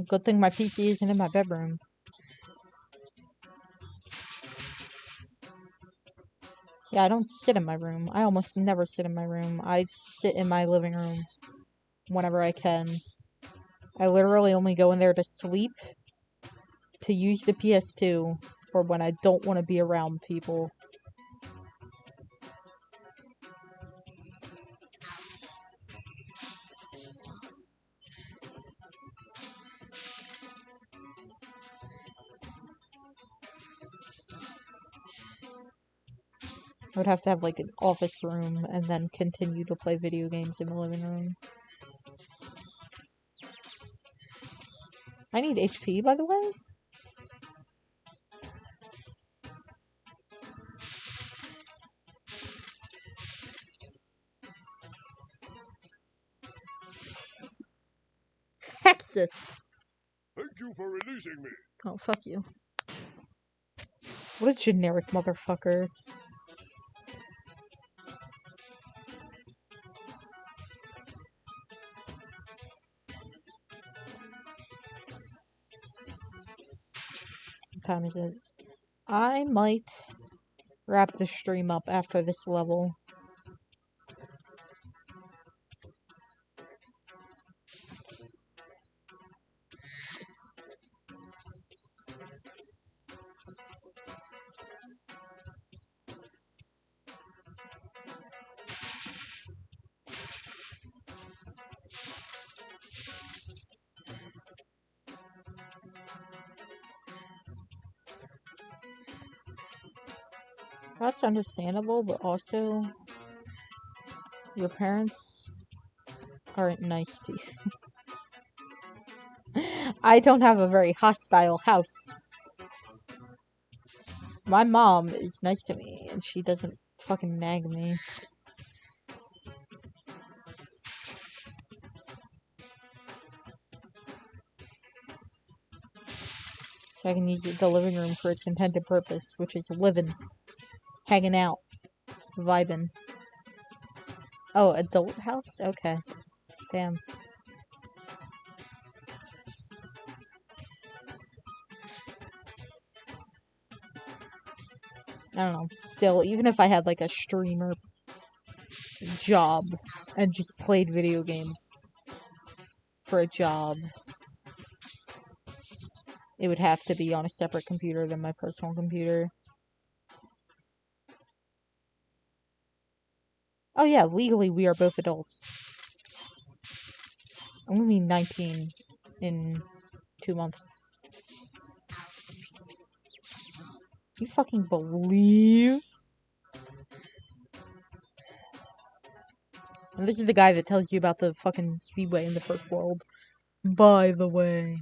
Good thing my PC isn't in my bedroom. Yeah, I don't sit in my room. I almost never sit in my room. I sit in my living room whenever I can. I literally only go in there to sleep, to use the PS2, or when I don't want to be around people. I would have to have like an office room and then continue to play video games in the living room. I need HP, by the way. Texas! Thank you for releasing me. Oh, fuck you. What a generic motherfucker. What time is it? I might wrap the stream up after this level. That's understandable, but also, your parents aren't nice to you. I don't have a very hostile house. My mom is nice to me, and she doesn't fucking nag me. So I can use the living room for its intended purpose, which is living, hanging out, vibing. Oh, adult house? Okay. Damn. I don't know. Still, even if I had like a streamer job and just played video games for a job, it would have to be on a separate computer than my personal computer. Oh yeah, legally we are both adults. I'm gonna be 19 in 2 months. You fucking believe? And this is the guy that tells you about the fucking speedway in the first world. By the way.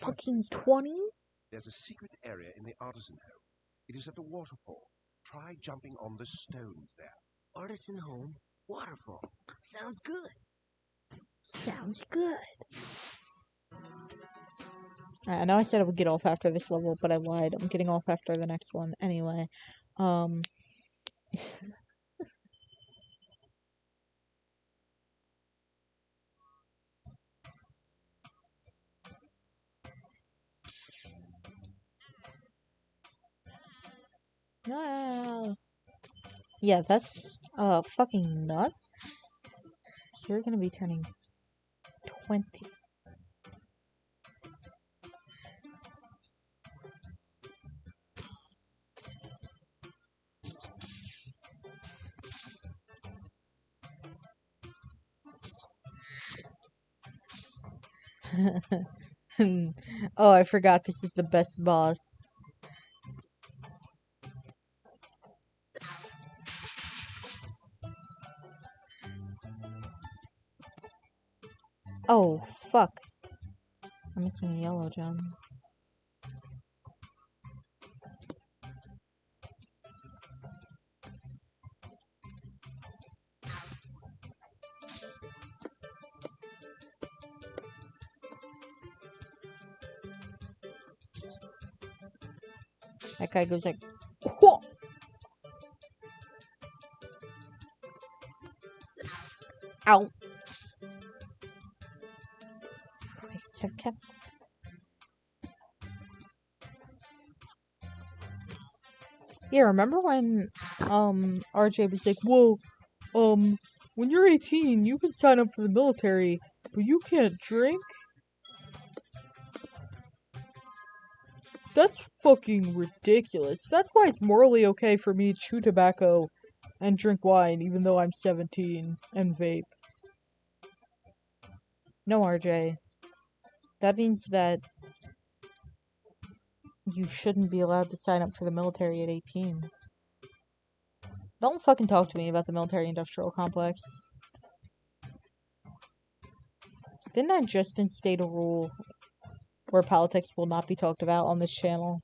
Fucking 20? There's a secret area in the artisan home. It is at the waterfall. Try jumping on the stones there. Artisan home, waterfall. Sounds good. Sounds good. I know I said I would get off after this level, but I lied. I'm getting off after the next one. Anyway, no. Yeah, that's, fucking nuts. You're gonna be turning 20. Oh, I forgot this is the best boss. Oh, fuck. I'm missing a yellow gem. That guy goes like, whoa! Ow! Yeah, remember when, RJ was like, whoa, when you're 18, you can sign up for the military, but you can't drink? That's fucking ridiculous. That's why it's morally okay for me to chew tobacco and drink wine, even though I'm 17, and vape. No, RJ. That means that you shouldn't be allowed to sign up for the military at 18. Don't fucking talk to me about the military-industrial complex. Didn't I just instate a rule where politics will not be talked about on this channel?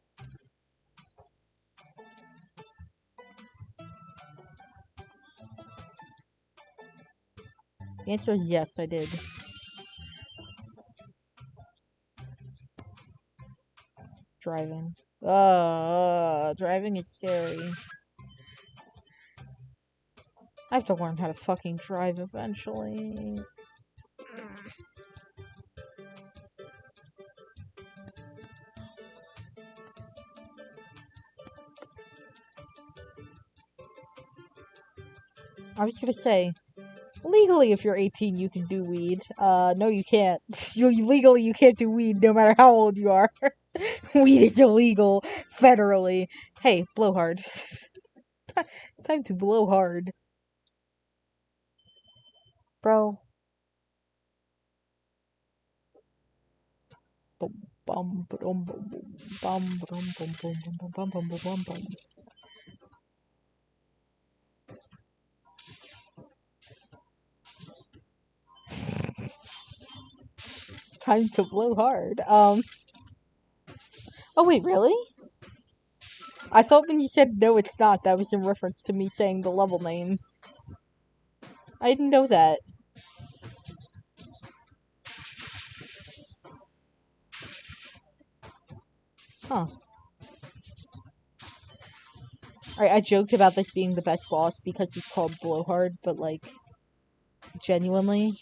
The answer is yes, I did. Driving. Driving is scary. I have to learn how to fucking drive eventually. I was gonna say, legally, if you're 18, you can do weed. No, you can't. Legally, you can't do weed no matter how old you are. Weed is illegal federally. Hey, blow hard. Time to blow hard. Bro. It's time to blow hard. Oh wait, really? I thought when you said no, it's not, that was in reference to me saying the level name. I didn't know that. Huh. Alright, I joked about this being the best boss because he's called Blowhard, but like, genuinely,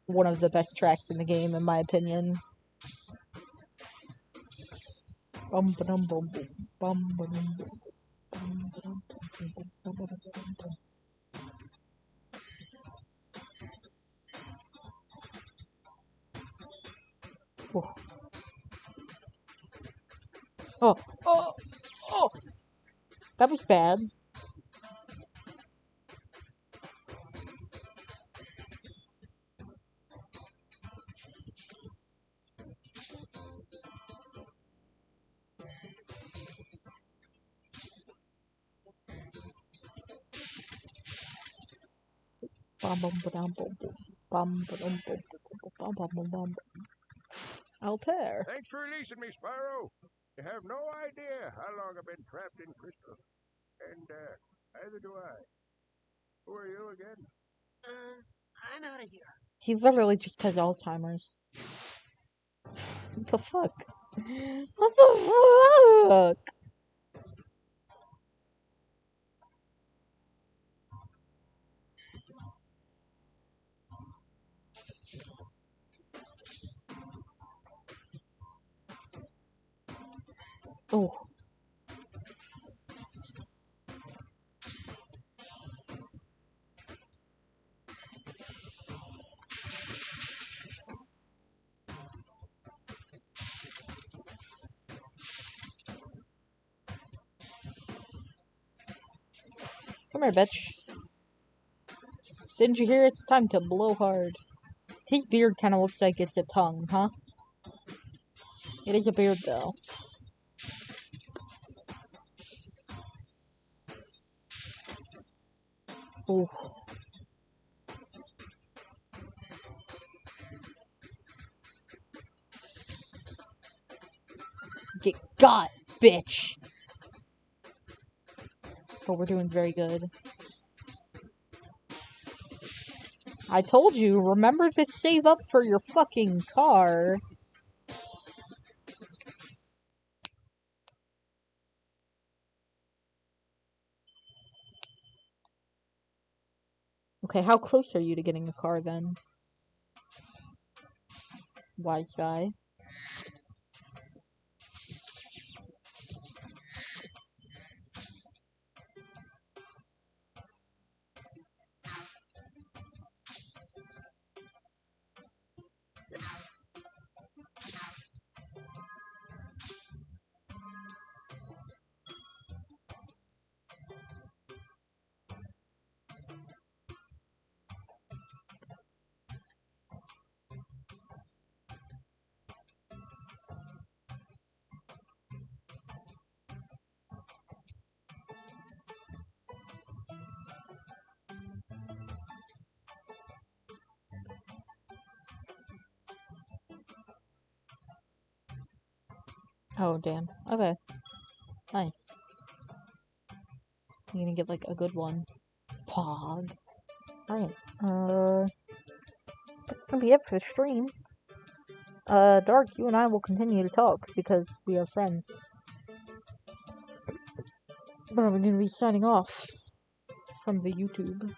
one of the best tracks in the game, in my opinion. Oh. Oh, oh, oh! That was bad. Altair. Thanks for releasing me, Spyro. You have no idea how long I've been trapped in crystal. And, neither do I. Who are you again? I'm out of here. He literally just has Alzheimer's. What the fuck? What the fuck? Oh. Come here, bitch. Didn't you hear? It's time to blow hard. His beard kind of looks like it's a tongue, huh? It is a beard, though. Ooh. Get got, bitch! But we're doing very good. I told you, remember to save up for your fucking car. Okay, how close are you to getting a car then? Wise guy. Oh, damn. Okay. Nice. I'm gonna get, like, a good one. Pog. Alright. That's gonna be it for the stream. Dark, you and I will continue to talk because we are friends. But I'm gonna be signing off from the YouTube.